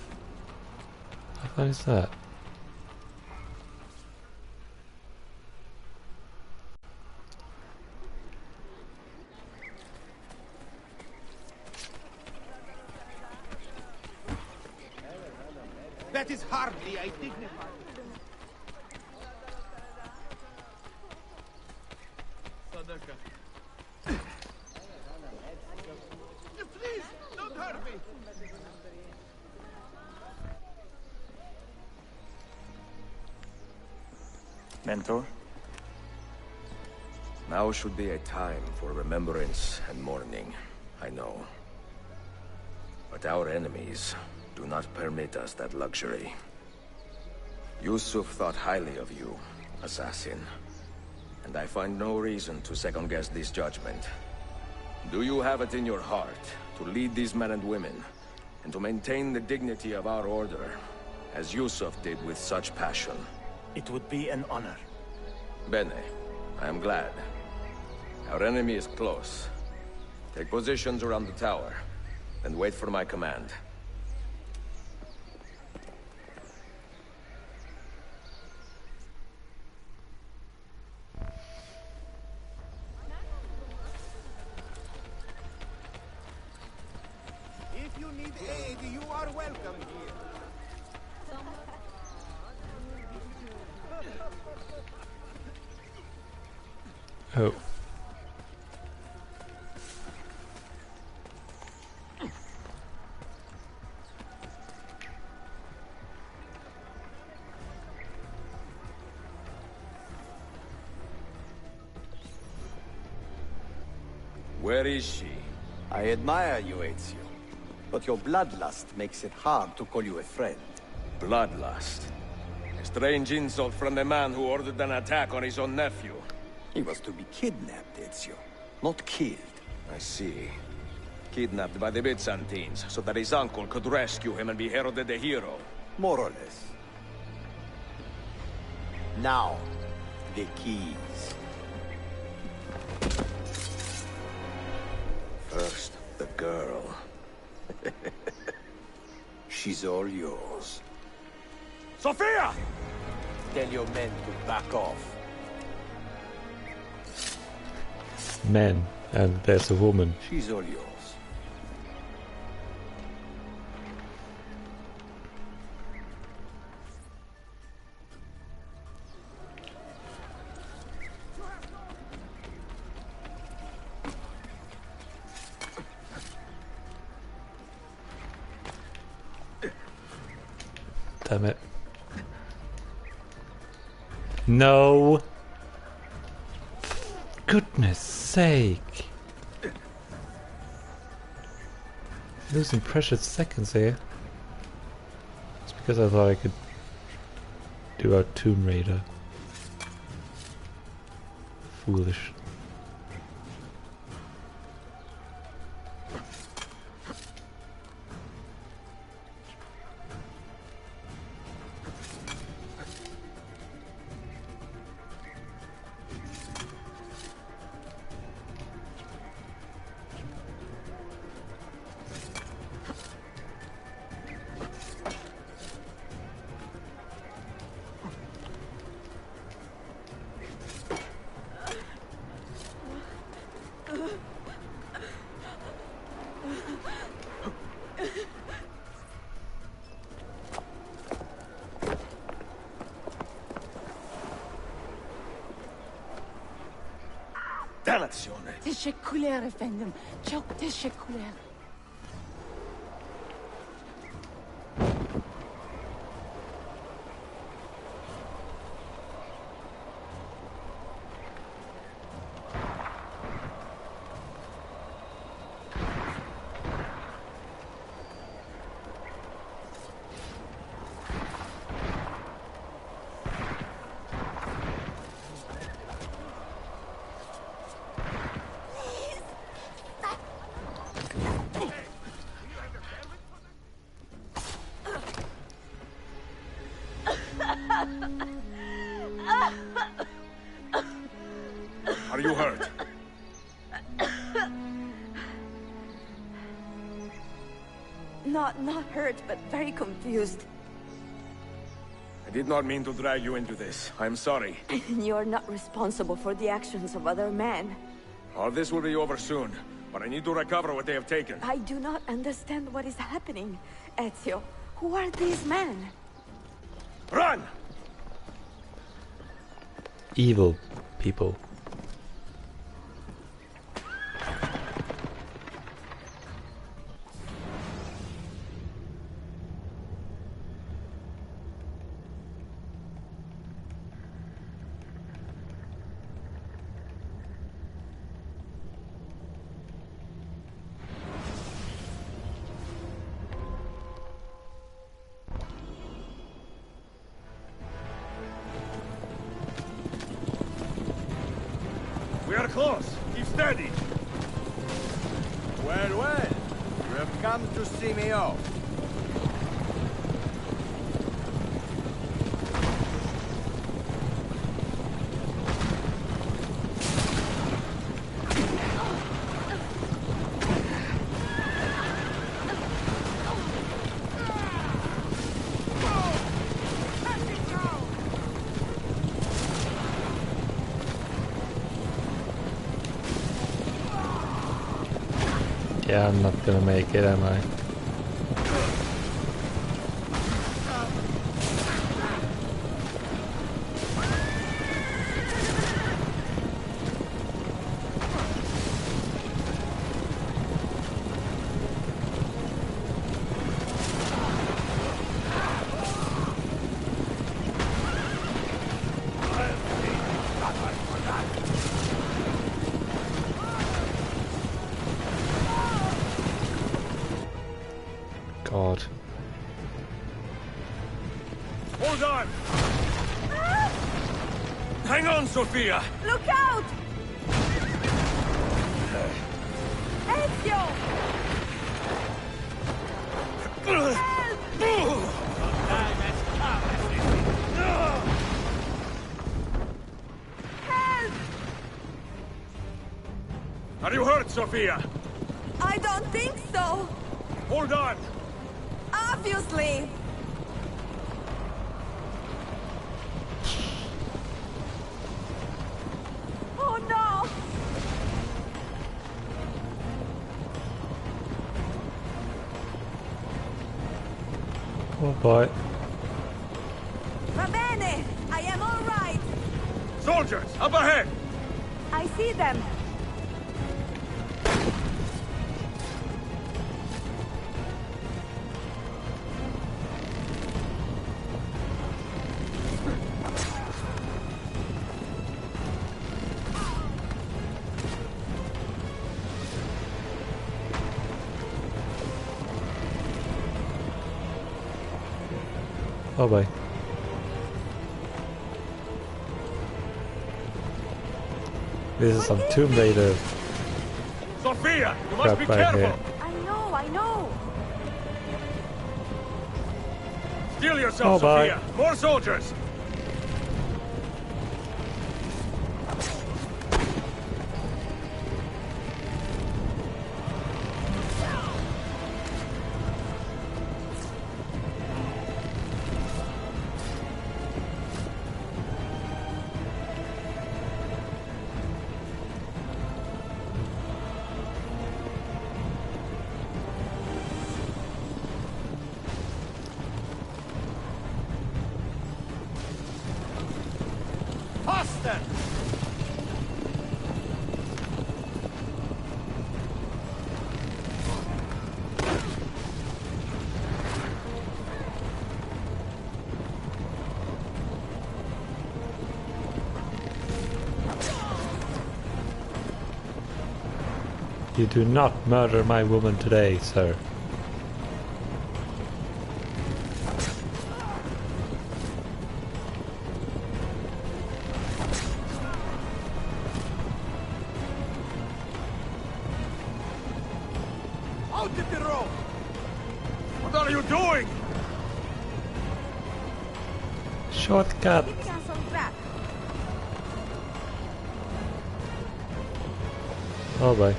How fun is that? That is hardly a dignified. Please, don't hurt me. Mentor? Now should be a time for remembrance and mourning, I know. But our enemies do not permit us that luxury. Yusuf thought highly of you, assassin. And I find no reason to second-guess this judgment. Do you have it in your heart to lead these men and women, and to maintain the dignity of our order, as Yusuf did with such passion? It would be an honor. Bene, I am glad. Our enemy is close. Take positions around the tower, and wait for my command. If you need aid, you are welcome here. Oh. Where is she? I admire you, Ezio. But your bloodlust makes it hard to call you a friend. Bloodlust? A strange insult from the man who ordered an attack on his own nephew. He was to be kidnapped, Ezio, not killed. I see. Kidnapped by the Byzantines, so that his uncle could rescue him and be heralded a hero. More or less. Now, the keys. First, the girl. She's all yours. Sophia! Tell your men to back off. men, and there's a woman. She's all yours. Damn it. No! Goodness sake! Losing precious seconds here. It's because I thought I could do our Tomb Raider. Foolish. Dalazione. Teşekkürler efendim. Çok teşekkürler. Are you hurt? Not hurt, but very confused. I did not mean to drag you into this. I'm sorry. You're not responsible for the actions of other men. All this will be over soon, but I need to recover what they have taken. I do not understand what is happening. Ezio, who are these men? Run! Evil people. We are close. Keep steady. Well, well. You have come to see me off. Yeah, I'm not gonna make it, am I? God. Hold on! Hang on, Sophia! Look out! Ezio! Help! Are you hurt, Sophia? I don't think so. Hold on! Obviously. Oh no! Oh boy. Va bene! I am all right! Soldiers, up ahead! I see them! Oh boy. This is some Tomb Raider Sophia, you must crap be right careful! here. I know! Steel yourself, Oh, bye. Sophia! More soldiers! Faster! You do not murder my woman today, sir. Out of the road! What are you doing? Shortcut. Keeping us on track. Oh boy.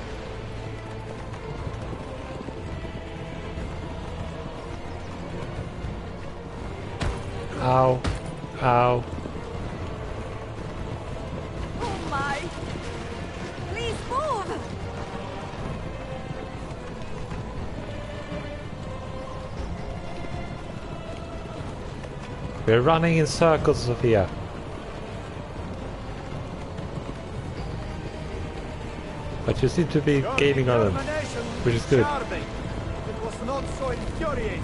Ow. Ow. Oh my! Please move! We're running in circles, Sophia. But you seem to be gaining on them, which is good. Charming. It was not so infuriating.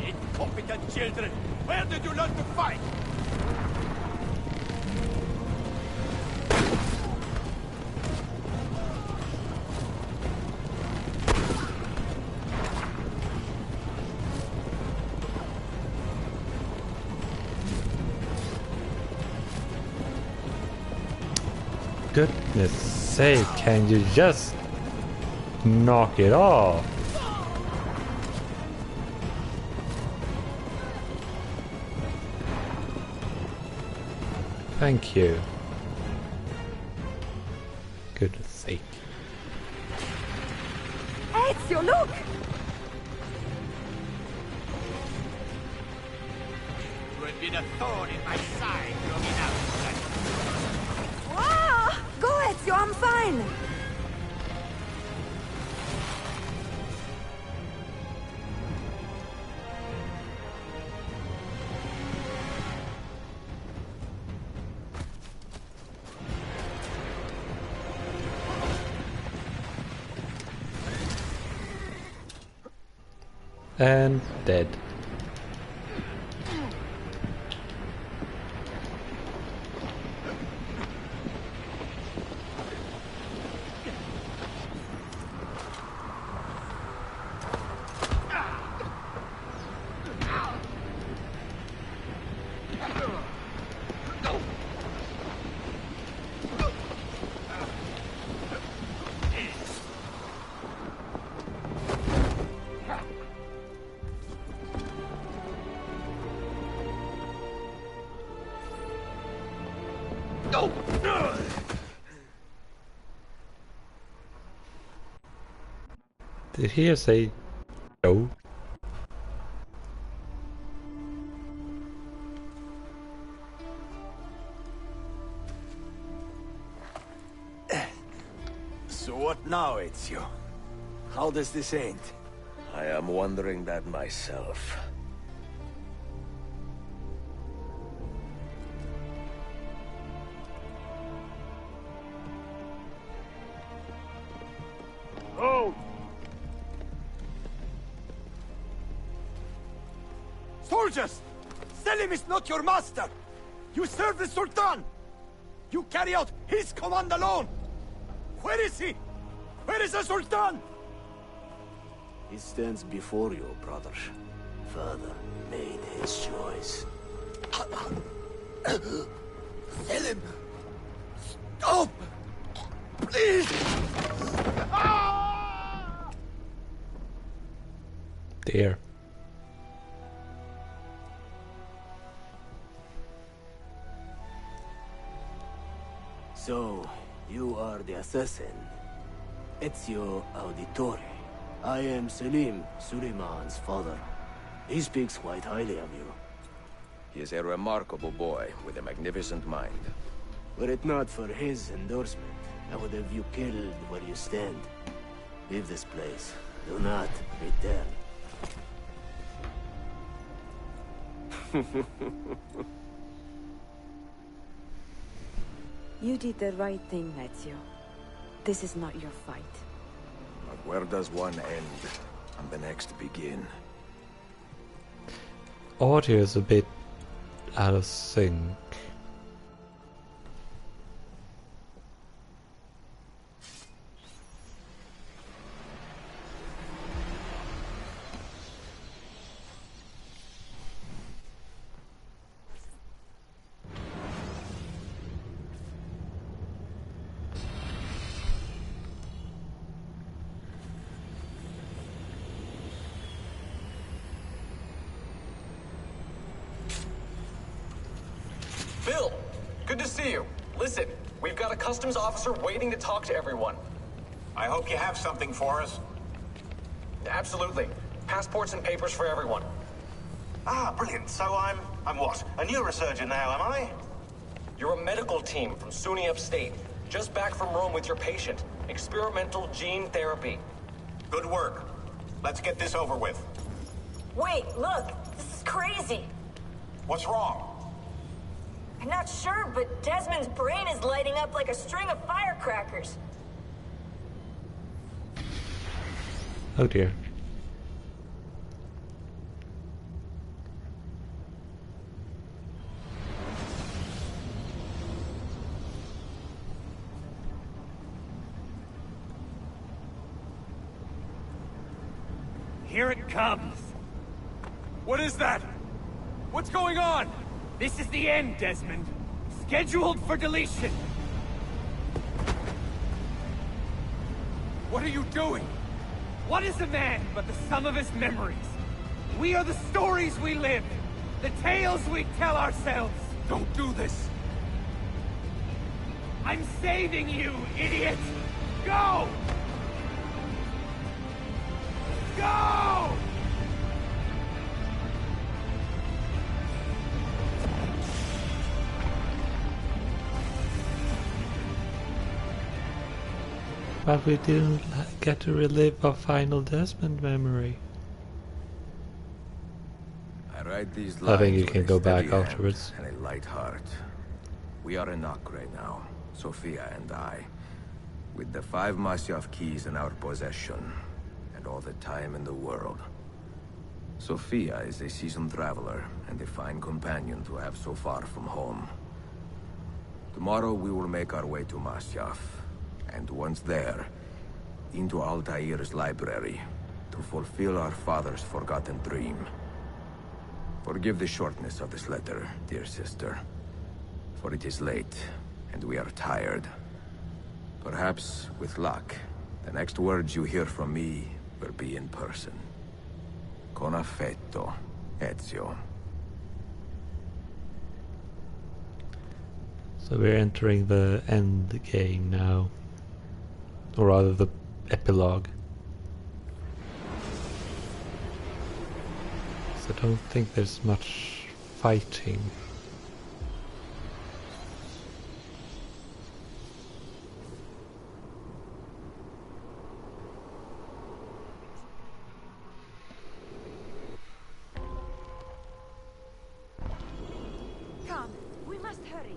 Incompetent children! Where did you learn to fight? Goodness sake, can you just knock it off? Thank you. Goodness sake. Ezio, look! You have been a thorn in my side, long enough. Ah! Go, Ezio, I'm fine! And dead. Did he say no? So what now, Ezio? How does this end? I am wondering that myself. Oh! Soldiers! Selim is not your master! You serve the Sultan! You carry out his command alone! Where is he? Where is the Sultan? He stands before you, brother. Father made his choice. Selim! Stop! Please! Dear. So, you are the assassin. Ezio Auditore. I am Selim, Suleiman's father. He speaks quite highly of you. He is a remarkable boy with a magnificent mind. Were it not for his endorsement, I would have you killed where you stand. Leave this place. Do not return. You did the right thing, Ezio. This is not your fight. But where does one end and the next begin? Audio is a bit out of sync. Bill, good to see you. Listen, we've got a customs officer waiting to talk to everyone. I hope you have something for us. Absolutely. Passports and papers for everyone. Ah, brilliant. So I'm what? A neurosurgeon now, am I? You're a medical team from SUNY Upstate. Just back from Rome with your patient. Experimental gene therapy. Good work. Let's get this over with. Wait, look! This is crazy! What's wrong? I'm not sure, but Desmond's brain is lighting up like a string of firecrackers. Oh dear. Here it comes. What is that? What's going on? This is the end, Desmond. Scheduled for deletion. What are you doing? What is a man but the sum of his memories? We are the stories we live, the tales we tell ourselves. Don't do this. I'm saving you, idiot! Go! Go! But we didn't get to relive our final Desmond memory. I write these I think you lines can with go a back steady hand afterwards. and a light heart. We are in Acre now, Sofia and I, with the 5 Masyaf keys in our possession, and all the time in the world. Sofia is a seasoned traveler, and a fine companion to have so far from home. Tomorrow we will make our way to Masyaf, and once there, into Altair's library, to fulfill our father's forgotten dream. Forgive the shortness of this letter, dear sister, for it is late, and we are tired. Perhaps, with luck, the next words you hear from me will be in person. Con affetto, Ezio. So we're entering the end game now. Or rather the epilogue. So I don't think there's much fighting. Come, we must hurry.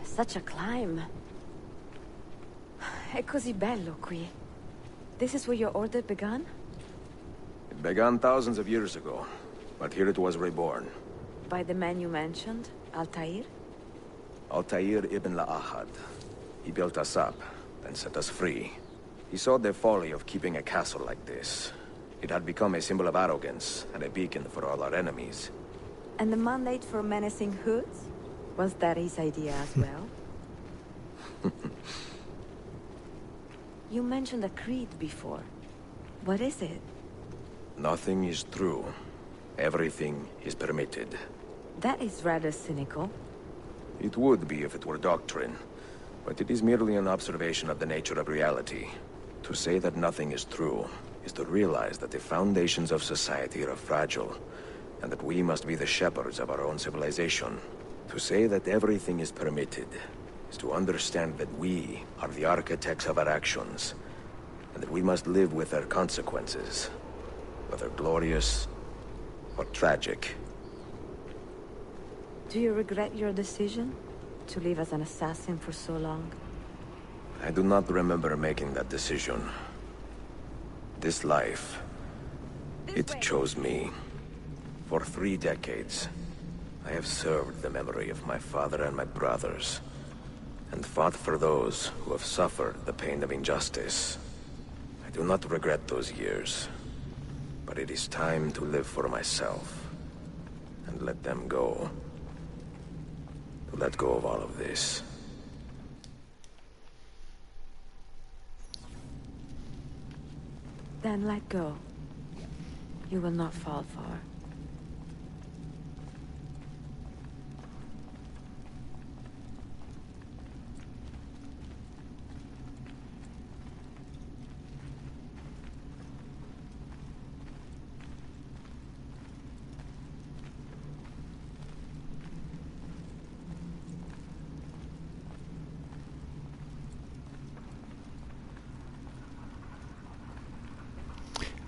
Such a climb. È così bello qui. This is where your order began? It began thousands of years ago, but here it was reborn. By the man you mentioned, Altair? Altair ibn La'ahad. He built us up, then set us free. He saw the folly of keeping a castle like this. It had become a symbol of arrogance, and a beacon for all our enemies. And the mandate for menacing hoods? Was that his idea as well? You mentioned a creed before. What is it? Nothing is true. Everything is permitted. That is rather cynical. It would be if it were doctrine, but it is merely an observation of the nature of reality. To say that nothing is true is to realize that the foundations of society are fragile, and that we must be the shepherds of our own civilization. To say that everything is permitted is to understand that we are the architects of our actions, and that we must live with their consequences, whether glorious or tragic. Do you regret your decision to live as an assassin for so long? I do not remember making that decision. This life, it chose me. For 3 decades, I have served the memory of my father and my brothers, and fought for those who have suffered the pain of injustice. I do not regret those years, but it is time to live for myself, and let them go. To let go of all of this. Then let go. You will not fall far.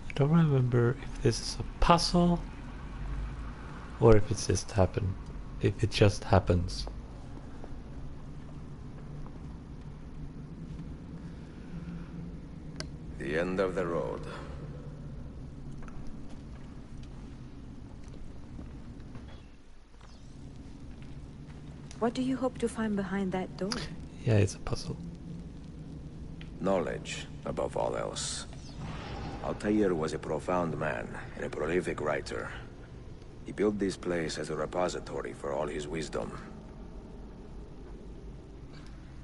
I don't remember if this is a puzzle or if it's just happened. If it just happens. The end of the road. What do you hope to find behind that door? Yeah, it's a puzzle. Knowledge, above all else. Altair was a profound man and a prolific writer. He built this place as a repository for all his wisdom.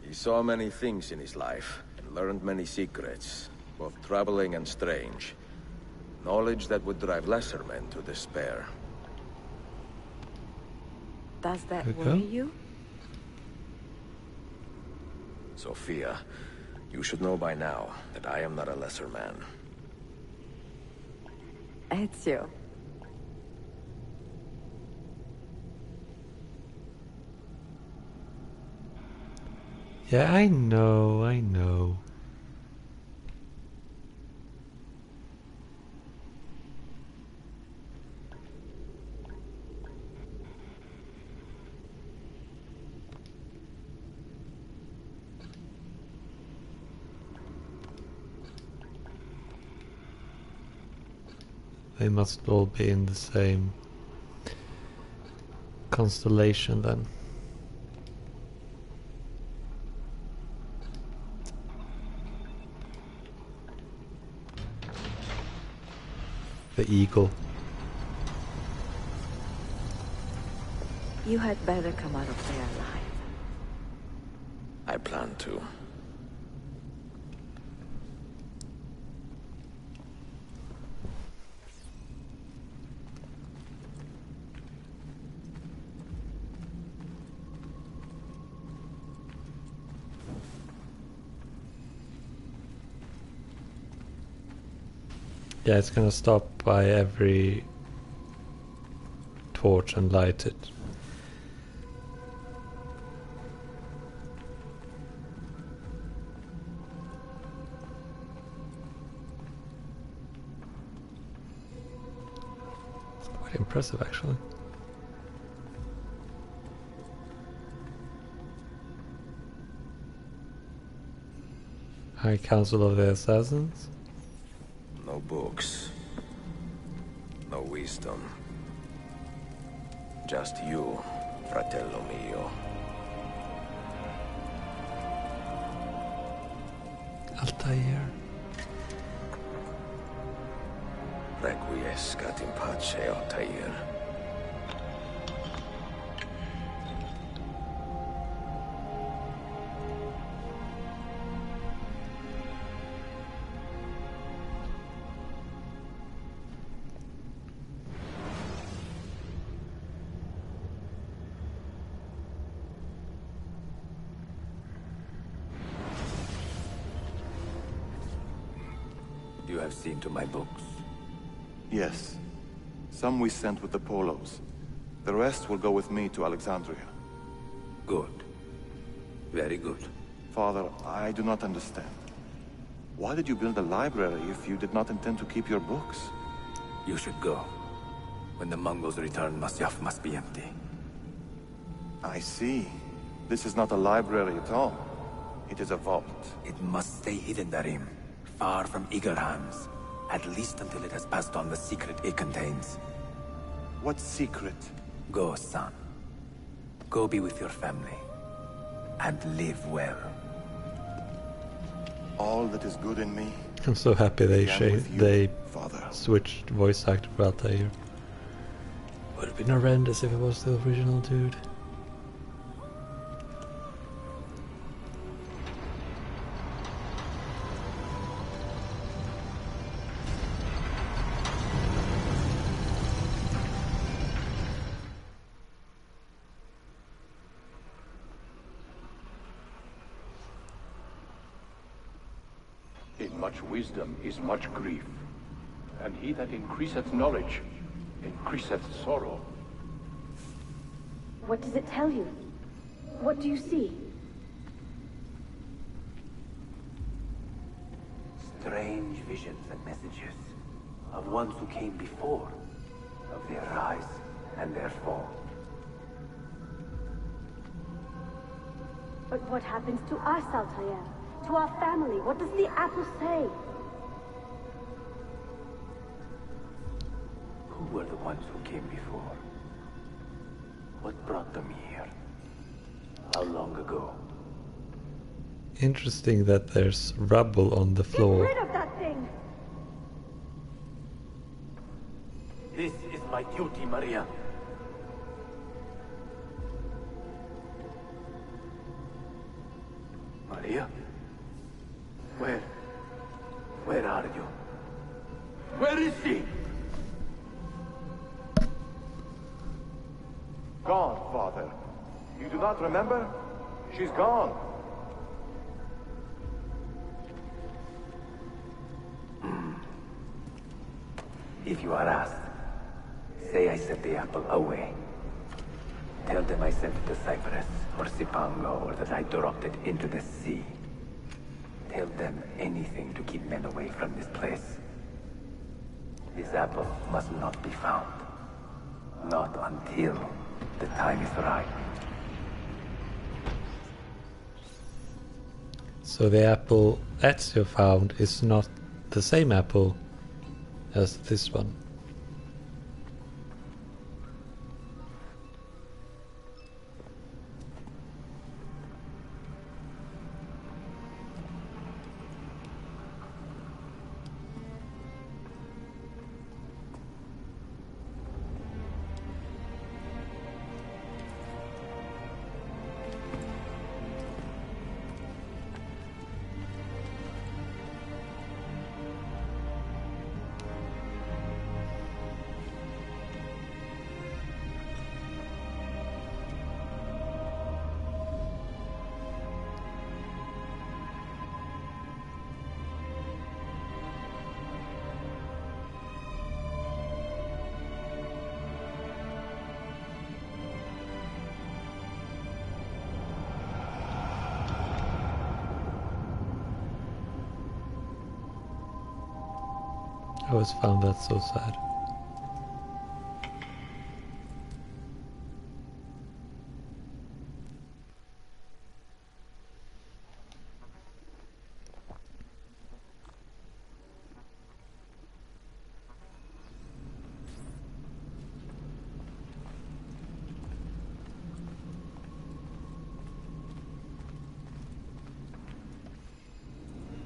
He saw many things in his life and learned many secrets, both troubling and strange. Knowledge that would drive lesser men to despair. Does that worry you? Sophia, you should know by now that I am not a lesser man. Ezio. Yeah, I know. They must all be in the same constellation then. The eagle. You had better come out of there alive. I plan to. Yeah, it's gonna stop by every torch and light it. It's quite impressive, actually. High Council of the Assassins. No books. No wisdom. Just you, fratello mio. Altair. Requiescat in pace, Altair. You have seen to my books. Yes. Some we sent with the Polos. The rest will go with me to Alexandria. Good. Very good. Father, I do not understand. Why did you build a library if you did not intend to keep your books? You should go. When the Mongols return, Masyaf must be empty. I see. This is not a library at all. It is a vault. It must stay hidden, Darim. Far from eager hands. At least until it has passed on the secret it contains. What secret? Go, son. Go be with your family. And live well. All that is good in me. I'm so happy they Father. switched voice actor for Altair. Would have been horrendous if it was the original dude. In much wisdom is much grief, and he that increaseth knowledge increaseth sorrow. What does it tell you? What do you see? Strange visions and messages of ones who came before, of their rise and their fall. But what happens to us, Altair? To our family? What does the apple say? Who were the ones who came before? What brought them here? How long ago? Interesting that there's rubble on the Get floor. rid of that thing! This is my duty, Maria. Maria? Where are you? Where is she? Gone, Father. You do not remember? She's gone. If you are asked, say I sent the apple away. Tell them I sent it to Cyprus, or Cipango, or that I dropped it into the sea. Tell them anything to keep men away from this place. This apple must not be found. Not until the time is right. So the apple Ezio found is not the same apple as this one. always found that so sad.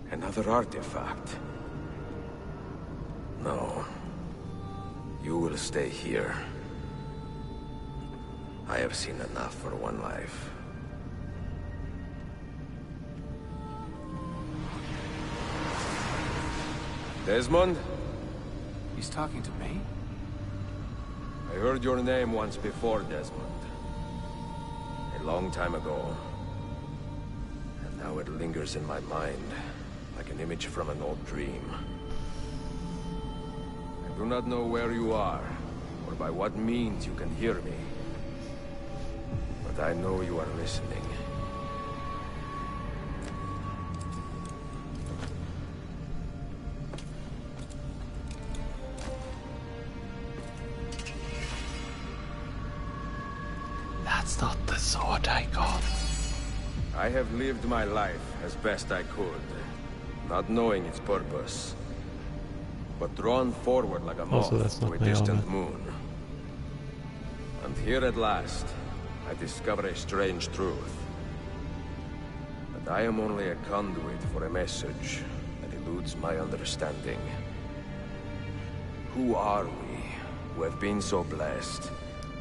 Another artifact. No. You will stay here. I have seen enough for one life. Desmond? He's talking to me? I heard your name once before, Desmond. A long time ago. And now it lingers in my mind, like an image from an old dream. I do not know where you are, or by what means you can hear me. But I know you are listening. That's not the sword I got. I have lived my life as best I could, not knowing its purpose, but drawn forward like a moth to a distant moon. And here at last, I discover a strange truth. That I am only a conduit for a message that eludes my understanding. Who are we, who have been so blessed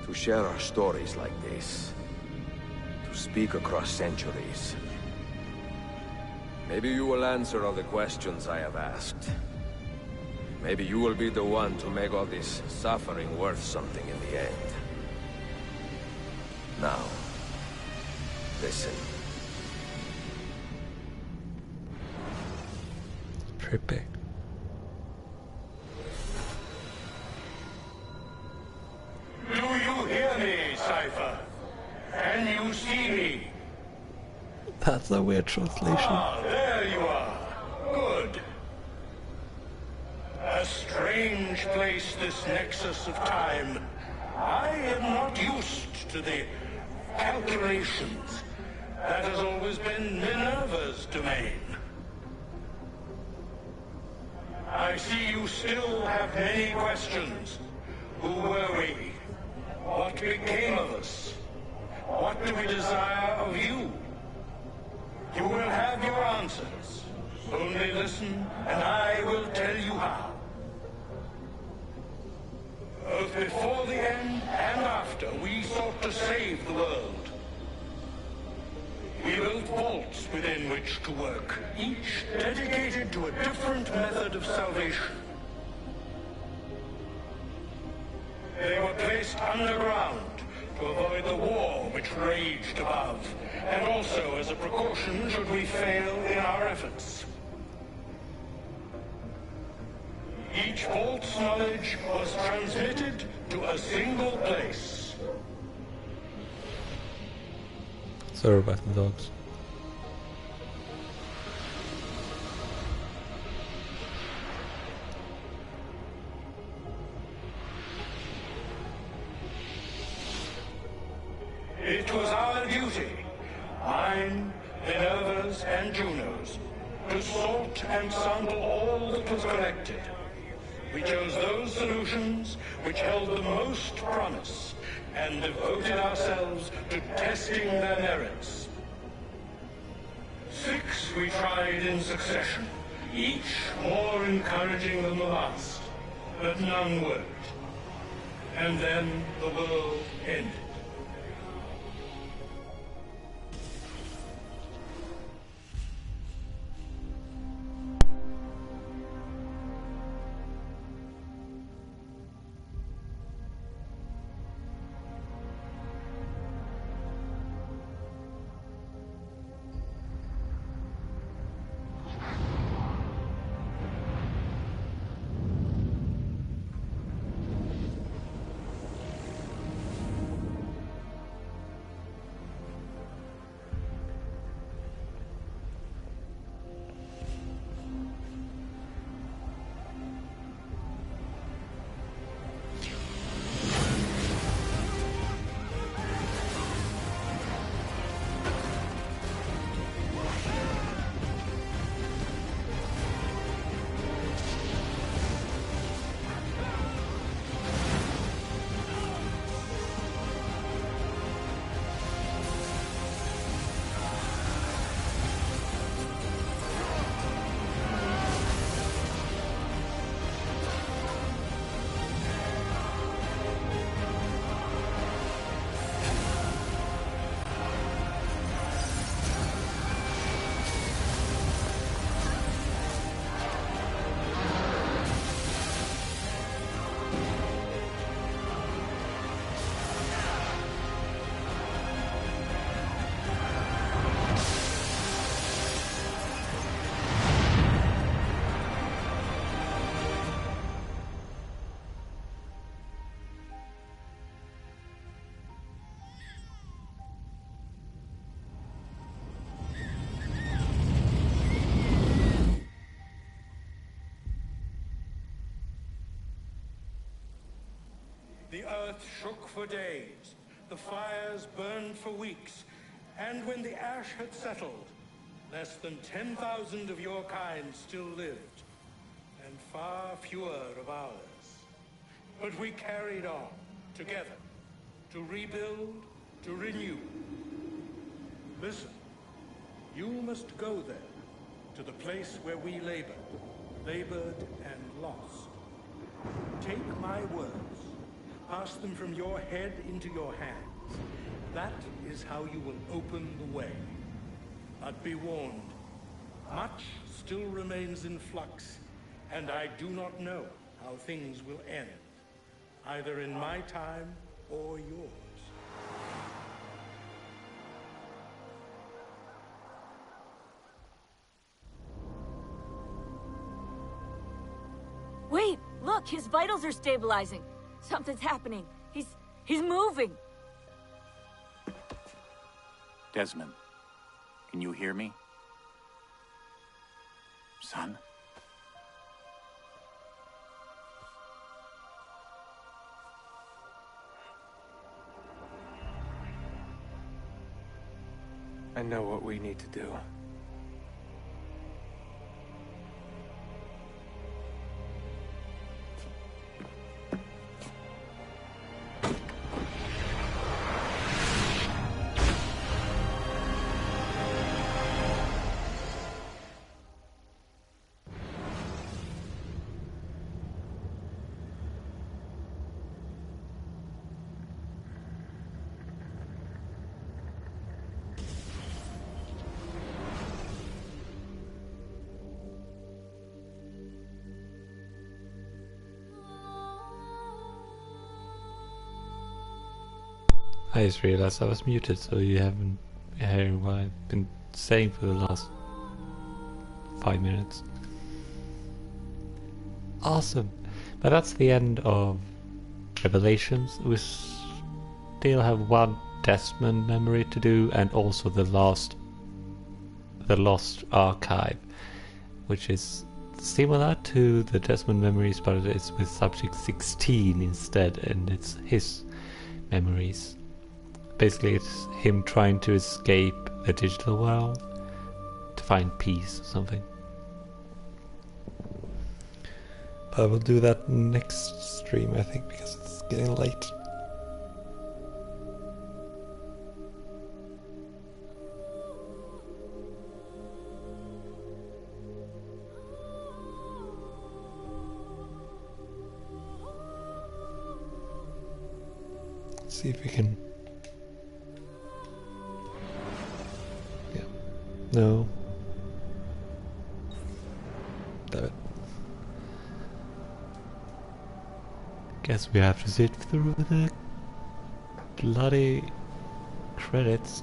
to share our stories like this? To speak across centuries? Maybe you will answer all the questions I have asked. Maybe you will be the one to make all this suffering worth something in the end. Now, listen. Trippy. Do you hear me, Cypher? Can you see me? That's a weird translation. Ah, there you are. Good. A strange place, this nexus of time. I am not used to the calculations. That has always been Minerva's domain. I see you still have many questions. Who were we? What became of us? What do we desire of you? You will have your answers. Only listen, and I will tell you how. Both before the end and after, we sought to save the world. We built vaults within which to work, each dedicated to a different method of salvation. They were placed underground to avoid the war which raged above, and also as a precaution should we fail in our efforts. Each vault's knowledge was transmitted to a single place. Sorry about the dogs. It was our duty, mine, Minerva's, and Juno's, to sort and sample all that was collected. We chose those solutions which held the most promise, and devoted ourselves to testing their merits. 6 we tried in succession, each more encouraging than the last, but none worked. And then the world ended. earth shook for days, the fires burned for weeks, and when the ash had settled, less than 10,000 of your kind still lived, and far fewer of ours. But we carried on, together, to rebuild, to renew. Listen, you must go there, to the place where we labored and lost. Take my words, pass them from your head into your hands. That is how you will open the way. But be warned, much still remains in flux, and I do not know how things will end, either in my time or yours. Wait, look, his vitals are stabilizing. Something's happening. He's moving. Desmond, can you hear me? Son? I know what we need to do. I just realized I was muted, so you haven't heard what I've been saying for the last 5 minutes. Awesome! But that's the end of Revelations. We still have one Desmond memory to do, and also the Lost Archive, which is similar to the Desmond memories, but it's with subject 16 instead, and it's his memories. Basically, it's him trying to escape the digital world to find peace or something. But I will do that next stream, I think, because it's getting late. Let's see if we can... No. Damn it. Guess we have to sit through the bloody credits.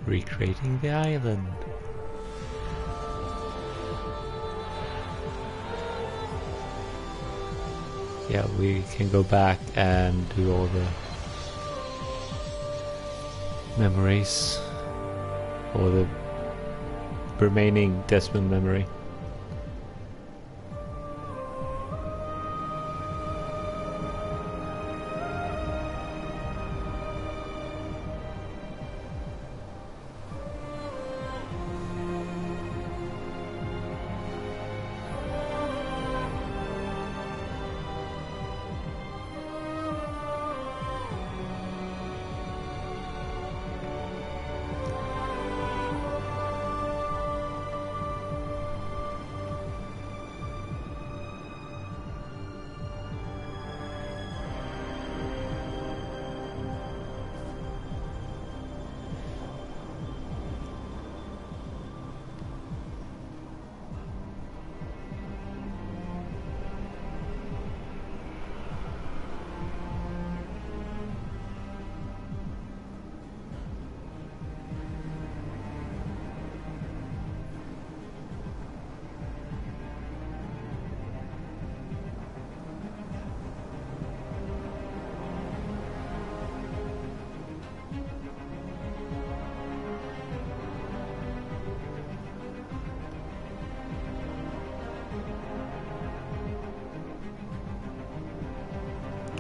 Recreating the island. Yeah, we can go back and do all the memories, or the remaining Desmond memory.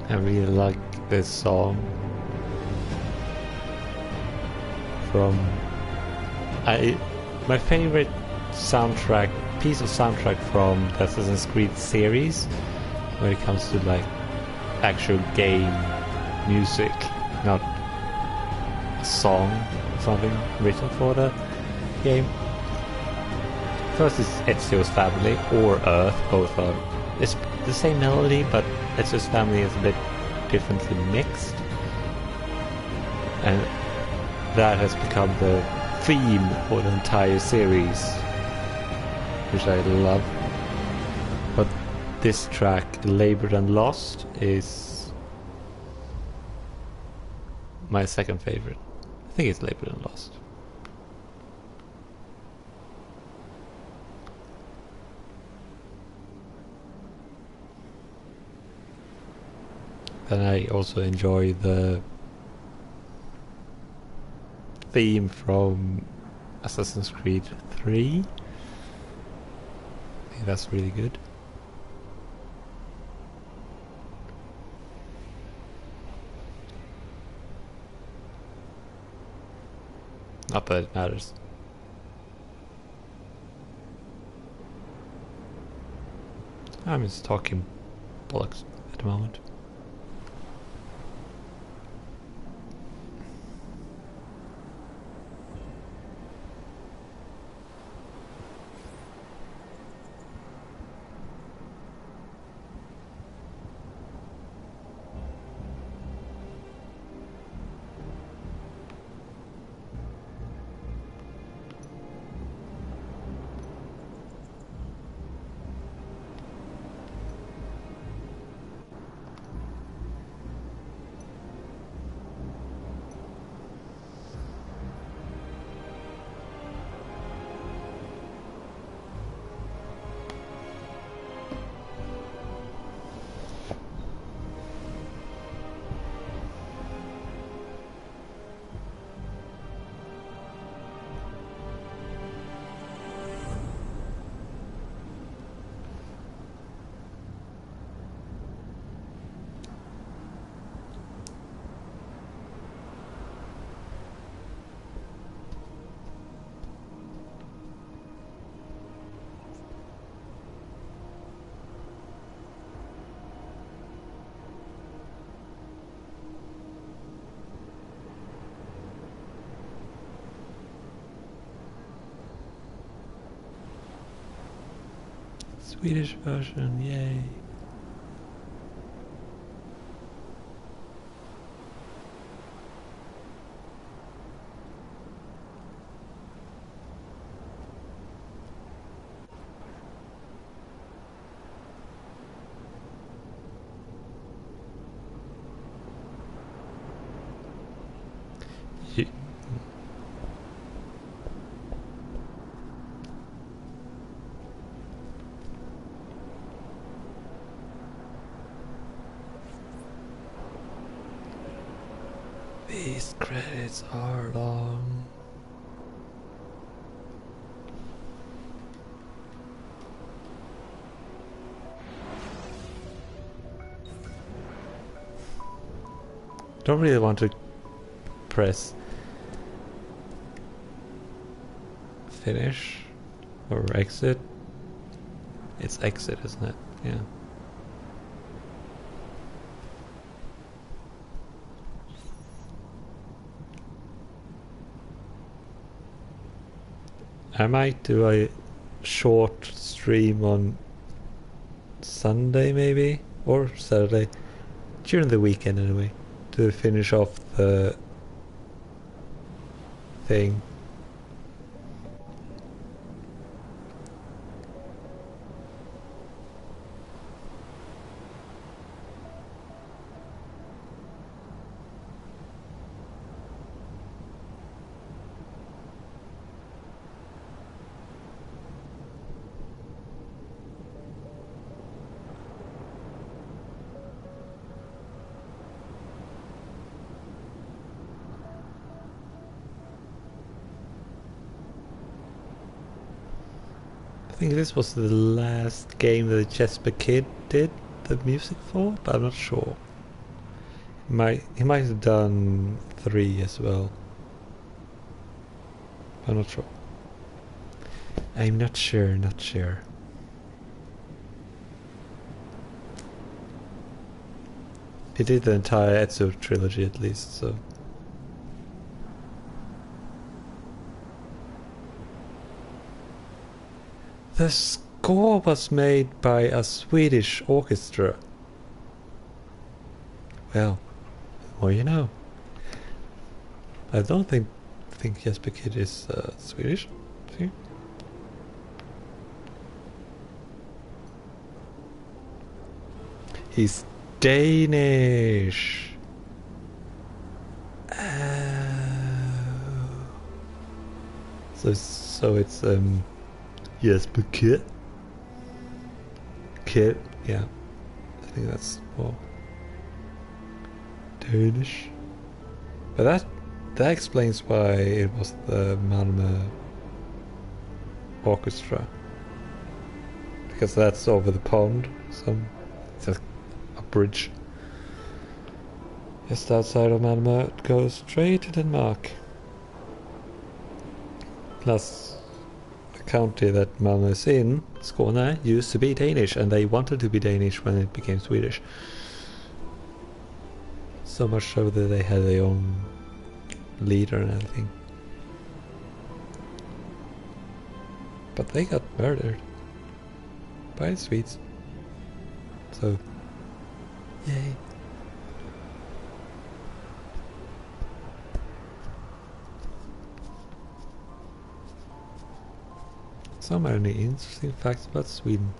I really like this song from my favorite piece of soundtrack from the Assassin's Creed series when it comes to like actual game music, not a song or something written for the game. First is Ezio's Family or Earth, both are it's the same melody, but Ezio's Family is a bit differently mixed, and that has become the theme for the entire series, which I love. But this track, Labored and Lost, is my second favorite. I think it's Labored and Lost. Then I also enjoy the theme from Assassin's Creed 3. I think that's really good. Not that it matters. I'm just talking bollocks at the moment. Swedish version, yay. These credits are long. Don't really want to press finish or exit. It's exit, isn't it? Yeah. I might do a short stream on Sunday maybe, or Saturday, during the weekend anyway, to finish off the thing. I think this was the last game that Jesper Kid did the music for, but I'm not sure. He might have done 3 as well. I'm not sure. I'm not sure, not sure. He did the entire Ezio trilogy at least, so... The score was made by a Swedish orchestra. Well, the more you know. I don't think Jesper Kyd is Swedish. See? He's Danish. So it's Jesper Kyd. Kyd, yeah. I think that's more Danish. But that explains why it was the Malmö Orchestra. Because that's over the pond. It's a bridge just outside of Malmö. It goes straight to Denmark. Plus, the county that Malmö is in, Skåne, used to be Danish, and they wanted to be Danish when it became Swedish. So much so that they had their own leader and everything. But they got murdered by the Swedes. So, yay. So many interesting facts about Sweden.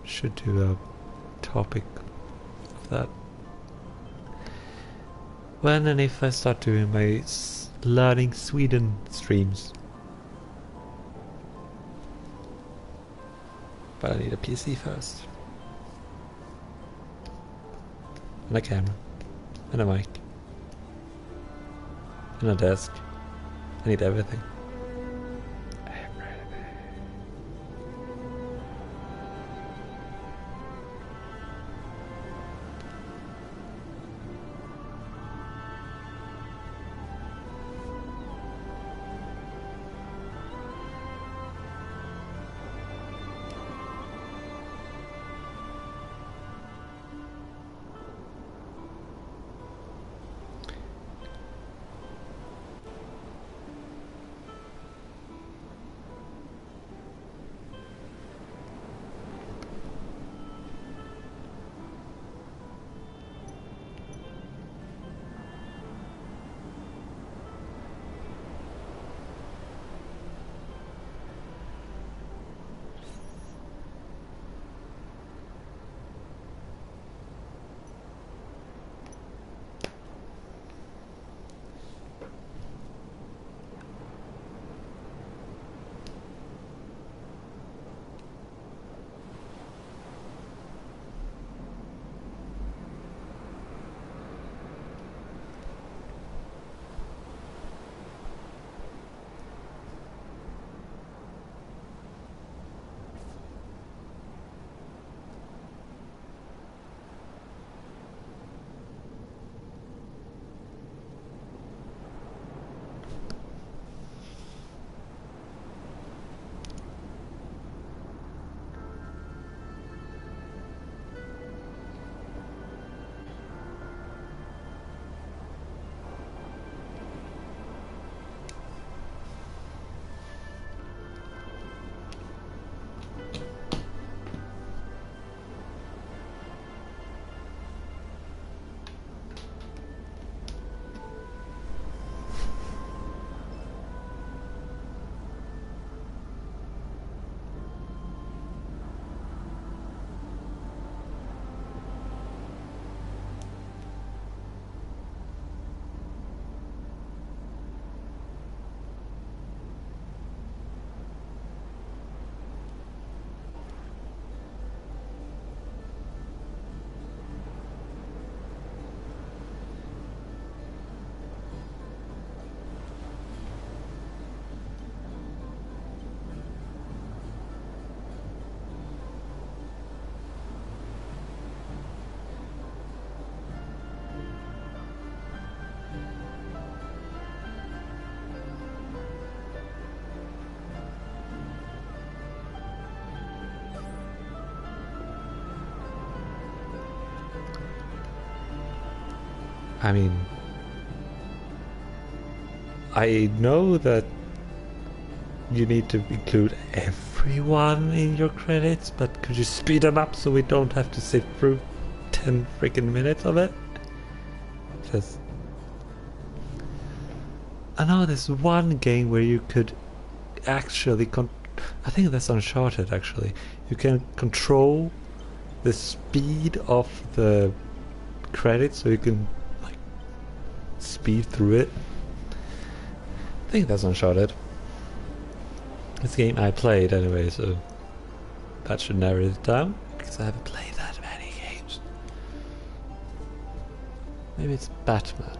Should do a topic of that. When and if I start doing my learning Sweden streams. But I need a PC first. And a camera. And a mic. And a desk. I need everything. I mean, I know that you need to include everyone in your credits, but could you speed them up so we don't have to sit through 10 freaking minutes of it? Because I know there's one game where you could actually I think that's Uncharted actually. You can control the speed of the credits so you can like speed through it. I think that's Uncharted. It's a game I played anyway, so that should narrow it down, because I haven't played that many games. Maybe it's Batman.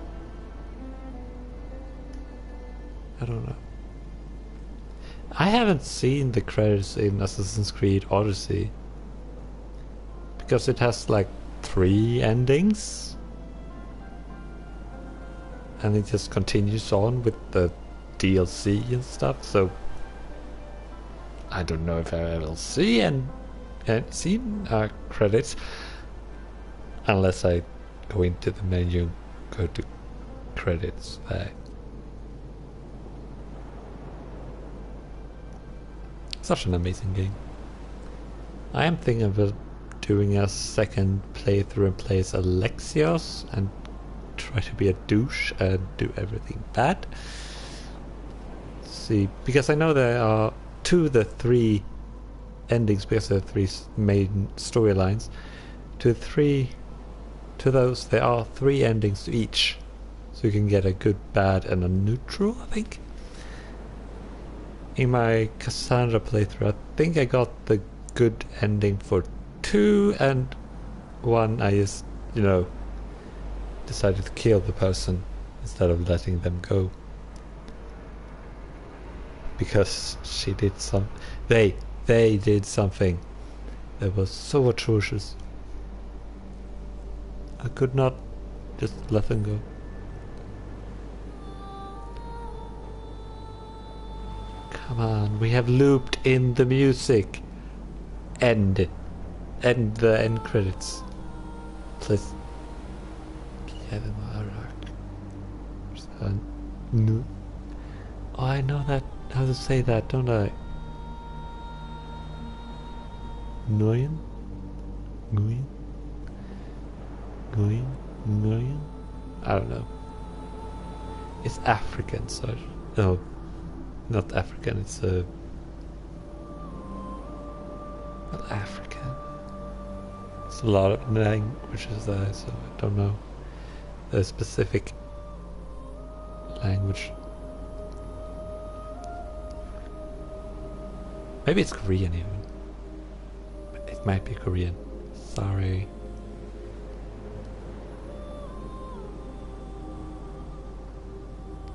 I don't know. I haven't seen the credits in Assassin's Creed Odyssey, because it has like 3 endings, and it just continues on with the DLC and stuff, so I don't know if I will see credits unless I go into the menu, go to credits there. Such an amazing game. I am thinking of doing a second playthrough and play as Alexios and try to be a douche and do everything bad. See, because I know there are 2 of the 3 endings, because there are 3 main storylines. To those, there are 3 endings to each, so you can get a good, bad, and a neutral, I think. In my Cassandra playthrough, I think I got the good ending for 2, and 1 I just, decided to kill the person instead of letting them go. Because she did they did something that was so atrocious. I could not just let them go. Come on, we have looped in the music. End it. End the end credits. Please. No. Oh, I know that. How to say that, don't I? Nguyen? I don't know. It's African, so no, not African. It's well, African. It's a lot of languages there, so I don't know the specific language. Maybe it's Korean even. It might be Korean. Sorry.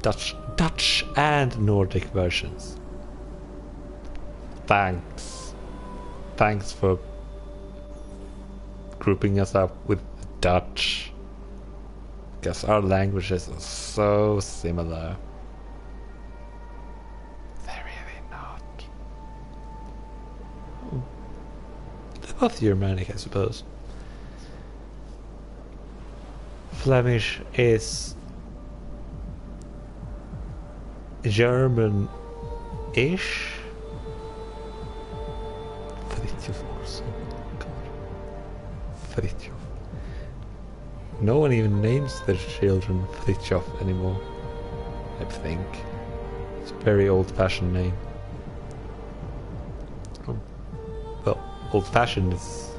Dutch and Nordic versions. Thanks. Thanks for grouping us up with Dutch. Because our languages are so similar. Both Germanic, I suppose. Flemish is German-ish. Fritjof also. Fritjof. No one even names their children Fritjof anymore, I think. It's a very old-fashioned name. Well, old-fashioned is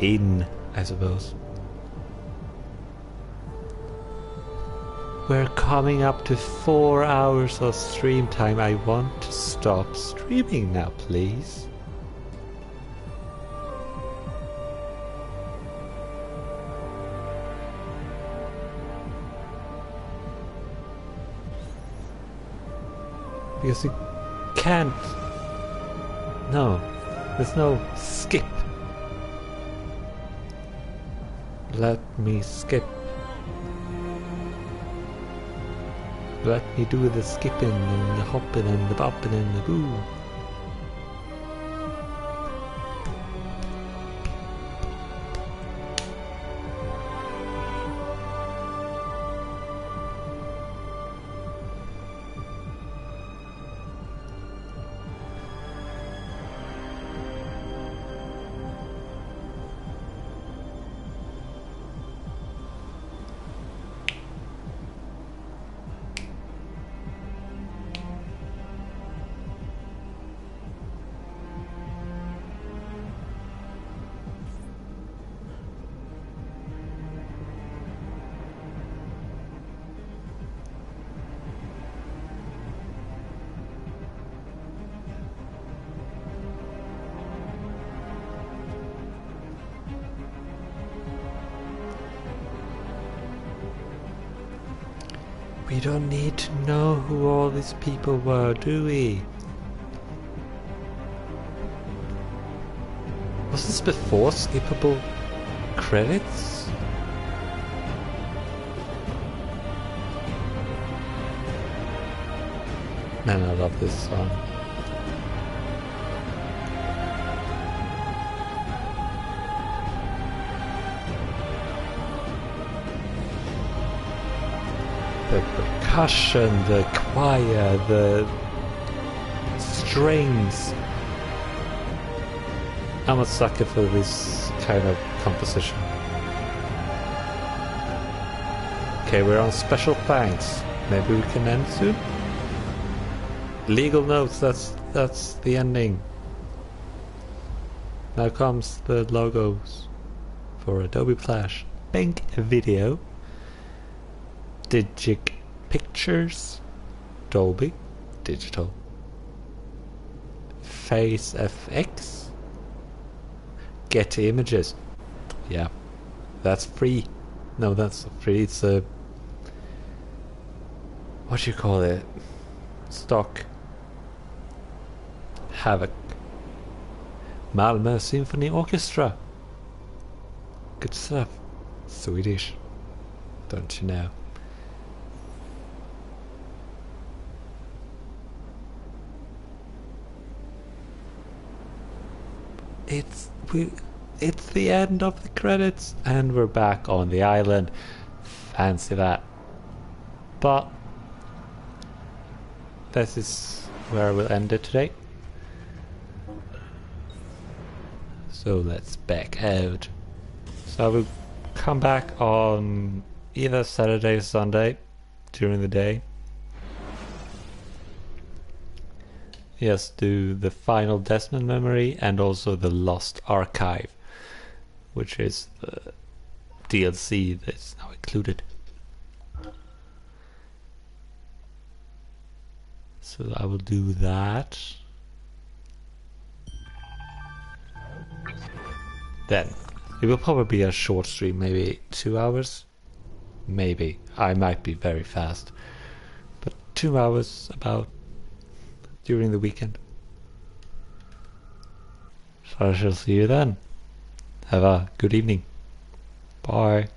in, I suppose. We're coming up to 4 hours of stream time. I want to stop streaming now, please. Because you can't. No, there's no skip. Let me skip. Let me do the skipping and the hopping and the bopping and the boo. We don't need to know who all these people were, do we? Was this before skippable credits? Man, I love this song. The percussion, the choir, the strings. I'm a sucker for this kind of composition. Okay, we're on special thanks. Maybe we can end soon? Legal notes, that's the ending. Now comes the logos for Adobe Flash, Bank Video, Digic Pictures, Dolby Digital, Face FX, Getty Images. Yeah, that's free. No, that's not free. It's a, what do you call it? Stock. Havoc. Malmö Symphony Orchestra. Good stuff. Swedish. Don't you know? It's the end of the credits and we're back on the island. Fancy that. But this is where we'll end it today. So let's back out. So I will come back on either Saturday or Sunday during the day. Yes, do the final Desmond memory and also the Lost Archive, which is the DLC that's now included. So I will do that. Then it will probably be a short stream, maybe 2 hours. Maybe. I might be very fast. But 2 hours about during the weekend. So I shall see you then. Have a good evening. Bye.